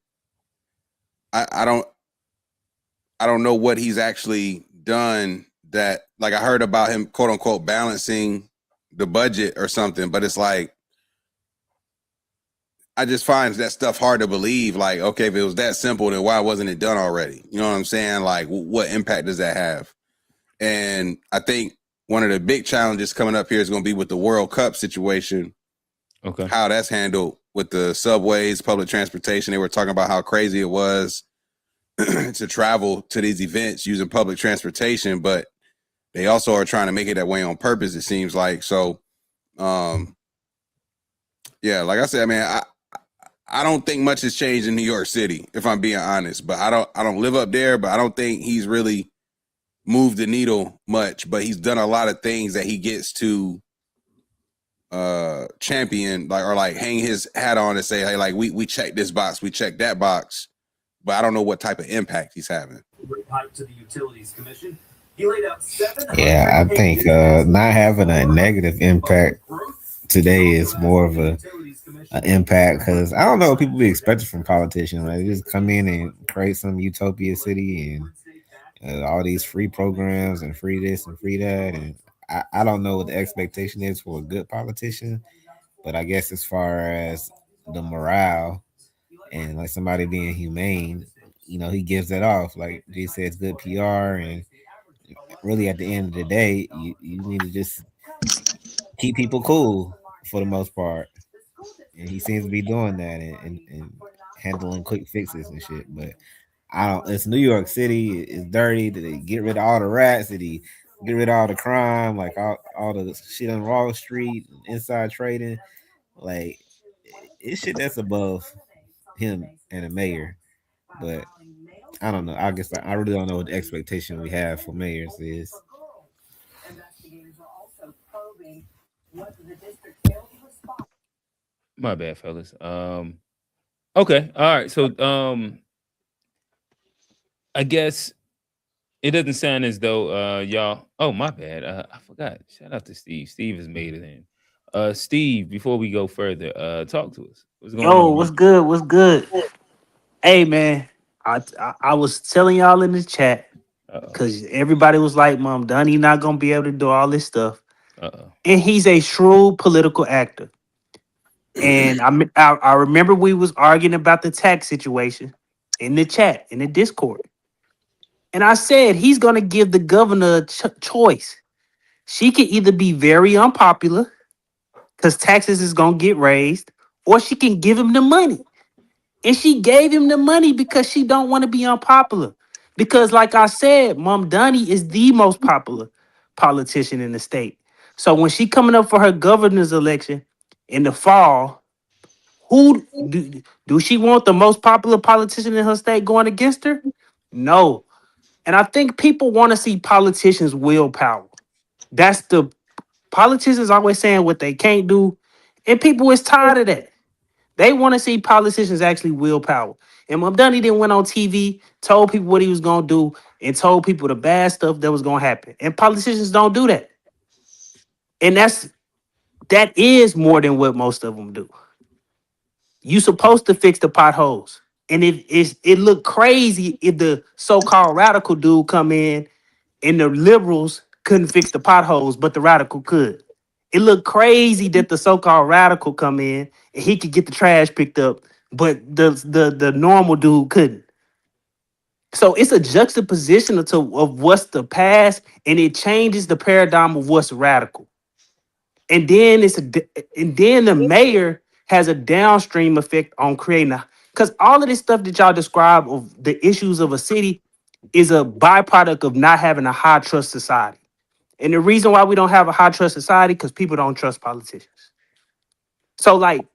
I don't know what he's actually done that, like, I heard about him quote unquote balancing the budget or something, but it's like I just find that stuff hard to believe. Like, okay, if it was that simple, then why wasn't it done already? You know what I'm saying? Like, what impact does that have? And I think one of the big challenges coming up here is going to be with the World Cup situation. Okay. How that's handled with the subways, public transportation. They were talking about how crazy it was to travel to these events using public transportation, but they also are trying to make it that way on purpose, it seems like. So, yeah, like I said, I mean, I don't think much has changed in New York City, if I'm being honest. But I don't live up there, but I don't think he's really moved the needle much. But he's done a lot of things that he gets to champion, like hang his hat on and say, hey, like we checked this box, we checked that box. But I don't know what type of impact he's having. To the Utilities Commission. He laid out 7. Yeah, I think not having a negative impact today is more of an impact, because I don't know what people be expecting from politicians. Like, they just come in and create some utopia city and all these free programs and free this and free that. And I don't know what the expectation is for a good politician, but I guess as far as the morale and like somebody being humane, he gives that off. Like G said, it's good PR, and really at the end of the day, you need to just keep people cool for the most part. And he seems to be doing that and handling quick fixes and shit. But it's New York City, it's dirty. Did they get rid of all the rats? Did he get rid of all the crime, like all the shit on Wall Street, inside trading? Like, it's shit that's above him and the mayor. But I don't know. I guess I really don't know what the expectation we have for mayors is. My bad, fellas. Okay, all right. So I guess it doesn't sound as though y'all. Oh, my bad. I forgot. Shout out to Steve. Steve has made it in. Steve, before we go further, talk to us. What's going on? What's good? What's good? Hey, man, I was telling y'all in the chat because everybody was like, "Mom, Dunny not gonna be able to do all this stuff," and he's a shrewd political actor. And I remember we was arguing about the tax situation in the chat in the Discord, and I said he's gonna give the governor a choice. She can either be very unpopular because taxes is gonna get raised, or she can give him the money. And she gave him the money because she don't want to be unpopular. Because, like I said, Mamdani is the most popular politician in the state. So when she coming up for her governor's election in the fall, who do she want the most popular politician in her state going against her? No. And I think people want to see politicians willpower. That's the politicians always saying what they can't do, and people is tired of that. They want to see politicians actually willpower. And Mamdani didn't went on TV, told people what he was gonna do, and told people the bad stuff that was gonna happen. And politicians don't do that. And that is more than what most of them do. You supposed to fix the potholes. And it looked crazy if the so-called radical dude come in and the liberals couldn't fix the potholes, but the radical could. It looked crazy that the so-called radical come in and he could get the trash picked up, but the normal dude couldn't. So it's a juxtaposition of what's the past, and it changes the paradigm of what's radical. And then the mayor has a downstream effect on creating because all of this stuff that y'all describe of the issues of a city is a byproduct of not having a high trust society. And the reason why we don't have a high trust society because people don't trust politicians. So like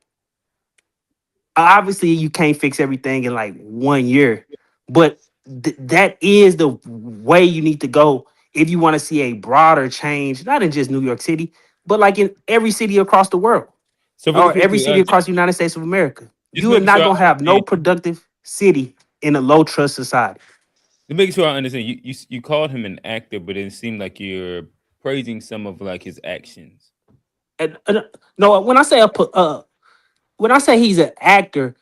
obviously you can't fix everything in like 1 year, but that is the way you need to go if you want to see a broader change, not in just New York City, but like in every city across the world So really or every quickly, city across the United States of America. just You are making not sure I gonna have no understand. productive city in a low trust society. To make sure I understand, you called him an actor, but it seemed like you're praising some of like his actions. And no, when I say he's an actor,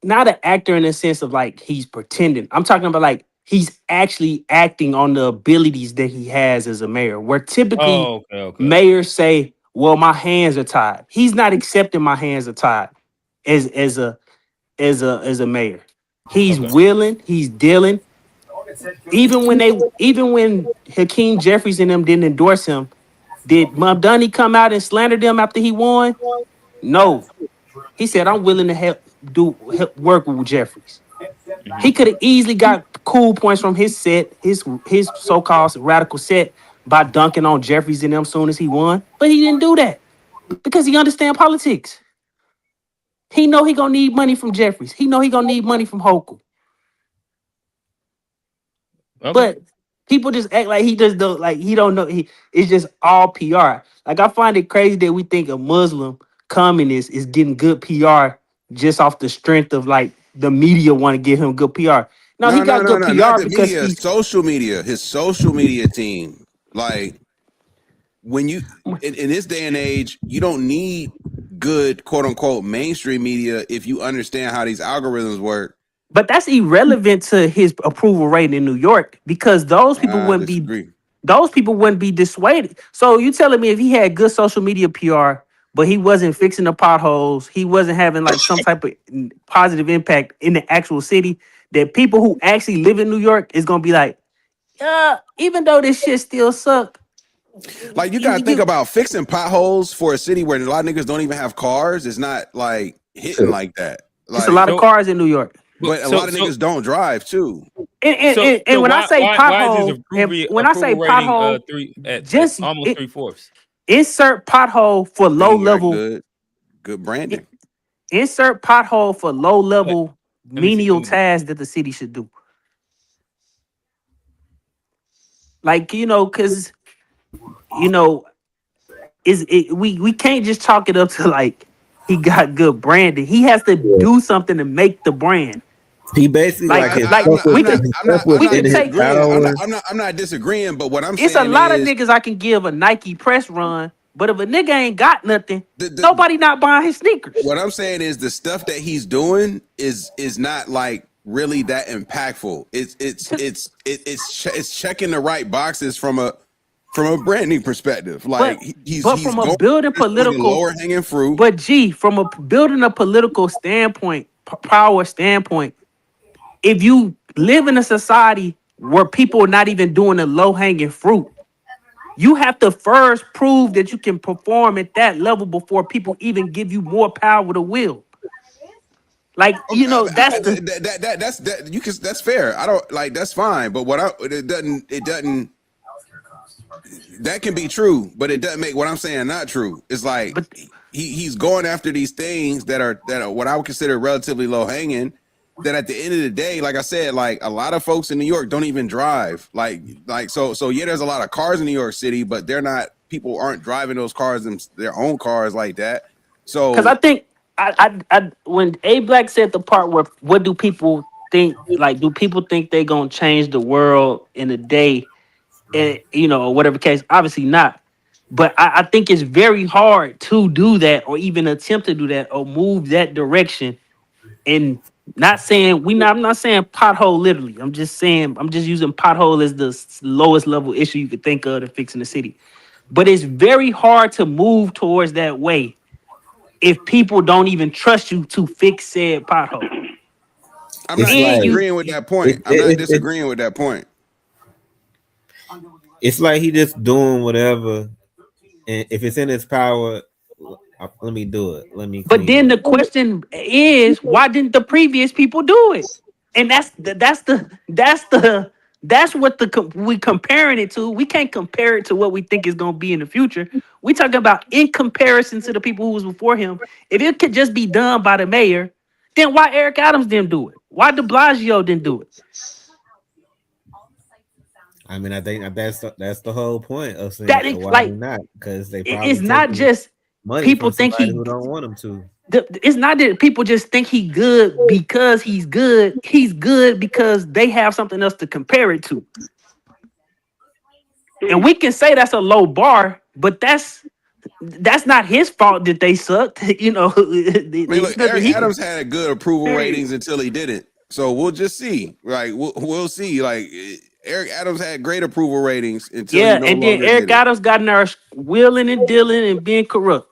not an actor in the sense of like he's pretending. I'm talking about like he's actually acting on the abilities that he has as a mayor. Where typically Oh, okay. mayors say, "Well, my hands are tied." He's not accepting my hands are tied as a mayor. He's Okay. willing. He's dealing. Even when Hakeem Jeffries and them didn't endorse him, did Mamdani come out and slander them after he won? No. He said, "I'm willing to help work with Jeffries." He could have easily got cool points from his set, his so-called radical set by dunking on Jeffries and them soon as he won, but he didn't do that because he understand politics. He know he gonna need money from Jeffries. He know he gonna need money from Hochul. Okay. But people just act like he just don't like he don't know. It's just all PR. Like I find it crazy that we think a Muslim communist is getting good PR just off the strength of like the media want to give him good PR. No, he got good Not PR the because media, he's social media, his social media team. Like when you in this day and age, you don't need good quote unquote mainstream media if you understand how these algorithms work. but that's irrelevant to his approval rating in New York because I disagree. those people wouldn't be dissuaded. So you telling me if he had good social media PR, but he wasn't fixing the potholes, he wasn't having like some type of positive impact in the actual city, that people who actually live in New York is gonna be like, even though this shit still suck. Like you gotta think about fixing potholes for a city where a lot of niggas don't even have cars. It's not like hitting like that. It's a Like, lot of cars in New York. but a lot of niggas don't drive too. And when I say why is his pothole, and when I say approval rating pothole, three at just almost 3/4? insert pothole for low You got level. good branding. Insert pothole for low level me see, menial tasks that the city should do. Like because we can't just chalk it up to like he got good branding. He has to do something to make the brand. He basically I'm not disagreeing, but what I'm It's saying a lot of is niggas I can give a Nike press run, but if a nigga ain't got nothing, nobody not buying his sneakers. What I'm saying is the stuff that he's doing is not like really that impactful. It's checking the right boxes from a branding perspective. Like he's from a building political lower hanging fruit. But from a building a political standpoint, power standpoint, if you live in a society where people are not even doing the low hanging fruit, you have to first prove that you can perform at that level before people even give you more power to will. Like that's fair. I don't like that's fine, but it doesn't. That can be true, but it doesn't make what I'm saying not true. It's like he's going after these things that are what I would consider relatively low hanging. That at the end of the day, like I said, like a lot of folks in New York don't even drive. Like so yeah, there's a lot of cars in New York City, but people aren't driving those cars their own cars like that. So because I think I when A Black said the part where what do people think, like do people think they gonna change the world in a day, and or whatever case, obviously not. But I think it's very hard to do that or even attempt to do that or move that direction. And I'm not saying pothole literally. I'm just using pothole as the lowest level issue you could think of to fixing the city. But it's very hard to move towards that way if people don't even trust you to fix said pothole. I'm not disagreeing with that point. I'm not disagreeing with that point. It's like he just doing whatever, and if it's in his power, let me do it. But then the question is, why didn't the previous people do it? And that's what we comparing it to. We can't compare it to what we think is going to be in the future. We talking about in comparison to the people who was before him. If it could just be done by the mayor, then why Eric Adams didn't do it? Why De Blasio didn't do it? I mean, I think that's the whole point of saying That is why like not, because they probably it's not taking just money people from think somebody he. who don't want them to. It's not that people just think he good because he's good. He's good because they have something else to compare it to. And we can say that's a low bar, but that's not his fault that they sucked. You know, I mean, look, Eric he, Adams had good approval ratings until he didn't. So we'll just see. Like we'll see. Like Eric Adams had great approval ratings until he yeah, no and then longer Eric did it. Adams got in there wheeling and dealing and being corrupt.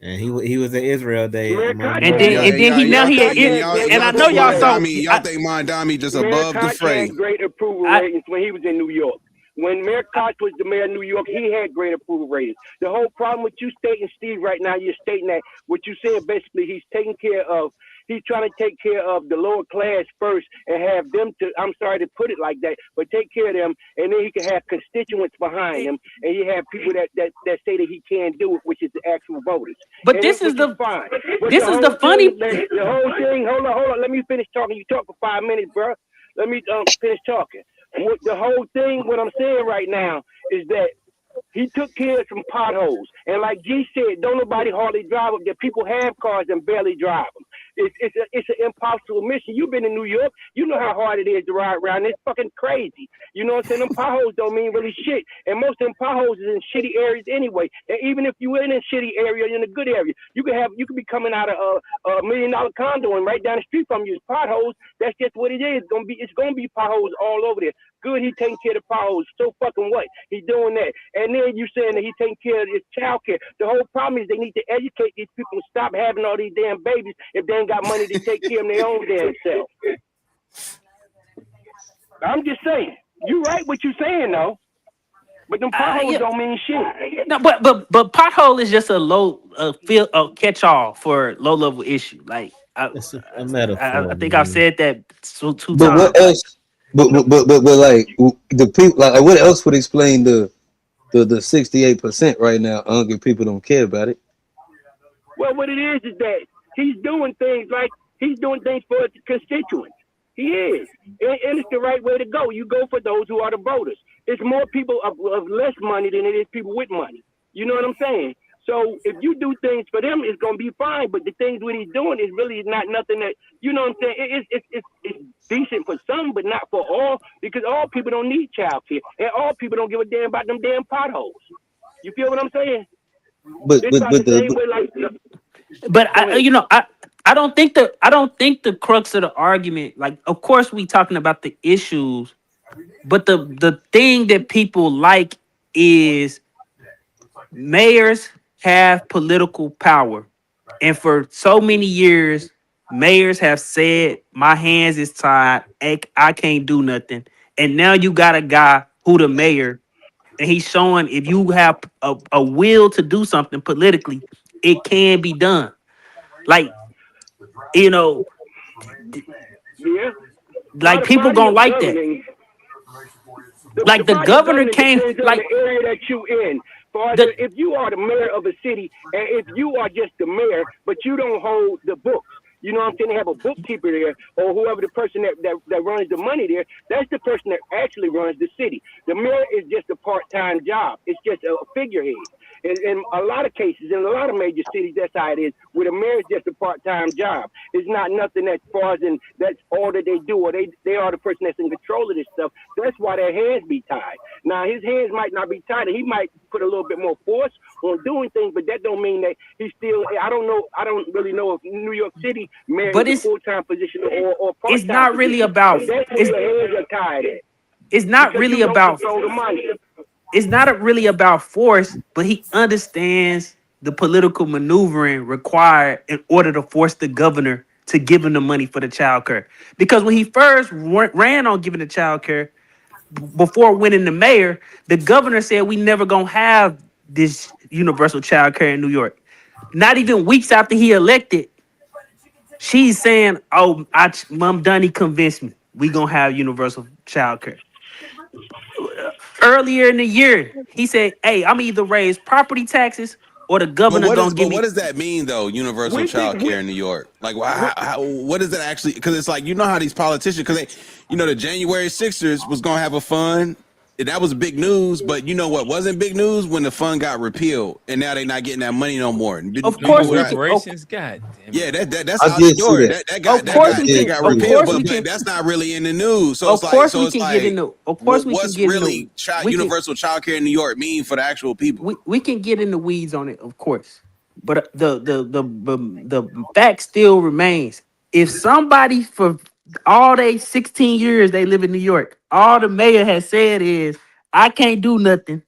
And he was at Israel Day. And then he now he and I know y'all saw. Y'all think Mamdani just above the fray. Had great approval ratings when he was in New York. When Mayor Koch was the mayor of New York, he had great approval ratings. The whole problem with you stating, Steve, right now, you're stating that what you said basically he's trying to take care of the lower class first and have them I'm sorry to put it like that, but take care of them, and then he can have constituents behind him, and you have people that say that he can't do it, which is the actual voters. But and this is the fine. This is the funny. The whole thing. Hold on. Let me finish talking. You talk for 5 minutes, bro. Let me finish talking. The whole thing, what I'm saying right now is that he took care of some potholes. And like G said, don't nobody hardly drive up there. People have cars and barely drive them. It's an impossible mission. You've been in New York. You know how hard it is to ride around. It's fucking crazy. You know what I'm saying? Them potholes don't mean really shit. And most of them potholes is in shitty areas anyway. And even if you're in a shitty area, in a good area, you could be coming out of a $1 million condo and right down the street from you is potholes. That's just what it is. It's gonna be potholes all over there. Good, he taking care of the potholes. So fucking what? He's doing that. And then you saying that he taking care of his child care. The whole problem is they need to educate these people to stop having all these damn babies if they ain't got money to take care of their own damn self. I'm just saying. You right what you saying though. But them potholes don't mean shit. No, but pothole is just a low catch all for low level issue. Like it's a metaphor. I think I've said that two times. But what else? But like the people, like what else would explain the 68% right now? Hungry people don't care about it. Well, what it is that he's doing things for his constituents. He is, and it's the right way to go. You go for those who are the voters. It's more people of less money than it is people with money. You know what I'm saying? So if you do things for them, it's gonna be fine. But the things what he's doing is really not nothing that, you know what I'm saying. It's decent for some, but not for all, because all people don't need child care, and all people don't give a damn about them damn potholes. You feel what I'm saying? I don't think the crux of the argument, like, of course we talking about the issues, but the thing that people like is mayors have political power. And for so many years, mayors have said, my hands is tied, I can't do nothing. And now you got a guy who the mayor, and he's showing if you have a will to do something politically, it can be done. Like, you know, like people gonna like that. Like the governor came, like the area that you in. If you are the mayor of a city, and if you are just the mayor, but you don't hold the books, you know what I'm saying? They have a bookkeeper there, or whoever the person that runs the money there. That's the person that actually runs the city. The mayor is just a part-time job. It's just a figurehead. In a lot of cases, in a lot of major cities, that's how it is. Where the mayor is just a part-time job. It's not nothing as far as that's all that they do, or they are the person that's in control of this stuff. That's why their hands be tied. Now, his hands might not be tied, and he might put a little bit more force on doing things, but that don't mean that he's still, I don't really know if New York City mayor is a full-time position or part-time. It's not really about, it's not really about, it's not really about force, but he understands the political maneuvering required in order to force the governor to give him the money for the child care. Because when he first ran on giving the child care, before winning the mayor, the governor said we never gonna have this universal child care in New York. Not even weeks after he elected, she's saying, "Oh, Mamdani convinced me we gonna have universal child care." Earlier in the year, he said, "Hey, I'm either raise property taxes or the governor gonna give me." What does that mean though? Universal child care in New York, like, what does that actually? Because it's like, you know how these politicians, because the January 6ers was gonna have a fund that was big news, but you know what wasn't big news? When the fund got repealed, and now they're not getting that money no more. Of course, we can. Reparations, God damn it. Yeah, that's I out did the see door. that. That got Of repealed, course we but can. that's not really in the news. So Of it's like, course so we it's can like, get into. Of course we can what's get really into. universal child care in New York mean for the actual people? We can get in the weeds on it, of course, but the fact still remains. If somebody for all they 16 years they live in New York, all the mayor has said is, I can't do nothing.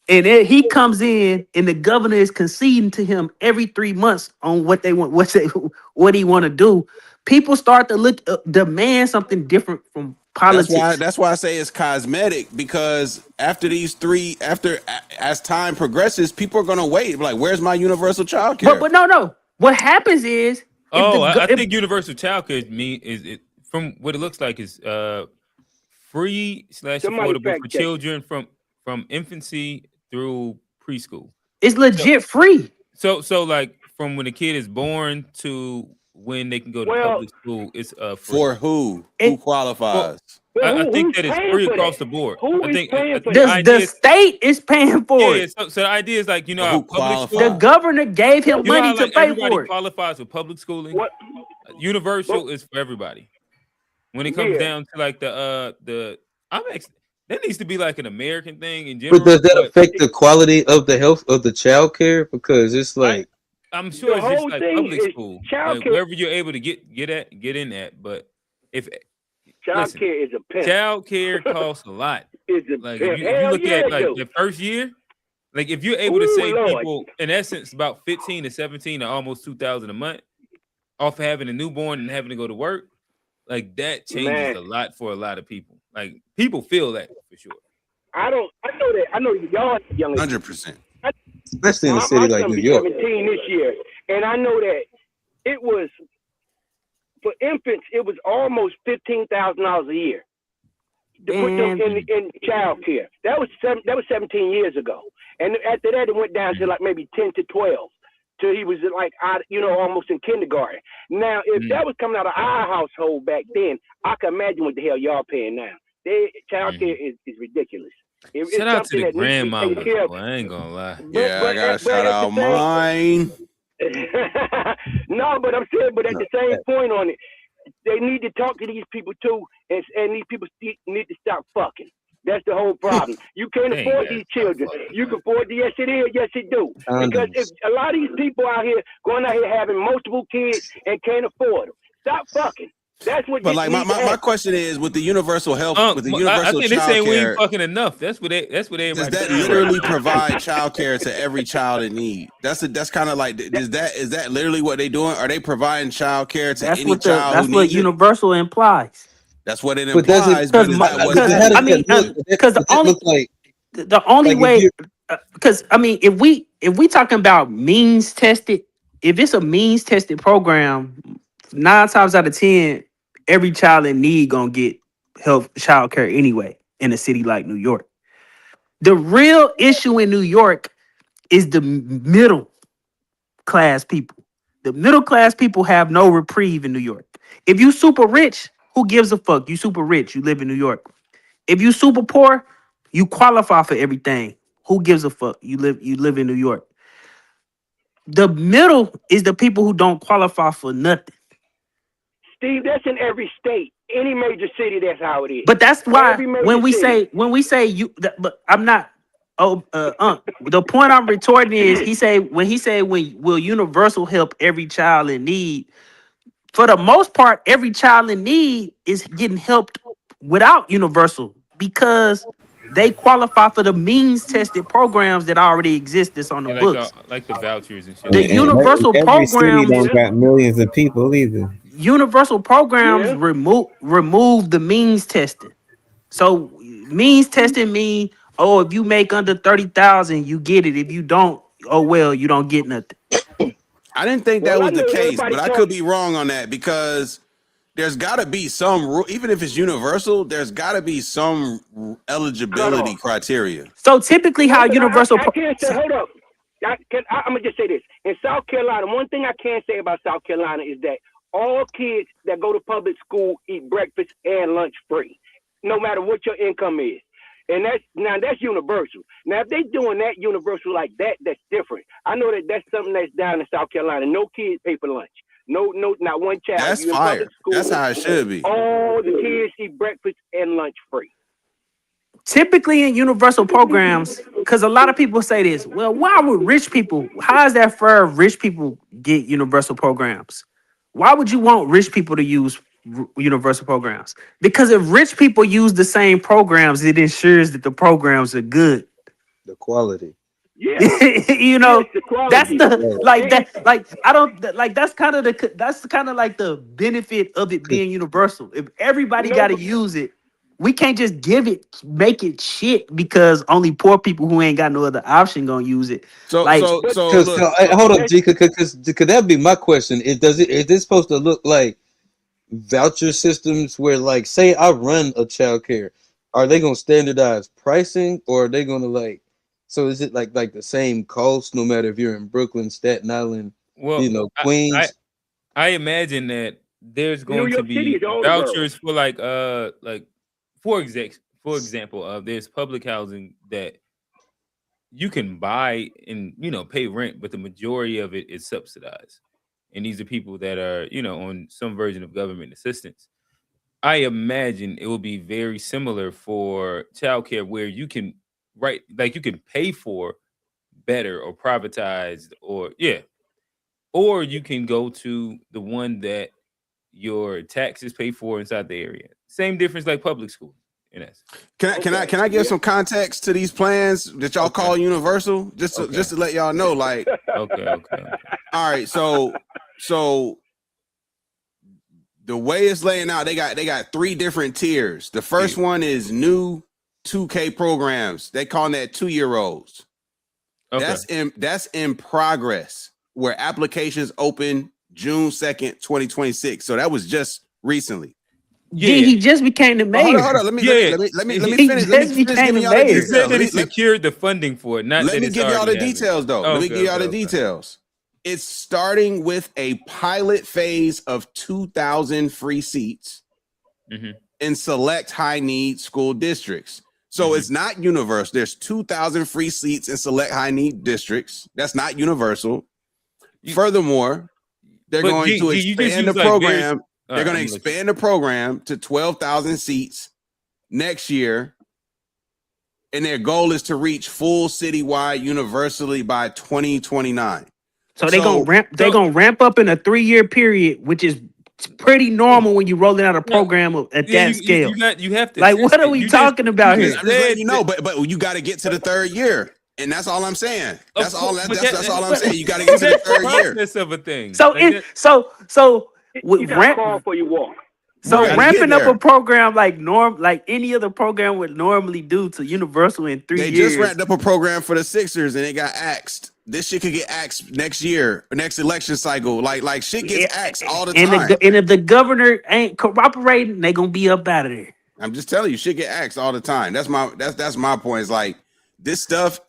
And then he comes in, and the governor is conceding to him every 3 months on what they want, what he want to do. People start to demand something different from politics. That's why I say it's cosmetic, because after as time progresses, people are gonna wait. Like, where's my universal child care? But no. What happens is, I think universal child care is from what it looks like is free / affordable for children from infancy through preschool. It's legit free. So like from when a kid is born to when they can go to public school, it's free. For who? Who qualifies? I think that it's free across the board. I think the state is paying for it. So the idea is like, you know, how public qualifies? school, The governor gave him you know money how, to like, pay everybody for it. qualifies for public schooling. Universal is for everybody. When it comes down to like that needs to be like an American thing in general. But does that affect the quality of the health of the child care? Because it's like, I'm sure The it's just whole like thing public is school, child like care. wherever you're able to get in. But if Child care is a pimp. child care costs a lot. It's a Like pimp. if you Hell look yeah, at it like do. the first year, like if you're able to Ooh, save Lord. people in essence about 15 to 17 or almost 2,000 a month off having a newborn and having to go to work, like that changes Man. a lot for a lot of people. Like people feel that for sure. I know that. I know y'all young. 100%. especially in a My city like son New be York. 17 this year, and I know that it was for infants. It was almost $15,000 a year to put them in child care. That was 17 years ago, and after that it went down to like maybe 10 to 12. Till he was like, almost in kindergarten. Now, if that was coming out of our household back then, I can imagine what the hell y'all paying now. Child care is ridiculous. Shout out to the grandma. grandmamas, I ain't gonna lie. Yeah, I gotta shout out mine. No, but I'm saying, but at the same point on it, they need to talk to these people too, and these people need to stop fucking. That's the whole problem. You can't afford these children. You can afford yes it is, yes it do. Because if a lot of these people out here going out here having multiple kids and can't afford them, stop fucking. That's what. But like my question is, with the universal health, with the I universal think they child say we care, ain't fucking enough. That's what everybody. does that literally provide child care to every child in need? That's kind of like, is that literally what they doing? Are they providing child care to any child? That's what universal implies. That's what it implies. But is that what? Because the only way, because I mean, if we talking about means tested, if it's a means tested program, 9 times out of 10, every child in need gonna get health child care anyway in a city like New York. The real issue in New York is the middle class people. The middle class people have no reprieve in New York. If you super rich, who gives a fuck? You super rich, you live in New York. If you super poor, you qualify for everything. Who gives a fuck? You live in New York. The middle is the people who don't qualify for nothing. Steve, that's in every state, any major city. That's how it is. But that's why Every major when we city. say you, but I'm not. The point I'm retorting is when will universal help every child in need? For the most part, every child in need is getting helped without universal because they qualify for the means tested programs that already exist that's on the books. Like the vouchers and shit. The universal every city programs don't got millions of people either. Universal programs remove the means testing. So means testing mean, if you make under 30,000, you get it. If you don't, you don't get nothing. I didn't think that was the case, but I could be wrong on that, because there's got to be some rule, even if it's universal. There's got to be some eligibility criteria. So typically, how universal? I can't say. Hold up. I'm gonna just say this. In South Carolina, one thing I can say about South Carolina is that all kids that go to public school eat breakfast and lunch free, no matter what your income is. And that's universal. Now, if they doing that universal like that, that's different. I know that's something that's down in South Carolina. No kids pay for lunch. No, not one child. That's you in fire. public school, That's how it should be. All the kids eat breakfast and lunch free. Typically in universal programs, because a lot of people say this, well, why would rich people, how is that fair if rich people get universal programs? Why would you want rich people to use universal programs? Because if rich people use the same programs, it ensures that the programs are good. The quality. Yeah. You know, that's the Right. like that, like I don't like that's kind of like the benefit of it being universal. If everybody got to use it, we can't just make it shit because only poor people who ain't got no other option gonna use it. So Like, Hey, hold up, G, because that'd be my question. Is this supposed to look like voucher systems where, like, say I run a childcare, are they gonna standardize pricing, or are they gonna like? So is it like the same cost no matter if you're in Brooklyn, Staten Island, Well, Queens? I imagine that there's New going to York City be is all the vouchers for like for example, there's public housing that you can buy and pay rent, but the majority of it is subsidized. And these are people that are, on some version of government assistance. I imagine it will be very similar for childcare where you can you can pay for better or privatized or you can go to the one that your taxes pay for inside the area. Same difference like public school. In essence. Can I give some context to these plans that y'all call universal? Just to let y'all know, like. Okay. All right, so the way it's laying out, they got 3 different tiers. The first one is new 2K programs. They call that 2-year-olds. Okay. That's in progress, where applications open June 2nd, 2026. So that was just recently. Yeah, he just became the mayor. Hold on. Let me finish. Let me finish giving y'all the He details. said that he secured the funding for it. Let me give y'all the details, though. Let me give y'all the details. It's starting with a pilot phase of 2,000 free seats in select high-need school districts. So it's not universal. There's 2,000 free seats in select high-need districts. That's not universal. Furthermore, they're going to expand the program. They're going to expand the program to 12,000 seats next year. And their goal is to reach full citywide universally by 2029. So they're gonna ramp up in a 3-year period, which is pretty normal when you're rolling out a program at that scale. You have to like, what are we talking about here? I'm just letting you know, but you got to get to the 3rd year. And that's all I'm saying. That's all I'm saying. You got to get to the 3rd year. Process of a thing. So you got to call for your walk. So ramping up a program like any other program would normally do to Universal in 3 years. They just ramped up a program for the Sixers and it got axed. This shit could get axed next year, next election cycle. Like shit gets axed all the time. And if the governor ain't cooperating, they gonna be up out of there. I'm just telling you, shit get axed all the time. That's my point. It's like this stuff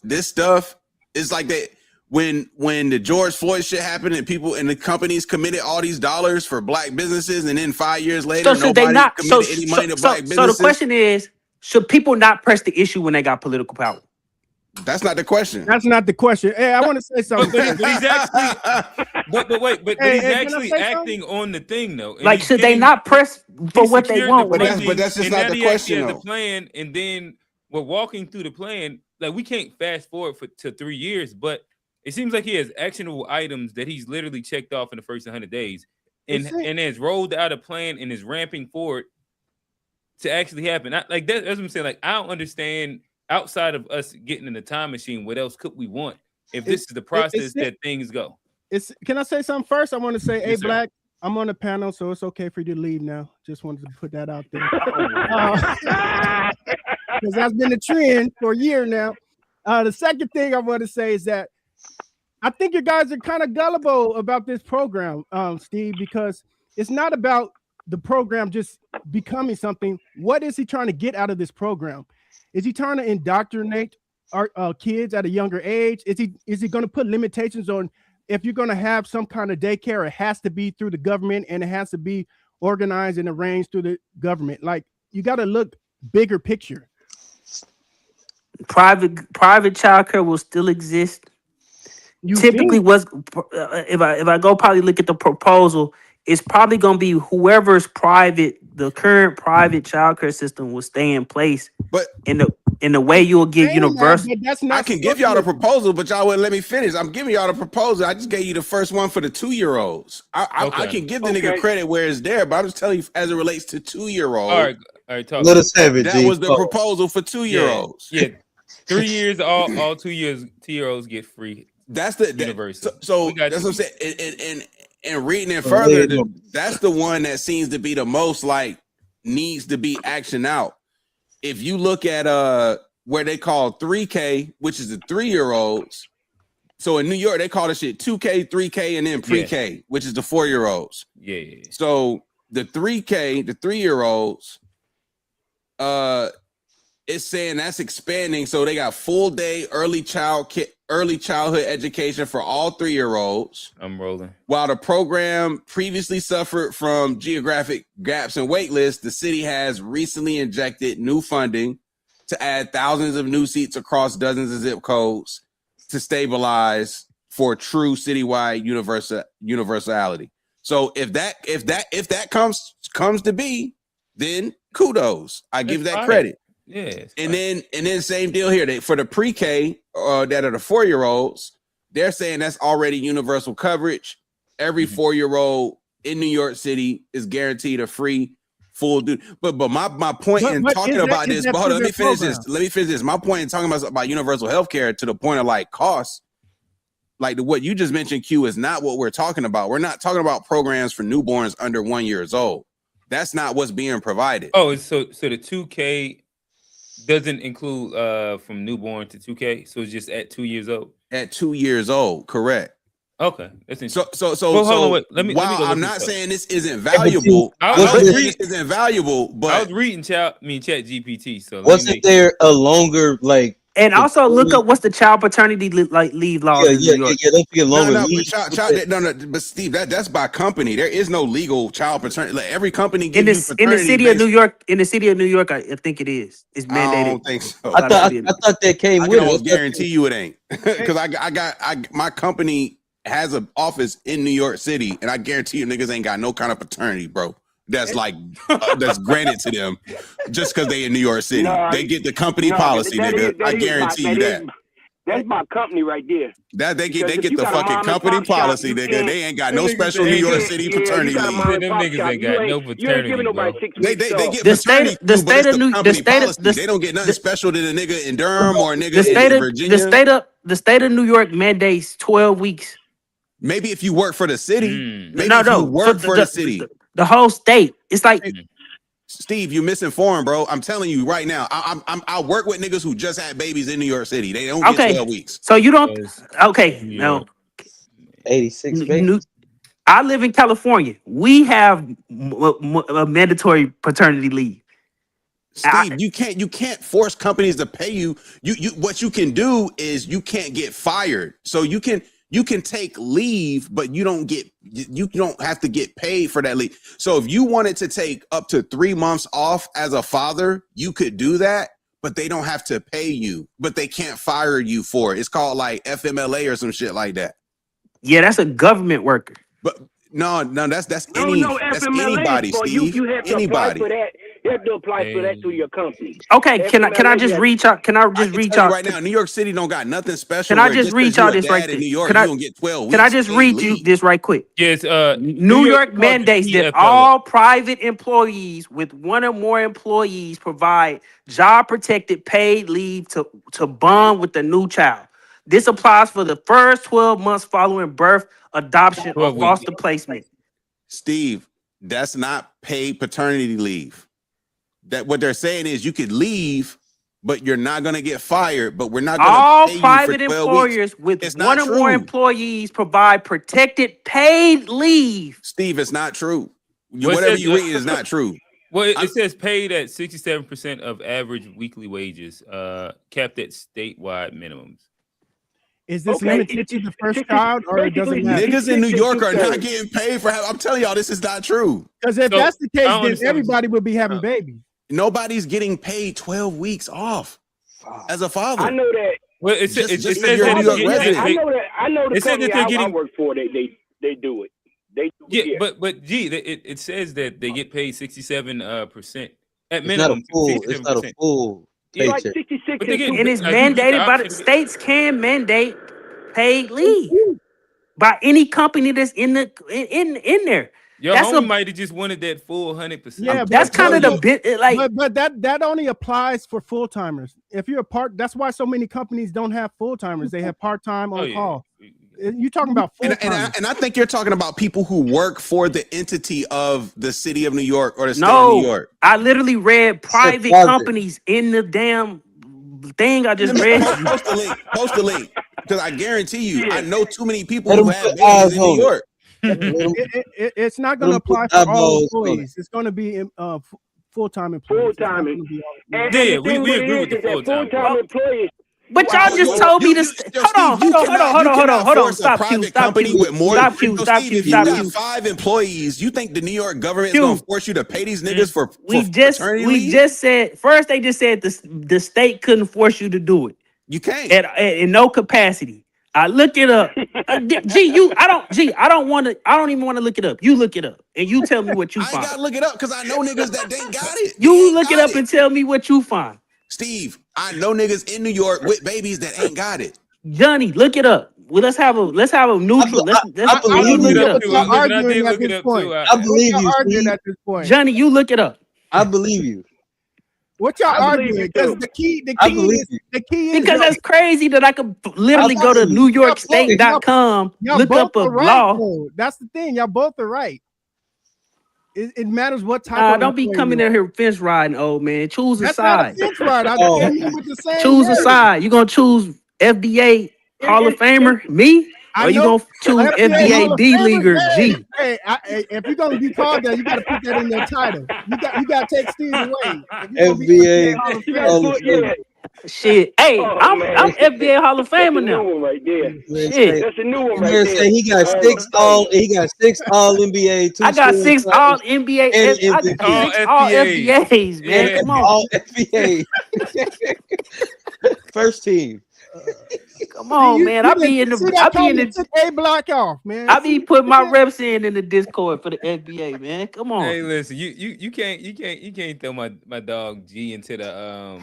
is like that. When the George Floyd shit happened and people and the companies committed all these dollars for black businesses, and then 5 years later, nobody committed any money to black businesses. So the question is, should people not press the issue when they got political power? That's not the question. That's not the question. Hey, I want to say something. But he's actually, but he's actually acting on the thing though. Like, should they not press for what they want? But that's just not the question. The plan, and then we're walking through the plan. Like, we can't fast forward to 3 years, but it seems like he has actionable items that he's literally checked off in the first 100 days and has rolled out a plan and is ramping forward to actually happen. That's what I'm saying. Like, I don't understand, outside of us getting in the time machine, what else could we want if this is the process that things go? Can I say something first? I want to say, Yes, hey, Black, I'm on the panel, so it's okay for you to leave now. Just wanted to put that out there. Because that's been the trend for a year now. The second thing I want to say is that I think you guys are kind of gullible about this program, Steve, because it's not about the program just becoming something. What is he trying to get out of this program? Is he trying to indoctrinate our kids at a younger age? Is he going to put limitations on if you're going to have some kind of daycare, it has to be through the government and it has to be organized and arranged through the government? Like, you got to look bigger picture. private childcare will still exist. Typically, if I go probably look at the proposal, it's probably gonna be whoever's the current private childcare system will stay in place. But in the way you'll get universal. I can give y'all the proposal, but y'all wouldn't let me finish. I'm giving y'all the proposal. I just gave you the first one for the 2-year-olds. I can give the nigga credit where it's there, but I'm just telling you as it relates to 2-year-olds. All right, talk. Let us have it. That was the proposal for 2-year-olds. Yeah, 3 years, all 2 years, 2-year-olds get free. That's the universal. So that's what I'm saying. And reading it further, that's the one that seems to be the most like needs to be action out. If you look at where they call 3K, which is the 3-year-olds. So in New York, they call this shit 2K, 3K, and then pre-K, which is the 4-year-olds. Yeah. So the 3K, the 3-year-olds, it's saying that's expanding. So they got full day early childhood education for all 3-year-olds. I'm rolling. While the program previously suffered from geographic gaps and wait lists, the city has recently injected new funding to add thousands of new seats across dozens of zip codes to stabilize for true citywide universality. So if that comes to be, then kudos. I give that credit. Yeah. And then same deal here. For the pre-K that are the 4-year-olds, they're saying that's already universal coverage. Every 4-year-old in New York City is guaranteed a free full dude. But my point in talking about this, but hold on, let me finish this. My point in talking about universal healthcare to the point of like costs, like what you just mentioned, Q, is not what we're talking about. We're not talking about programs for newborns under 1 year old. That's not what's being provided. Oh, so the 2K doesn't include from newborn to 2K, so it's just at 2 years old. At 2 years old, correct. Okay, that's so. Hold on, let me I'm not saying this isn't valuable. This isn't valuable, but I was reading Chat GPT. So wasn't there a longer like? And also look up what's the child paternity leave laws in New York. Yeah, don't forget longer leave. But Steve, that's by company. There is no legal child paternity. Like every company gives you paternity in the city of New York. In the city of New York, I think it is. It's mandated. I don't think so. I thought that came with it. I can almost guarantee you it ain't, because I got my company has an office in New York City, and I guarantee you niggas ain't got no kind of paternity, bro. That's like that's granted to them just because they in New York City. They get the company policy, nigga. I guarantee you that. That's my company right there. That they get the fucking company policy, nigga. They ain't got no special New York City paternity leave. Them niggas ain't got no paternity leave. They get paternity leave, but it's the company policy. They don't get nothing special to the nigga in Durham or a nigga in Virginia. The state of New York mandates 12 weeks. Maybe if you work for the city. Maybe if you work for the city. The whole state. It's like Steve, you misinformed, bro. I'm telling you right now. I work with niggas who just had babies in New York City. They don't get 12 weeks. So you don't. Okay, no. 86. I live in California. We have a mandatory paternity leave. Steve, you can't force companies to pay you. You what you can do is you can't get fired. So you can take leave, but you don't have to get paid for that leave. So if you wanted to take up to 3 months off as a father, you could do that, but they don't have to pay you, but they can't fire you for it. It's called like FMLA or some shit like that. Yeah, that's a government worker. But no, that's anybody, Steve. You have to apply for that. You have to apply for that through your company. Okay, can I just reach out? Can I just reach out right now? New York City don't got nothing special. Can I just reach out this right in New York? Can I, you don't get 12 weeks. Can I just read you this right quick? Yes. New York mandates that all private employees with one or more employees provide job protected paid leave to bond with the new child. This applies for the first 12 months following birth, adoption, or foster placement. Steve, that's not paid paternity leave. That what they're saying is you could leave, but you're not going to get fired. But we're not going to all pay you private for 12 employers weeks. with It's one not or more true. employees provide protected paid leave. Steve, it's not true. Whatever you read is not true. Well, it says paid at 67% of average weekly wages, capped at statewide minimums. Is this limited to the first child, or it doesn't matter? Niggas in New York are not getting paid for. I'm telling y'all, this is not true. Because if that's the case, then everybody would be having babies. Nobody's getting paid 12 weeks off. As a father. I know that. Well, it Just says if that you're a New York it's- resident. I know the It said company that they're I getting- work for. They do it. They do it. Yeah, but G, it says that they get paid 67% at It's not a minimum. full. It's not a 67%. full Yeah. Like paycheck. 66 But they get, And it's like, you get the mandated by the option to- states can mandate paid leave by any company that's in there. Your That's homie a might have just wanted that full 100%. Yeah, that's kind of the bit like. But that only applies for full timers. If you're a that's why so many companies don't have full timers. They have part time on call. You talking about full time? And I think you're talking about people who work for the entity of the city of New York or the state of No, New York. I literally read private companies in the damn thing I just read. Post the link. Because I guarantee you, I know too many people Let who them have put babies eyes in on New it. York. It's not going to Let 'em put apply for all eyeballs on it. employees. It's going to be full time employees. Full time. It's not gonna be all- And Yeah, the we thing agree is with the that full-time employees. But y'all just told me to. Hold on. Stop, Q. Private Stop, company Q. with more. Stop, Q. So Stop, Steve, Q. if you Stop, got Q. 5 employees, you think the New York government is Q. going to force you to pay these niggas for paternity We leave? just said first. They just said the state couldn't force you to do it. You can't in no capacity. I looked it up. I don't even want to look it up. You look it up and you tell me what you I ain't find. gotta look it up because I know niggas that ain't got it. You look it up and tell me what you find. Steve, I know niggas in New York with babies that ain't got it. Johnny, look it up. Well, let's have a neutral. I believe look you. it up. Y'all arguing at this point. I believe Y'all you, arguing Steve. at this point. Johnny, you look it up. I believe you. What y'all I believe arguing? you, Because too. the key I believe you. is Because that's crazy that I could literally go to NewYorkState.com, y'all look up a both are right, law. though. That's the thing. Y'all both are right. It matters what type of Don't be employee coming you in are. here fence riding, old man. Choose a That's not a side. fence ride. I came in with the same Choose a word. side. You gonna choose FBA Hall of Famer, me, or you gonna choose FBA Hall FBA D of Famers, leaguer, G? Hey, if you're gonna be called that, you got to put that in your title. You got to take Steve away. If you're gonna be FBA Hall of Hall of Famer. Famer. Shit, hey, Oh, I'm man. FBA Hall of Famer That's a now. new one right there. Shit, That's a new one Man right there. say he got six all NBA. I got 6 all NBA. and I MVP. got 6 all FBAs, man. And Come on, all FBA. First team. come on, man. I be in the. took A block off, man. I be putting my reps in the Discord for the NBA, man. Come on. Hey, listen, you can't throw my dog G into the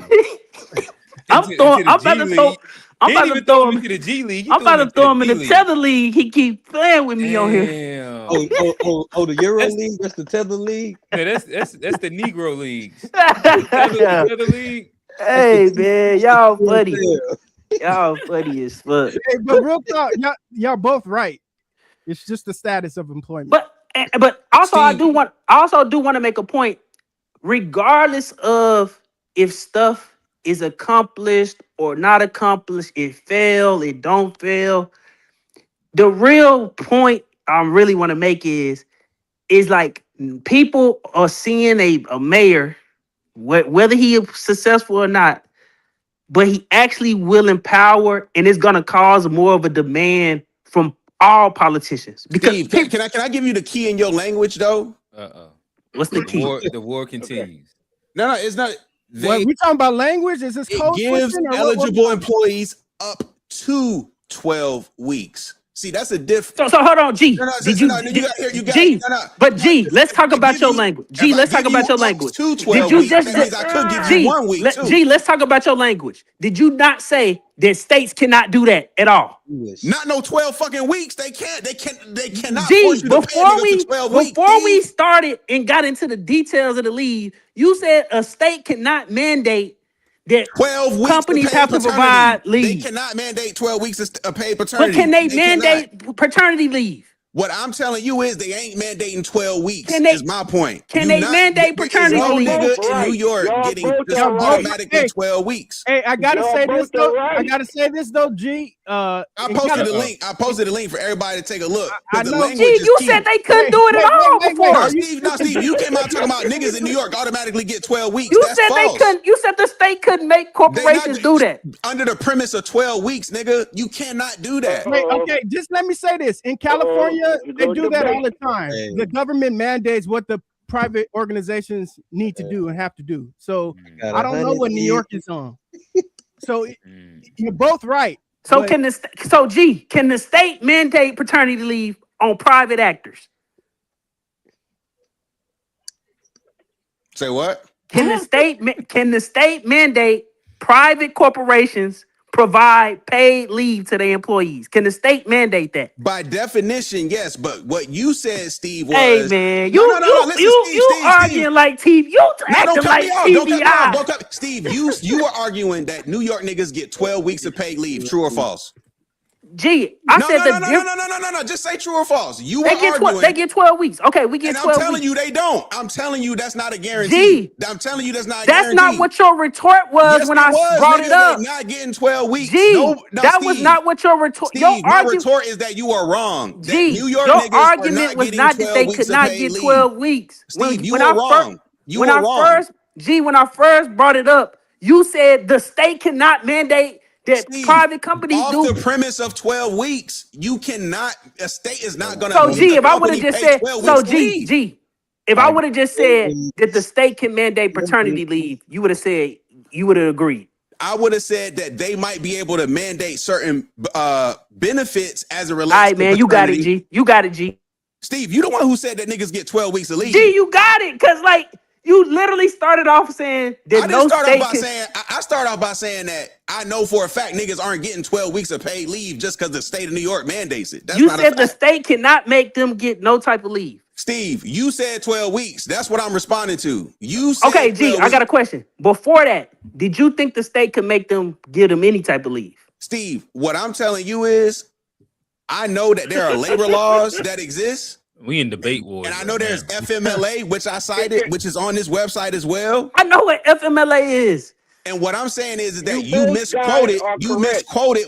I'm about to throw him into the G League. I'm about to throw him in the tether league. He keep playing with me on here. Damn. Oh, the Euro League. That's the tether league. Yeah, that's the Negro leagues. tether league. Hey man, y'all funny. Y'all funny as fuck. Hey, but real talk, y'all both right. It's just the status of employment. But also I do want to make a point, regardless of if stuff is accomplished or not accomplished, it fail, it don't fail. The real point I really want to make is like people are seeing a mayor, whether he is successful or not, but he actually will empower, and it's gonna cause more of a demand from all politicians. Because Steve, can I give you the key in your language though? What's the key? The war continues. No, it's not. What, we talking about language? Is this code It gives switching or what- eligible employees up to 12 weeks. See, that's a difference. So hold on, G. But G, let's talk about your language. G, let's talk about your language. Did you just that means I could give you 1 week too. G, let's talk about your language. Did you not say that states cannot do that at all? Not no 12 fucking weeks. They cannot G, force you to pay niggas for 12 weeks. before we started and got into the details of the league, you said a state cannot mandate that 12 weeks companies to have to provide leave. They cannot mandate 12 weeks of paid paternity. But can they mandate paternity leave? What I'm telling you is they ain't mandating 12 weeks. Is my point. Can they mandate paternity leave? Nigga in New York getting just automatically 12 weeks. Hey, I gotta say this though. G. I posted the link. I posted the link for everybody to take a look. I The know. language G, is you key. said they couldn't do it at all before. Steve, you came out talking about niggas in New York automatically get 12 weeks. You That's said false. they couldn't. You said the state couldn't make corporations do that. Under the premise of 12 weeks, nigga, you cannot do that. Wait, okay, just let me say this. In California, they do that all the time. The government mandates what the private organizations need to do and have to do. So I don't know what New York is on. So you're both right. So but- can the state mandate paternity leave on private actors? Say what? Can the state mandate private corporations provide paid leave to their employees? Can the state mandate that? By definition, yes. But what you said, Steve, was hey man, no. Listen, Steve, arguing like TV. You acting don't cut like me off. Don't cut me off. TBI. Don't cut me. Steve, you were arguing that New York niggas get 12 weeks of paid leave. True or false? Gee, I said no. Just say true or false. You were arguing. They get 12 weeks. Okay, we get and 12 I'm telling weeks. you they don't. I'm telling you that's not a guarantee. I'm telling you that's not a guarantee. That's not what your retort was yes, when I brought it up. They're not getting 12 weeks. Gee, that Steve, was not what your retort. Steve, my retort is that you are wrong. Gee, New York your niggas argument are was getting not that 12 they weeks could of not paid get leave. 12 weeks. Steve, you were wrong. When I first brought it up, you said the state cannot mandate that private companies do. Off the premise of 12 weeks, you cannot. A state is not going to. So G, if I would have just said, if I would have just said that the state can mandate paternity leave, you would have agreed. I would have said that they might be able to mandate certain benefits as it relates. All right, to man, you got it, paternity. G. You got it, G. Steve, you the one who said that niggas get 12 weeks of leave. G, you got it, cause like you literally started off saying that no state can. I started off by saying that I know for a fact niggas aren't getting 12 weeks of paid leave just because the state of New York mandates it. That's You not a said fact. the state cannot make them get no type of leave. Steve, you said 12 weeks. That's what I'm responding to. You said Okay, G, 12 I got a weeks. question. Before that, did you think the state could make them give them any type of leave? Steve, what I'm telling you is I know that there are labor laws that exist. We in debate wars. And I know there's FMLA, which I cited, which is on this website as well. I know what FMLA is. And what I'm saying is that you misquoted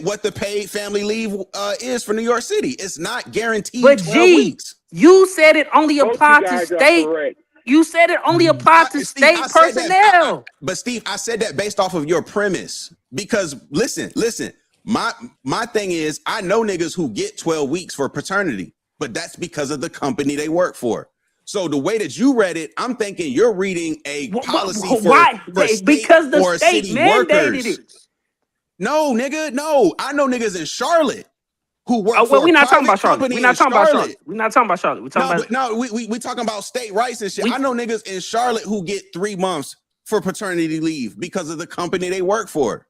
what the paid family leave is for New York City. It's not guaranteed But 12 G, weeks. you said it only applied to state. You said it only applied to state personnel. But Steve, I said that based off of your premise. Because listen, my thing is I know niggas who get 12 weeks for paternity, but that's because of the company they work for. So the way that you read it, I'm thinking you're reading a policy for because the or state city mandated workers. it. No, nigga, no. I know niggas in Charlotte who work for we're not a talking about private Charlotte. company We're not in talking about Charlotte. Charlotte. We're not talking about Charlotte. We're talking about we talking about state rights and shit. I know niggas in Charlotte who get 3 months for paternity leave because of the company they work for.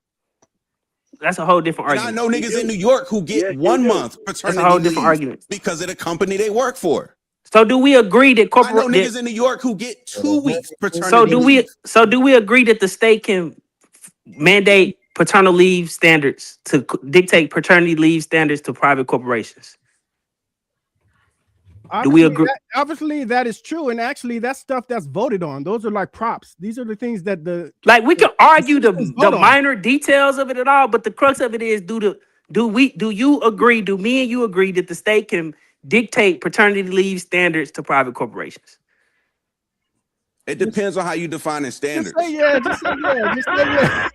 That's a whole different And argument. I know niggas in New York who get 1 month paternity whole leave different argument. because of the company they work for. So do we agree that I know niggas in New York who get 2 weeks paternity leave. So do we agree that the state can mandate paternal leave standards to dictate paternity leave standards to private corporations? Do we agree? Obviously, that is true, and actually, that's stuff that's voted on. Those are like props. These are the things that we can argue the vote on. minor details of it at all, but the crux of it is do you agree? Do me and you agree that the state can dictate paternity leave standards to private corporations? It depends on how you define standards. Just say yeah. Just say yeah. Just say yeah.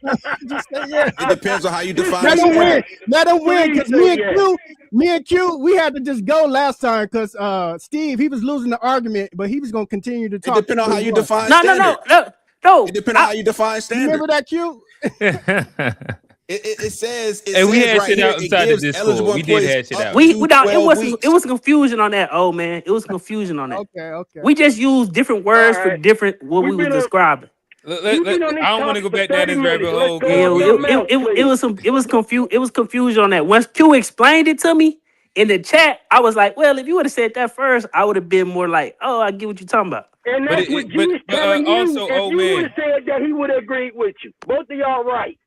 Just say yeah. It depends on how you define Let them win. standards. Let them win. Because me and Q, we had to just go last time because Steve, he was losing the argument, but he was going to continue to talk. It depends on how you define No. It depends on how you define standards. Remember that, Q? It says Hey, we says hashed it out inside the Discord. We did hash it out. It was confusion on that. Oh man, it was confusion on that. Okay. We just used different words for different what we were describing. I don't want to go back down this rabbit hole. It was confusion on that. Once Q explained it to me in the chat, I was like, well, if you would have said that first, I would have been more like, oh, I get what you're talking about. And that's what G was telling you. If you would have said that, he would have agreed with you. Both of y'all right.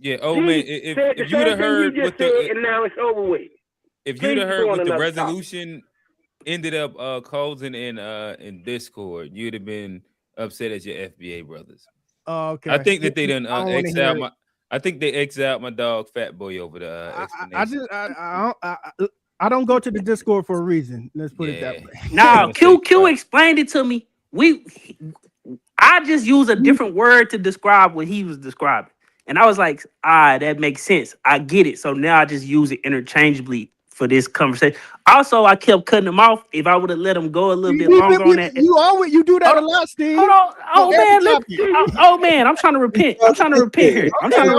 Yeah, man, if you'd have heard what and now it's over with. If you'd have heard what the resolution ended up closing in Discord, you'd have been upset at your FBA brothers. Okay. I think that they done exiled my. I think they exiled my dog Fat Boy over the explanation. I don't go to the Discord for a reason. Let's put it that way. Now, Q explained it to me. I just use a different word to describe what he was describing. And I was like, that makes sense. I get it. So now I just use it interchangeably for this conversation. Also, I kept cutting him off. If I would have let him go a little bit longer on that. You do that a lot, Steve. Hold on. Oh man, I'm trying to repent. I'm trying to repent here. I'm trying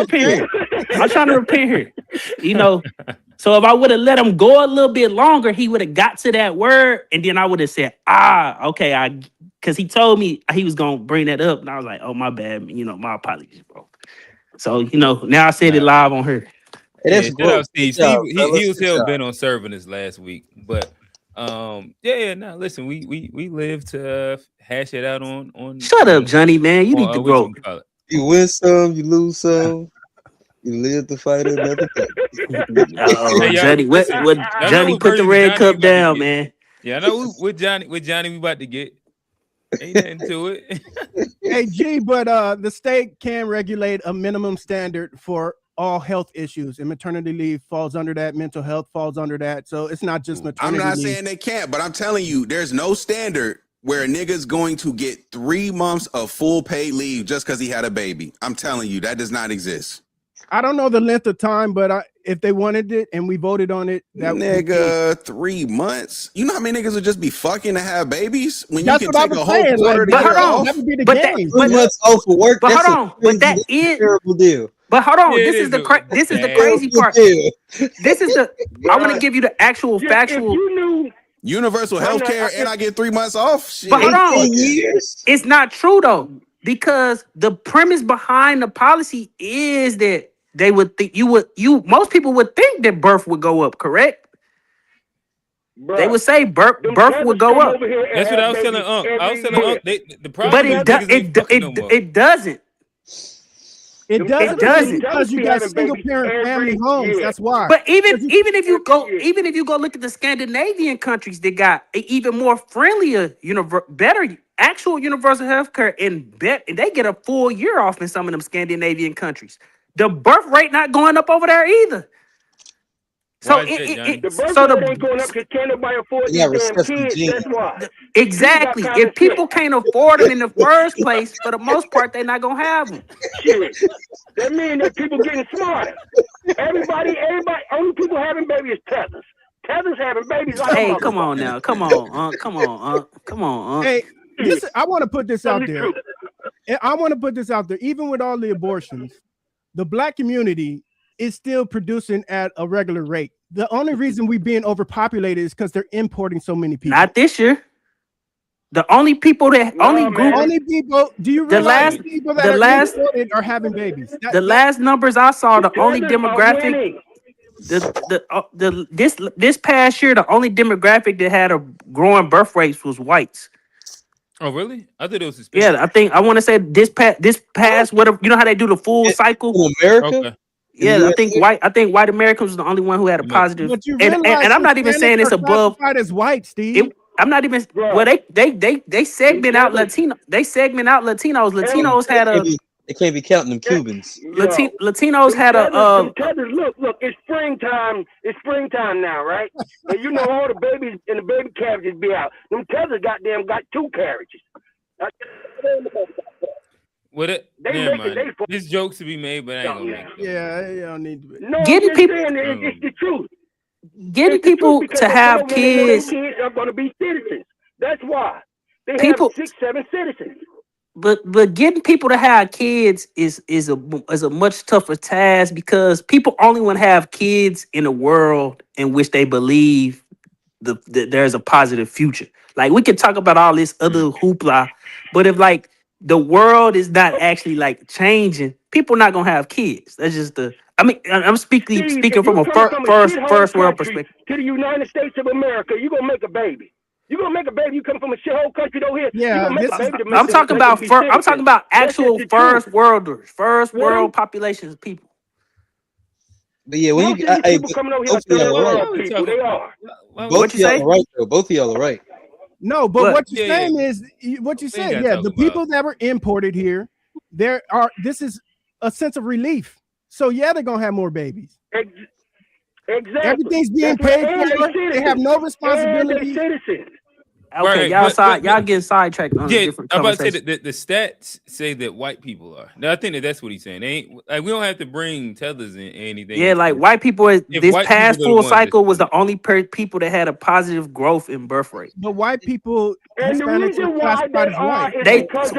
to repent here. You know, so if I would have let him go a little bit longer, he would have got to that word, and then I would have said, okay, because he told me he was gonna bring that up, and I was like, oh my bad, you know, my apologies, bro. So you know, now I said it live on her. Shout out Steve. He was hell bent on serving us last week, but listen, we live to hash it out on. Shut up, Johnny, man. You need to grow. You win some, you lose some. You live to fight another day. Johnny, what Johnny put the red cup down, man. Yeah, I know with Johnny we about to get. Ain't nothing to it. Hey, G, but the state can regulate a minimum standard for all health issues, and maternity leave falls under that. Mental health falls under that. So it's not just maternity I'm not leave. saying they can't, but I'm telling you, there's no standard where a nigga's going to get 3 months of full paid leave just because he had a baby. I'm telling you, that does not exist. I don't know the length of time, but if they wanted it and we voted on it, that nigga, 3 months. You know how many niggas would just be fucking to have babies when That's you can what take I a was whole saying, quarter like, to year off. that would be the But game. 3 months off of work. But That's hold on, but that is terrible deal. But hold on, Yeah, this it is the is this is the bad. crazy part. Deal. This is the I want to give you the actual factual. Universal health care and I get 3 months off. Shit. But hold on, 18 years? it's not true though, because the premise behind the policy is that they would think most people would think that birth would go up, correct? Bruh, they would say birth would go up. That's what I was telling I was telling the problem But is niggas ain't fucking no more. it doesn't. It doesn't because you got having single babies parent family every homes. year. That's why. But even if you go look at the Scandinavian countries, they got even more friendlier, better actual universal health care, and they get a full year off in some of them Scandinavian countries. The birth rate not going up over there either. So Why is that, Johnny? The birth so rate ain't going up because can't nobody afford these damn kids. That's why. Exactly. If people can't afford them in the first place, for the most part, they're not gonna have them. Shit. That means that people getting smarter. Everybody, only people having babies is Tethers. Tethers having babies. Like Hey, come on now, come on. Hey, I want to put this out there. Even with all the abortions, the black community is still producing at a regular rate. The only reason we're being overpopulated is because they're importing so many people. Not this year. The only people that do you realize people that are imported are having babies? Last numbers I saw, the only demographic this past year, the only demographic that had a growing birth rates was whites. Oh really? I thought it was Hispanic. Yeah, I want to say this past whatever, you know how they do the full cycle in America. Okay. Yeah, I think white Americans was the only one who had a positive. But you and I'm not even saying it's above. As white, Steve. I'm not even. Well, they segment out Latino. They segment out Latinos. Latinos had a. They can't be counting them Cubans. Latinos had a. Look, it's springtime. It's springtime now, right? And you know all the babies and the baby carriages be out. Them tethers got 2 carriages. Never mind. There's jokes to be made, but I ain't gonna make it. Yeah, you don't need to. No, Getting people, it's the truth. Getting people to have kids. Kids are going to be citizens. That's why they have 6, 7 citizens. But getting people to have kids is a much tougher task, because people only want to have kids in a world in which they believe there's a positive future. Like, we can talk about all this other hoopla, but if like the world is not actually like changing, people not gonna have kids. That's just I'm speaking from a first world perspective. To the United States of America, you're gonna make a baby. You're gonna make a baby. You come from a shithole country over here. Yeah, I'm talking about actual first world populations of people. But yeah, when people coming over here like third world people, they are. Both of y'all are right, though. Both of y'all are right. No, but what you're saying is what you said. Yeah, the people that were imported here, this is a sense of relief. So yeah, they're gonna have more babies. Exactly. Everything's being paid for. They have no responsibility. Okay, y'all getting sidetracked on a different I'm about to say conversation. that the stats say that white people are. Now I think that's what he's saying. They ain't like we don't have to bring tethers in anything. Yeah, like white people. This past full cycle was the only people that had a positive growth in birth rate. But white people, And the Hispanics reason are why classified they as are white. is They because of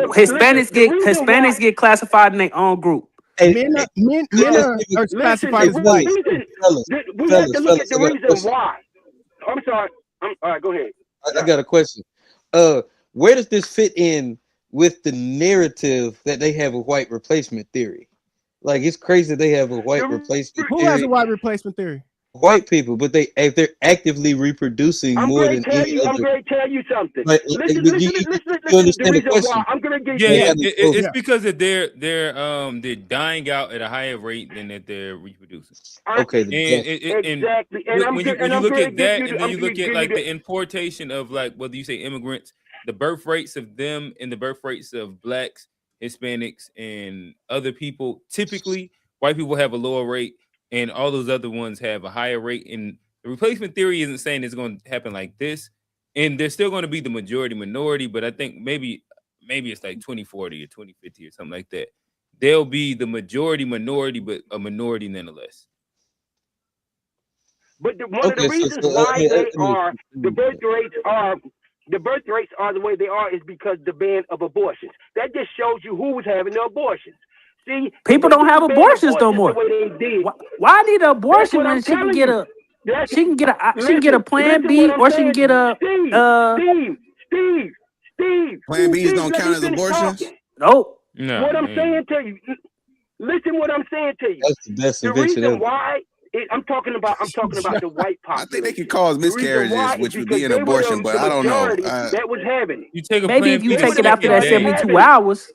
Hispanics get classified in their own group. Men are classified as white. We have to look at the reason why. I'm sorry. All right, go ahead. I got a question. Where does this fit in with the narrative that they have a white replacement theory? Like, it's crazy they have a white replacement Who theory. has a white replacement theory? White people, but they're actively reproducing more than any other. I'm going to tell you something. Like, Listen you to the understand the reason why. question? I'm going to give Yeah, you. it's because of they're dying out at a higher rate than that they're reproducing. Okay, exactly. And when you look at that, and then you look at like the importation of like whether you say immigrants, the birth rates of them and the birth rates of blacks, Hispanics, and other people. Typically, white people have a lower rate, and all those other ones have a higher rate. And the replacement theory isn't saying it's going to happen like this, and they're still going to be the majority minority. But I think maybe it's like 2040 or 2050 or something like that. They'll be the majority minority, but a minority nonetheless. But one of the reasons why the birth rates are the way they are is because the ban of abortions. That just shows you who was having the abortions. See, people don't have abortions no more. Why need an abortion when she can get a plan B or she can get a Steve. Plan B's don't count as abortions? Nope. No. What I'm saying to you, listen. What I'm saying to you. That's the best invention reason ever. why I'm talking about the white population. I think they can cause miscarriages, which would be an abortion, but I don't know. That was having it. You take a maybe if you take it after that 72 hours.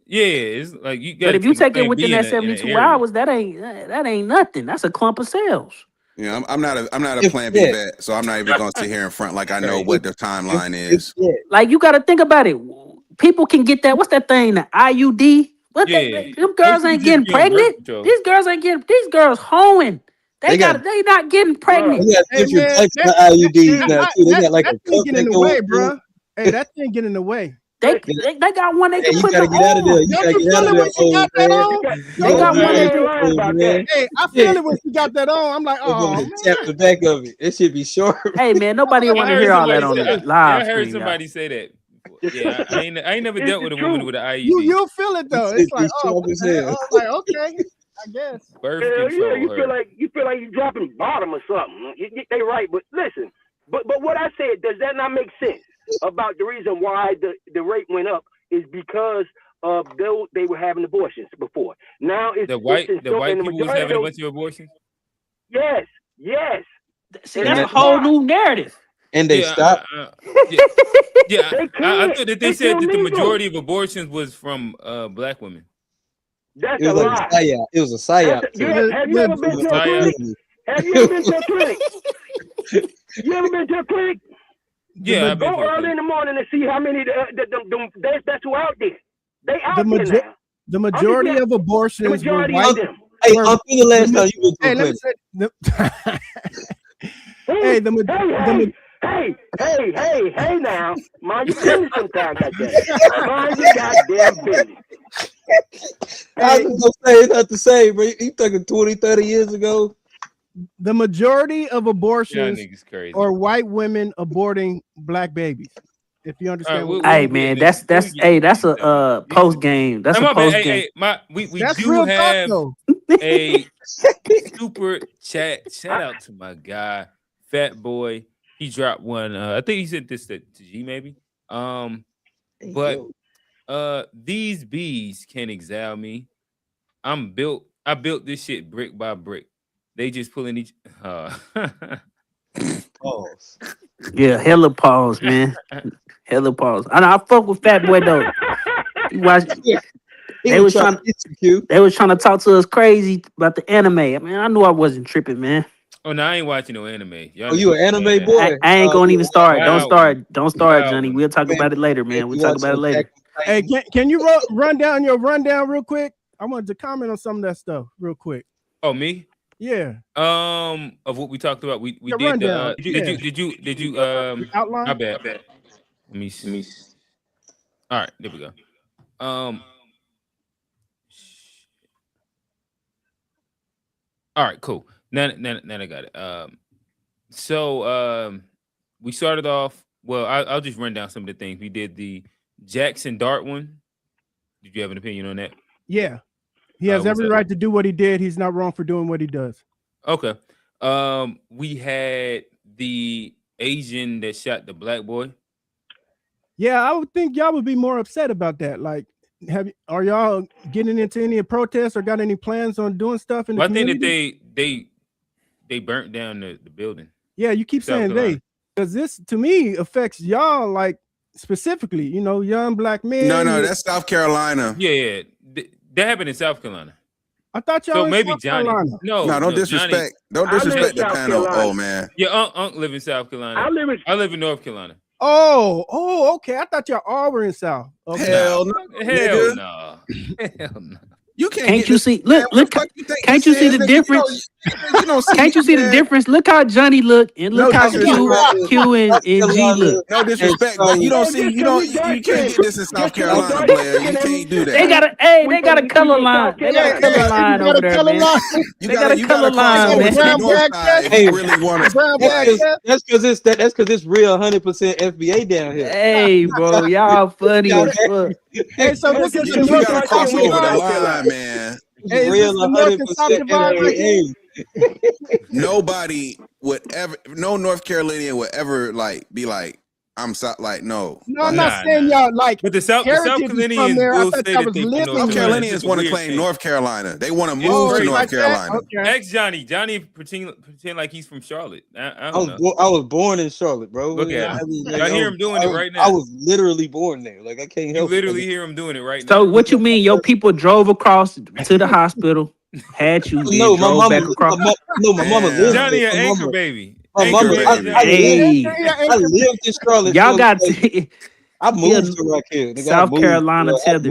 Yeah, it's like you got. But if you take it within that 72 hours, that ain't nothing. That's a clump of cells. Yeah, I'm not a Plan B vet, so I'm not even going to sit here in front like I know what the timeline is. Like you got to think about it. People can get that. What's that thing? The IUD. Them girls ain't getting pregnant. These girls ain't getting. These girls hoeing. They not getting pregnant. We got different types of IUDs now too. They got like a cup get in the way, bro. Hey, that thing get in the way. They got one they can put gotta get out of there. You gotta get out of there. They got one that hey, I feel it when she got that on. I'm like, oh, tap the back of it. It should be short. Hey man, nobody want to hear all that on the live. I heard somebody say that. Yeah, I ain't never dealt with a woman with an IUD. You'll feel it though. It's like, like okay, I guess. You feel like you're dropping bottom or something. They right, but listen. But what I said, does that not make sense? About the reason why the rate went up is because of they were having abortions before. Now it's the white people was having a bunch of abortions. Yes. See, that's a whole new narrative. And they stopped. I thought that they said that the majority of abortions was from black women. That's a lie. It was a psyop. Have you ever been to a clinic? Have you ever been to a clinic? You ever been to a clinic? Yeah, go early in the morning and see how many that's who out there. They out there now. The majority of abortions were white. Hey, I'm the last time you went to a clinic. Hey now. Mind your business sometimes like that. Mind your goddamn business. I was gonna say it's not the same, bro. You talking 20, 30 years ago? The majority of abortions are white women aborting black babies. If you understand, hey man, that's a post game. That's a post game. We do have a super chat. Shout out to my guy, Fat Boy. He dropped one. I think he sent this to G maybe. But these bees can exile me. I built this shit brick by brick. They just pulling each. Pause. Yeah, hella pause, man. Hella pause. I fuck with Fat Boy though. They was trying to talk to us crazy about the anime. I mean, I knew I wasn't tripping, man. Oh no, I ain't watching no anime. You an anime boy? I ain't gonna even start. Don't start, Johnny. We'll talk about it later, man. We'll talk about it later. Hey, can you run down your rundown real quick? I wanted to comment on some of that stuff real quick. Oh, me? Yeah. Of what we talked about, we did. Did you outline? My bad. Let me see. All right, there we go. All right, cool. Now I got it. So we started off. Well, I'll just run down some of the things we did. The Jackson Dart one. Did you have an opinion on that? Yeah, he has every right to do what he did. He's not wrong for doing what he does. Okay. We had the Asian that shot the black boy. Yeah, I would think y'all would be more upset about that. Like, are y'all getting into any protests or got any plans on doing stuff in the community? I think that they burnt down the building. Yeah, you keep South saying Carolina. they, because this to me affects y'all, like specifically, you know, young black men. No, that's South Carolina. Yeah. That happened in South Carolina. I thought y'all So in maybe South Johnny. Carolina. No, don't disrespect. Don't disrespect the panel. Oh man. Yeah, Unc live in South Carolina. I live in North Carolina. Oh, okay. I thought y'all all were in South. Okay. Hell no. Hell no. Hell no. You can't. Can't you see? Look. Can't you see the difference? Can't you see the difference? Look how Johnny look and look how Q and G look. No disrespect, but you don't see. You can't get this in South Carolina, player. You can't do that. They got a color line. They got a color line over there, man. You got a color line, man. If you really want to. That's because it's real 100% FBA down here. Hey, bro, y'all funny as fuck. Hey, so this is You gotta cross over the line, man. Hey, Real is this the 100% FBA. Nobody would ever, no North Carolinian would ever be like, I'm so, like, no. No, I'm not saying y'all like. But the South Carolinians will say that they South Carolinians want to claim North Carolina. They want to move to North Carolina. Ex Johnny pretend like he's from Charlotte. I don't know. I was born in Charlotte, bro. Look at him. I hear him doing it right now. I was literally born there. Like I can't help. You literally hear him doing it right now. So what you mean? Your people drove across to the hospital, had you, then No, my drove mama. back across. My mama lived Johnny there. an My anchor mama- baby. My Anchor mama, baby. I lived in Charlotte. Y'all so, got like, I moved to Rock Hill. Nigga, South Carolina tether.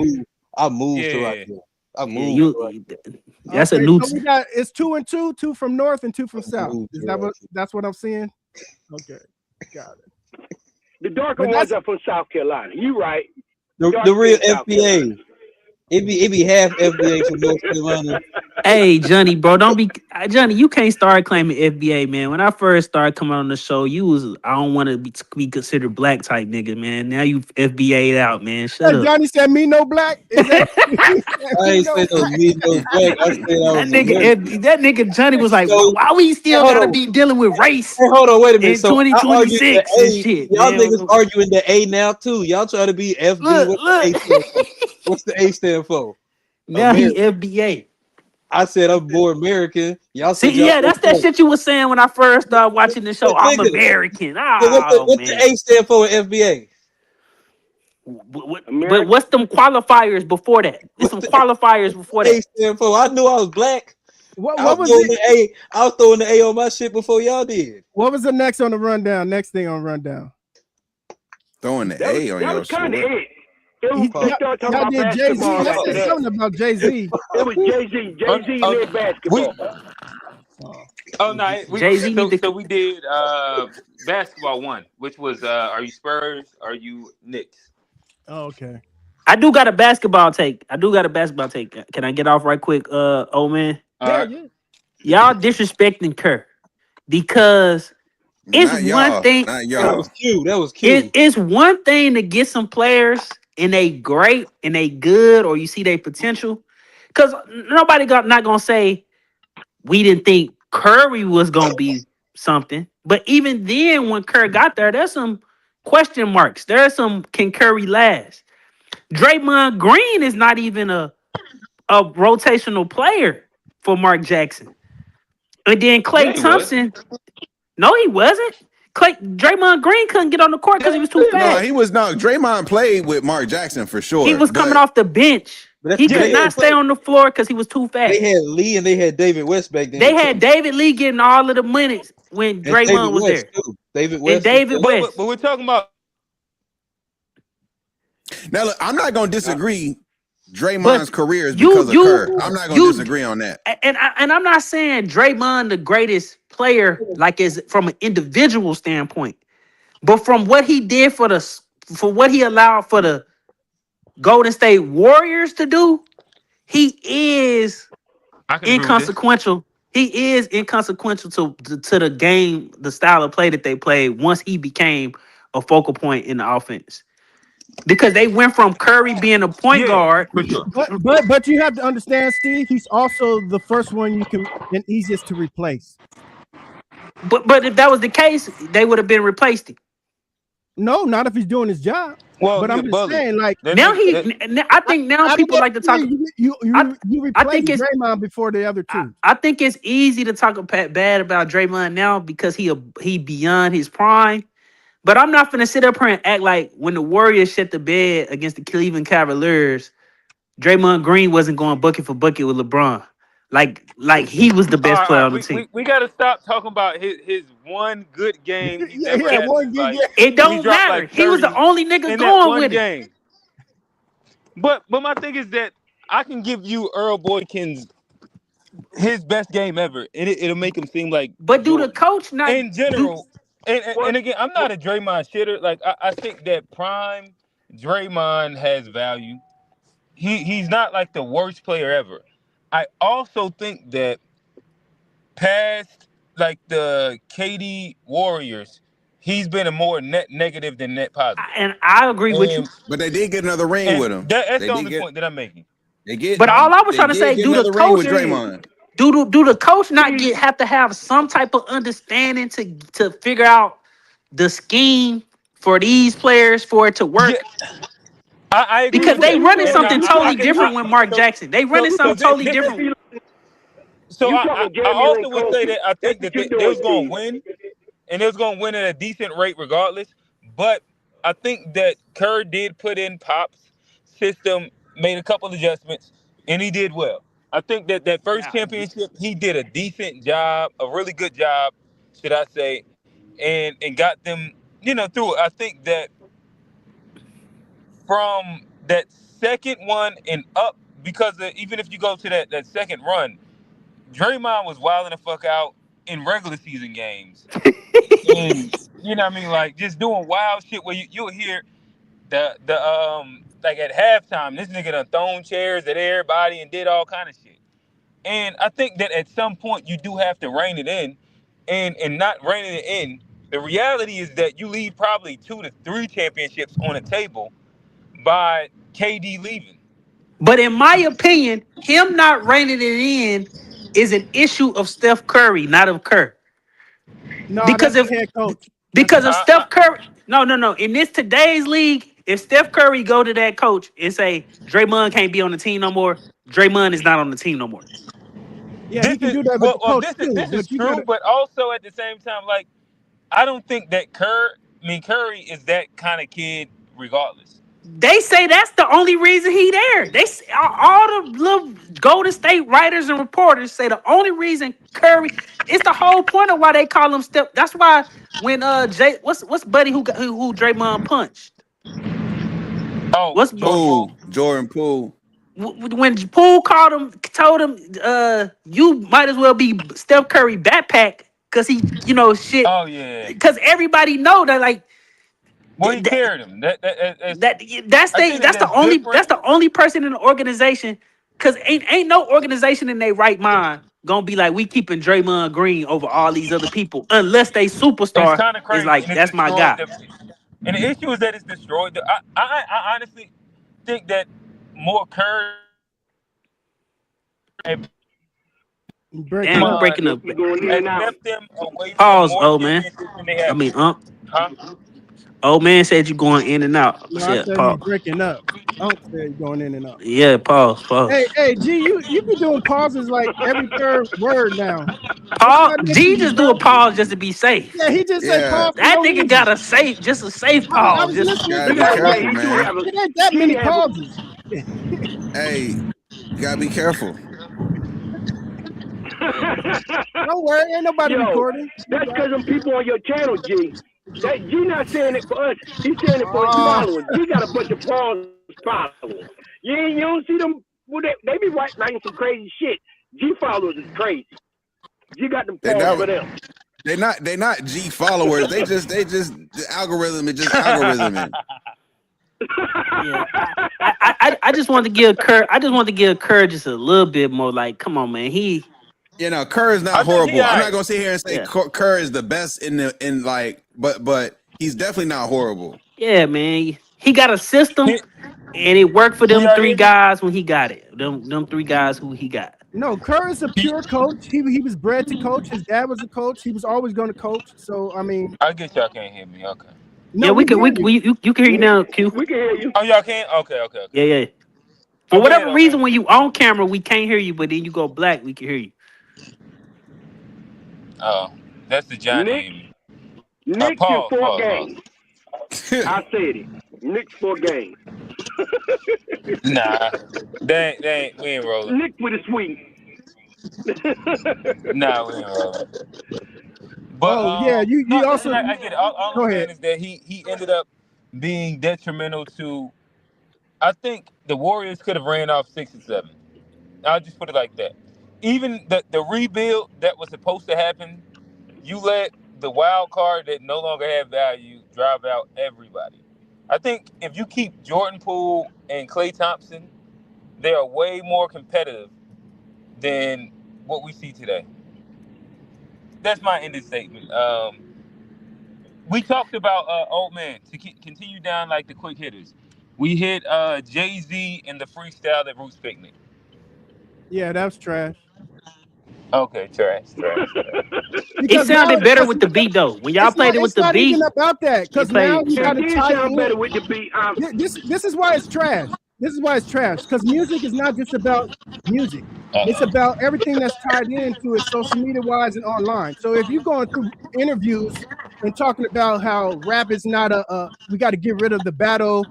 I moved to Rock Hill. I moved. You, to Rock Hill. that's Okay, a new. so we got it's 2 and 2, 2 from north and 2 from south. Is that that's what I'm seeing? Okay, got it. The darker But ones are from South Carolina. You right. The real FBA. It be half FBA from North Carolina. Hey, Johnny, bro, don't be Johnny. You can't start claiming FBA, man. When I first started coming on the show, you was I don't want to be considered black type nigga, man. Now you FBA'd out, man. Shut up. Johnny said me no black. Is that, I ain't say no me no black. I said I was That nigga Johnny was like, why we still gotta be dealing with race? Hey, hold on, wait a minute. In So 2026 and shit. Y'all man. niggas arguing the A now too. Y'all try to be FB. What's the A stand for? Now he American. FBA. I said I'm more American. Y'all said See, yeah, that's that shit you was saying when I first started watching the show. I'm Nigga. American. What's the A stand for in FBA? But what's them qualifiers before that? There's some qualifiers before A that. stand for? I knew I was black. what I was throwing it? the A. I was throwing the A on my shit before y'all did. What was the next on the rundown? Next thing on rundown. Throwing the A on That your was kind of shit. it. They started talking Y'all about did Jay-Z. basketball Let's after say that. something about Jay-Z. It was Jay-Z. Jay-Z led basketball. Oh no, Jay-Z so, need to- so we did basketball one, which was are you Spurs? Are you Knicks? Oh, okay. I do got a basketball take. Can I get off right quick, old man? Yeah. Y'all disrespecting Kerr because it's Not y'all. one thing. Not y'all. That was cute. It's one thing to get some players and they great and they good, or you see their potential. Because nobody not gonna say we didn't think Curry was gonna be something. But even then, when Kerr got there, there's some question marks. There's some can Curry last? Draymond Green is not even a rotational player for Mark Jackson. And then Klay Yeah, he Thompson. No, he wasn't. Draymond Green couldn't get on the court because he was too No, fast. he was not. Draymond played with Mark Jackson for sure. He was coming off the bench. He could not stay on the floor because he was too fast. They had Lee and they had David West back then. They had David Lee getting all of the minutes when And Draymond David was West, there. too. David And West. David West. But we're talking about Now, look, I'm not going to disagree. Draymond's career is you- because of Kerr. I'm not going to disagree on that. And I'm not saying Draymond the greatest player, like as from an individual standpoint, but from what he did for the for what he allowed for the Golden State Warriors to do, he is I can agree with this. inconsequential. He is inconsequential to the game, the style of play that they played once he became a focal point in the offense. Because they went from Curry being a point guard. For sure. But you have to understand, Steve, he's also the first one you can and easiest to replace. But if that was the case, they would have been replaced. No, not if he's doing his job. Well, but I'm just saying, like now I think now people like to talk. You replaced Draymond before the other two. I think it's easy to talk bad about Draymond now because he beyond his prime. But I'm not gonna sit up here and act like when the Warriors shit the bed against the Cleveland Cavaliers, Draymond Green wasn't going bucket for bucket with LeBron. Like he was the best player on the team. We got to stop talking about his one good game. It don't matter. He was the only nigga going with it. But my thing is that I can give you Earl Boykins his best game ever, and it'll make him seem like. But do the coach not in general? And again, I'm not a Draymond shitter. Like I think that prime Draymond has value. He's not like the worst player ever. I also think that past like the KD Warriors, he's been a more net negative than net positive. And I agree with you. But they did get another ring with him. That's the only point that I'm making. But all I was trying to say, do the coach do the coach not have to have some type of understanding to figure out the scheme for these players for it to work? Yeah. I agree because they running something totally different with Mark Jackson. They running something totally different. So I also would say that I think that they was going to win, and they was going to win at a decent rate regardless. But I think that Kerr did put in Pop's system, made a couple adjustments, and he did well. I think that first championship, he did a decent job, a really good job, should I say, and got them, through it. I think that from that second one and up, because even if you go to that second run, Draymond was wilding the fuck out in regular season games. And, like just doing wild shit where you'll hear the like at halftime, this nigga done thrown chairs at everybody and did all kind of shit. And I think that at some point you do have to rein it in, and not reining it in. The reality is that you leave probably 2 to 3 championships on the table by KD leaving. But in my opinion, him not reining it in is an issue of Steph Curry, not of Kerr. No, because of Steph Curry. No. In today's league, if Steph Curry go to that coach and say Draymond can't be on the team no more, Draymond is not on the team no more. Yeah, he can do that with the coach this is true, but also at the same time, like I don't think that Curry is that kind of kid regardless. They say that's the only reason he there. They say, all the little Golden State writers and reporters say the only reason Curry. It's the whole point of why they call him Steph. That's why when what's buddy who Draymond punched? Oh, what's Jordan Poole. When Poole told him, you might as well be Steph Curry backpack because he, shit. Oh yeah. Because everybody know that like. Well, he carried him. That's the only person in the organization. Because ain't no organization in their right mind gonna be like we keeping Draymond Green over all these other people unless they superstar is like that's my guy. And the issue is that it's destroyed. I honestly think that more Curry. Damn, breaking up. Kept them away Pause, from old man. I mean, old man said you going in and out. No, I said you breaking up. Unc said going in and out. Yeah, pause. Hey, G, you be doing pauses like every third word now. G just do a pause just to be safe. Yeah, he just said pause. That nigga got a safe pause. Just gotta be careful, man. It ain't that many pauses. Hey, you gotta be careful. Don't worry, ain't nobody recording. That's because them people on your channel, G. That G not saying it for us. He's saying it for his followers. He got a bunch of followers. You don't see them. Well, they be writing some crazy shit. G followers is crazy. G got them followers for them. They're not G followers. They just the algorithm is just algorithm. Yeah, I just want to give Kerr. I just want to give Kerr just a little bit more. Like, come on, man. Kerr is not horrible. I'm not right. gonna sit here and say Kerr is the best in like, but he's definitely not horrible. Yeah, man. He got a system, and it worked for them three guys when he got it. Them three guys who he got. No, Kerr is a pure coach. He was bred to coach. His dad was a coach. He was always going to coach. So I mean, I guess y'all can't hear me. Okay. No, yeah, you can hear you now, Q. We can hear you. Oh, y'all can? Okay. Yeah. For whatever reason, when you on camera, we can't hear you, but then you go black, we can hear you. Oh, that's the Johnny. Knicks in 4 games. I said it. Knicks 4 games. Nah, they ain't. We ain't rolling. Knicks with a sweep. Nah, we ain't rolling. But you also. I get it. All Go I'm ahead. saying is that he ended up being detrimental to. I think the Warriors could have ran off 6 and 7. I'll just put it like that. Even the rebuild that was supposed to happen, you let the wild card that no longer had value drive out everybody. I think if you keep Jordan Poole and Klay Thompson, they are way more competitive than what we see today. That's my ending statement. We talked about old man to continue down like the quick hitters. We hit Jay-Z and the freestyle at Roots Picnic. Yeah, that's trash. Okay, trash. It sounded better with the beat though. When y'all played it with the beat, it's not even about that because now you got to tie sound in. better with the beat. This is why it's trash. This is why it's trash because music is not just about music. It's about everything that's tied into it, social media wise and online. So if you're going through interviews and talking about how rap is not we got to get rid of the battle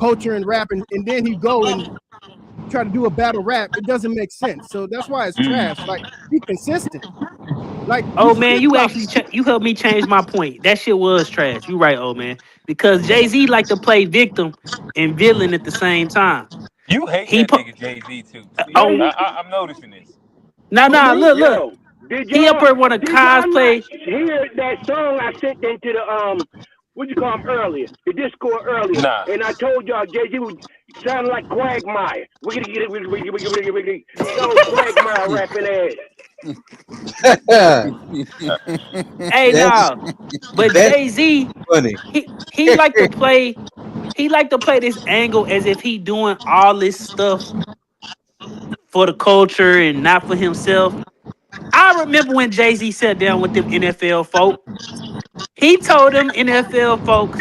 culture and rap, and then you go and try to do a battle rap, it doesn't make sense. So that's why it's trash. Like, be consistent. Like, oh man, you actually you helped me change my point. That shit was trash. You right, old man. Because Jay-Z like to play victim and villain at the same time. You hate that nigga Jay-Z too. I'm noticing this. Look. He up here want to cosplay. Hear that song I sent into the what you call him earlier, the Discord earlier, and I told y'all Jay-Z was sounding like Quagmire. Wiggity. So Quagmire rapping ass. Hey, no, but Jay-Z, he like to play. He like to play this angle as if he doing all this stuff for the culture and not for himself. I remember when Jay-Z sat down with them NFL folk. He told them NFL folks,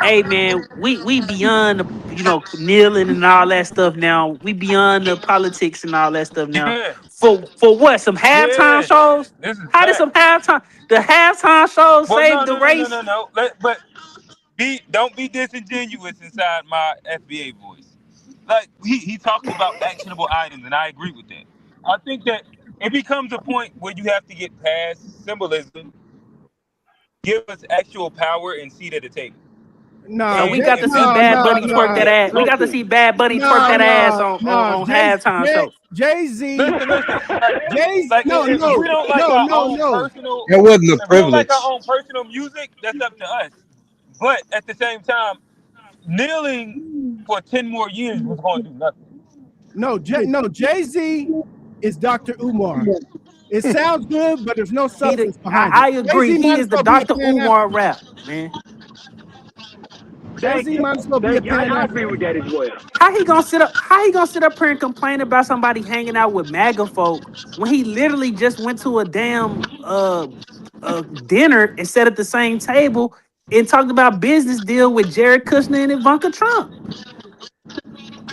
"Hey man, we beyond the kneeling and all that stuff now. We beyond the politics and all that stuff now. Yeah. For what? Some halftime shows? How did some halftime? The halftime shows save the race? No. But don't be disingenuous inside my FBA voice. Like he talks about actionable items, and I agree with that. I think that it becomes a point where you have to get past symbolism, give us actual power and seat at the table. So we got to see Bad Bunny twerk that ass. We got to see Bad Bunny twerk that ass on halftime show. Jay-Z. Jay-Z. Like, no. If we don't like our own personal, that wasn't a if we don't like privilege. our own personal music, that's up to us. But at the same time, kneeling for 10 more years was going to do nothing. Jay-Z is Dr. Umar. It sounds good, but there's no substance behind it. I agree. He is the Dr. Umar rap, man. Jay-Z might as well be a fan. I agree with that as well. How he gonna sit up here and complain about somebody hanging out with MAGA folk when he literally just went to a damn dinner and sat at the same table and talked about business deal with Jared Kushner and Ivanka Trump?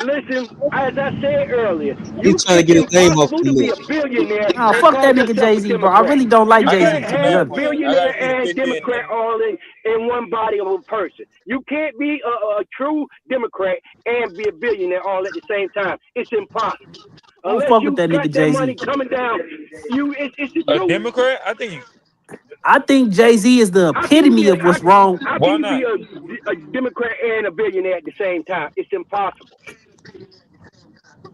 Listen, as I said earlier, He's trying to get his name off the be list. a billionaire. Oh, fuck that nigga Jay-Z, bro. I really don't like Jay-Z. You can't have billionaire and Democrat all in one body of a person. You can't be a true Democrat and be a billionaire all at the same time. It's impossible. I don't fuck with that nigga Jay-Z. Money coming down, it's the A truth. Democrat? I think Jay-Z is the epitome of what's wrong. How can you be a Democrat and a billionaire at the same time? It's impossible.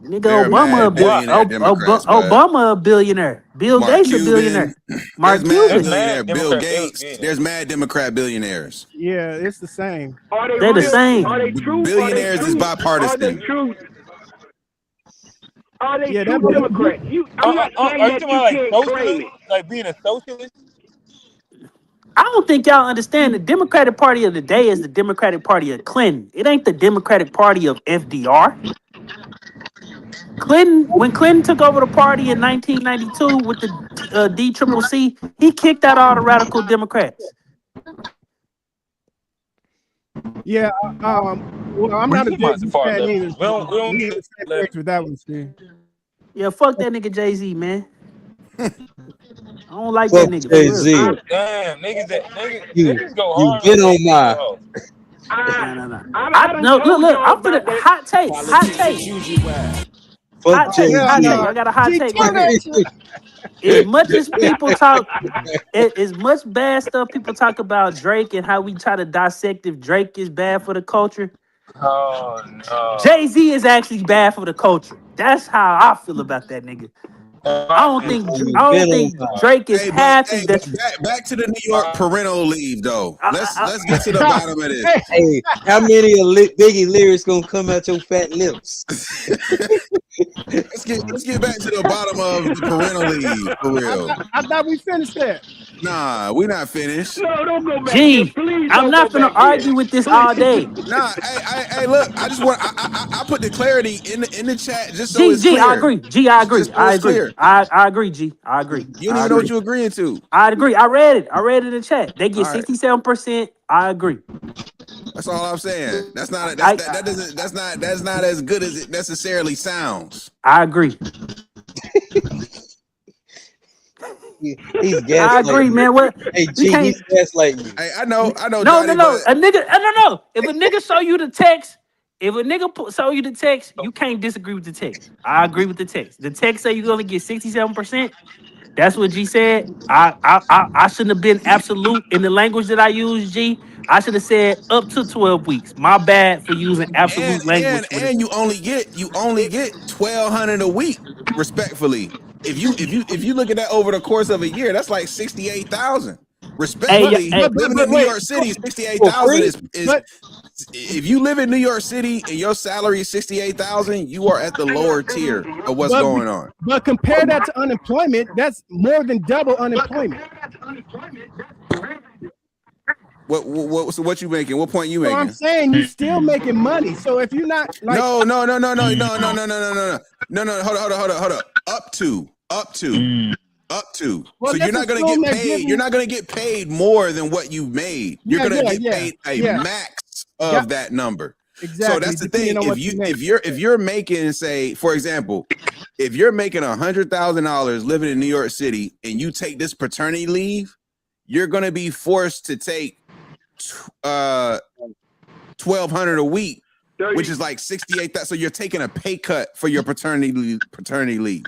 Nigga, They're Obama mad billionaire Democrats, but Obama a billionaire. Bill Mark Gates a Cuban. billionaire. Mark There's mad Cuban. billionaire. Bill Gates. There's mad Democrat billionaires. Yeah, it's the same. Are they They're the real? same. Are they true? Billionaires is bipartisan. Are they true? Are they Yeah, true that- Democrats? I'm not saying that you can't claim it. Like being a socialist? I don't think y'all understand the Democratic Party of the day is the Democratic Party of Clinton. It ain't the Democratic Party of FDR. When Clinton took over the party in 1992 with the DCCC, he kicked out all the radical Democrats. Yeah, well, I'm not a Jay-Z fan either. We don't need the same page with that one, Steve. Yeah, fuck that nigga Jay-Z, man. I don't like Fuck that nigga. Jay-Z. Damn, niggas You go you hard. get on my. Look. I'm finna hot take. Fuck Jay-Z. I got a hot take right here. As much as people talk, as much bad stuff people talk about Drake and how we try to dissect if Drake is bad for the culture. Oh no. Jay-Z is actually bad for the culture. That's how I feel about that nigga. I don't think Drake is half as back to the New York parental leave though. Let's get to the bottom of this. Hey, how many of Biggie lyrics gonna come out your fat lips? Let's get back to the bottom of the parental leave for real. I thought we finished that. Nah, we not finished. No, don't go back. Gee, I'm not gonna argue with this all day. Nah, hey, look, I just want I put the clarity in the chat just so it's G, clear. I agree. I agree. I agree, G. I agree. You don't even know what you're agreeing to. I agree. I read it in the chat. They get 67%. I agree. That's all I'm saying. That's not as good as it necessarily sounds. I agree. He's gaslighting. I agree, man. What? Hey, G, he's gaslighting. Hey, I know. No. Johnny, A nigga, no. If a nigga show you the text, you can't disagree with the text. I agree with the text. The text say you're gonna get 67%. That's what G said. I shouldn't have been absolute in the language that I use, G. I should have said up to 12 weeks. My bad for using absolute language. And you only get $1,200 a week, respectfully. If you look at that over the course of a year, that's like 68,000. Respectfully, living in New York City, 68,000 is if you live in New York City and your salary is 68,000, you are at the lower tier of what's going on. But compare that to unemployment. That's more than double unemployment. What you making? What point you making? So I'm saying you still making money. So if you're not like No. Hold up. Up to. Well, so you're not gonna get paid. You're not gonna get paid more than what you made. You're gonna get paid a max of that number. Exactly. So that's the thing. If you're making, say, for example, if you're making $100,000 living in New York City and you take this paternity leave, you're gonna be forced to take $1,200 a week, which is like 68,000. So you're taking a pay cut for your paternity leave.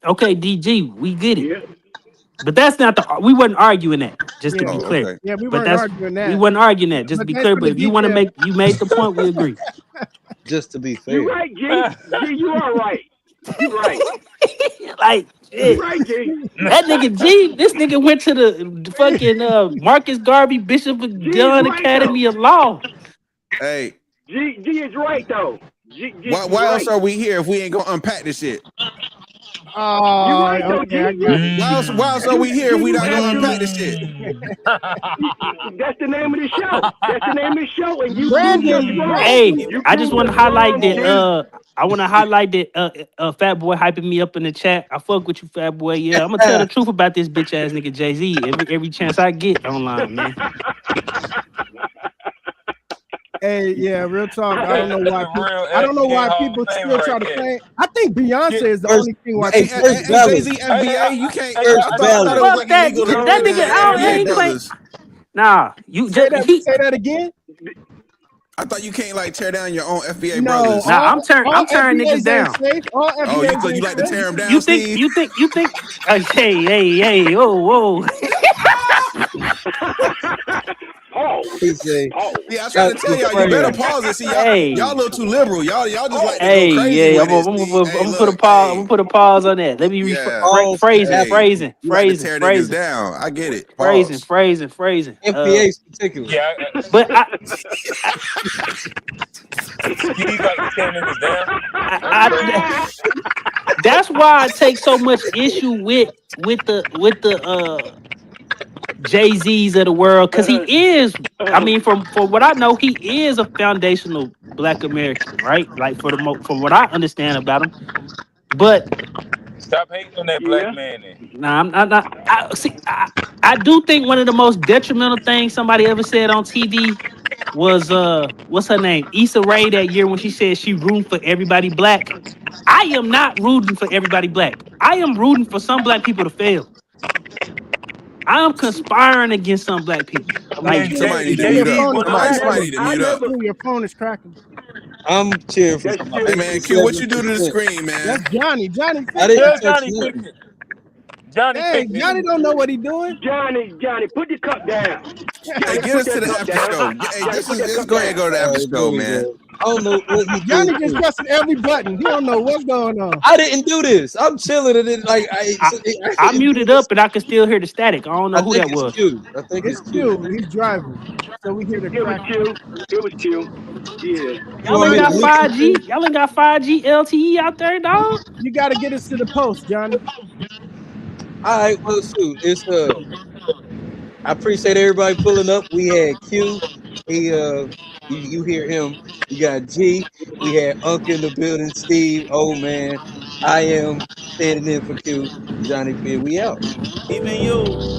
Okay, DG, we get it. Yeah. But that's not we wasn't arguing that, just to be clear. Okay. Yeah, we weren't arguing that. We wasn't arguing that, just to be clear. But if you want to you made the point, we agree. Just to be fair. You're right, G. You are right. You're right. Like, you're right, G. That nigga G, this nigga went to the fucking Marcus Garvey Bishop of John Academy of Law. Hey. G is right, though. Why else are we here if we ain't gonna unpack this shit? Oh, okay. Why else are we here if we not gonna unpack this shit? That's the name of the show. That's the name of the show. And you, hey, I just want to highlight that. I want to highlight that. Fat Boy hyping me up in the chat. I fuck with you, Fat Boy. Yeah, I'm gonna tell the truth about this bitch ass nigga Jay-Z every chance I get online, man. Hey, yeah, real talk. I don't know why people still try to claim. I think Beyonce is the only thing why Jay-Z FBA, you can't. I thought it was like illegal to that nigga. I ain't claim. Nah, you say that again. I thought you can't like tear down your own FBA No, brothers. Nah, I'm tearing niggas down. Oh, you like to tear them down? You think? Hey, whoa. Oh, He said, Yeah, I try to tell y'all, you better pause and see y'all. Hey. Y'all a little too liberal. Y'all just like to Hey, go crazy yeah, with I'm it. gonna put a pause. I'm gonna put a pause on that. Let me phrasing. You like to tear niggas down. I get it. Pause. Phrasing. MPA's particular. Yeah, But Steve like to tear niggas down. that's why I take so much issue with the Jay-Z's of the world, because he is, I mean, from what I know, he is a foundational Black American, right? Like from what I understand about him. But Stop hating on that black man. nah, I'm not. I do think one of the most detrimental things somebody ever said on TV was what's her name? Issa Rae, that year when she said she rooting for everybody black. I am not rooting for everybody black. I am rooting for some black people to fail. I am conspiring against some black people. Like somebody need to mute up. Somebody need to mute up. Your phone is cracking. I'm cheering for somebody. Hey man, Q, what you do to the screen, man? That's Johnny. Johnny. I didn't touch Johnny nothing. fixed it. Johnny Hey, fixed it. Johnny don't know what he's doing. Johnny, put the cup down. Hey, get us to the after show. Hey, let's go ahead and go to the after show, man. I don't know what he Johnny did. just pressing every button. He don't know what's going on. I didn't do this. I'm chilling and then I muted up and I can still hear the static. I don't know who that was. I think it's Q. He's driving, so we hear the crack. It was Q. Yeah. Y'all ain't got 5G. Y'all ain't got 5G LTE out there, dog. You got to get us to the post, Johnny. All right, well, shoot, it's I appreciate everybody pulling up. We had Q. He you hear him. You got G. We had Unc in the building. Steve. Oh man, I am standing in for Q. Johnny P. We out. Even you.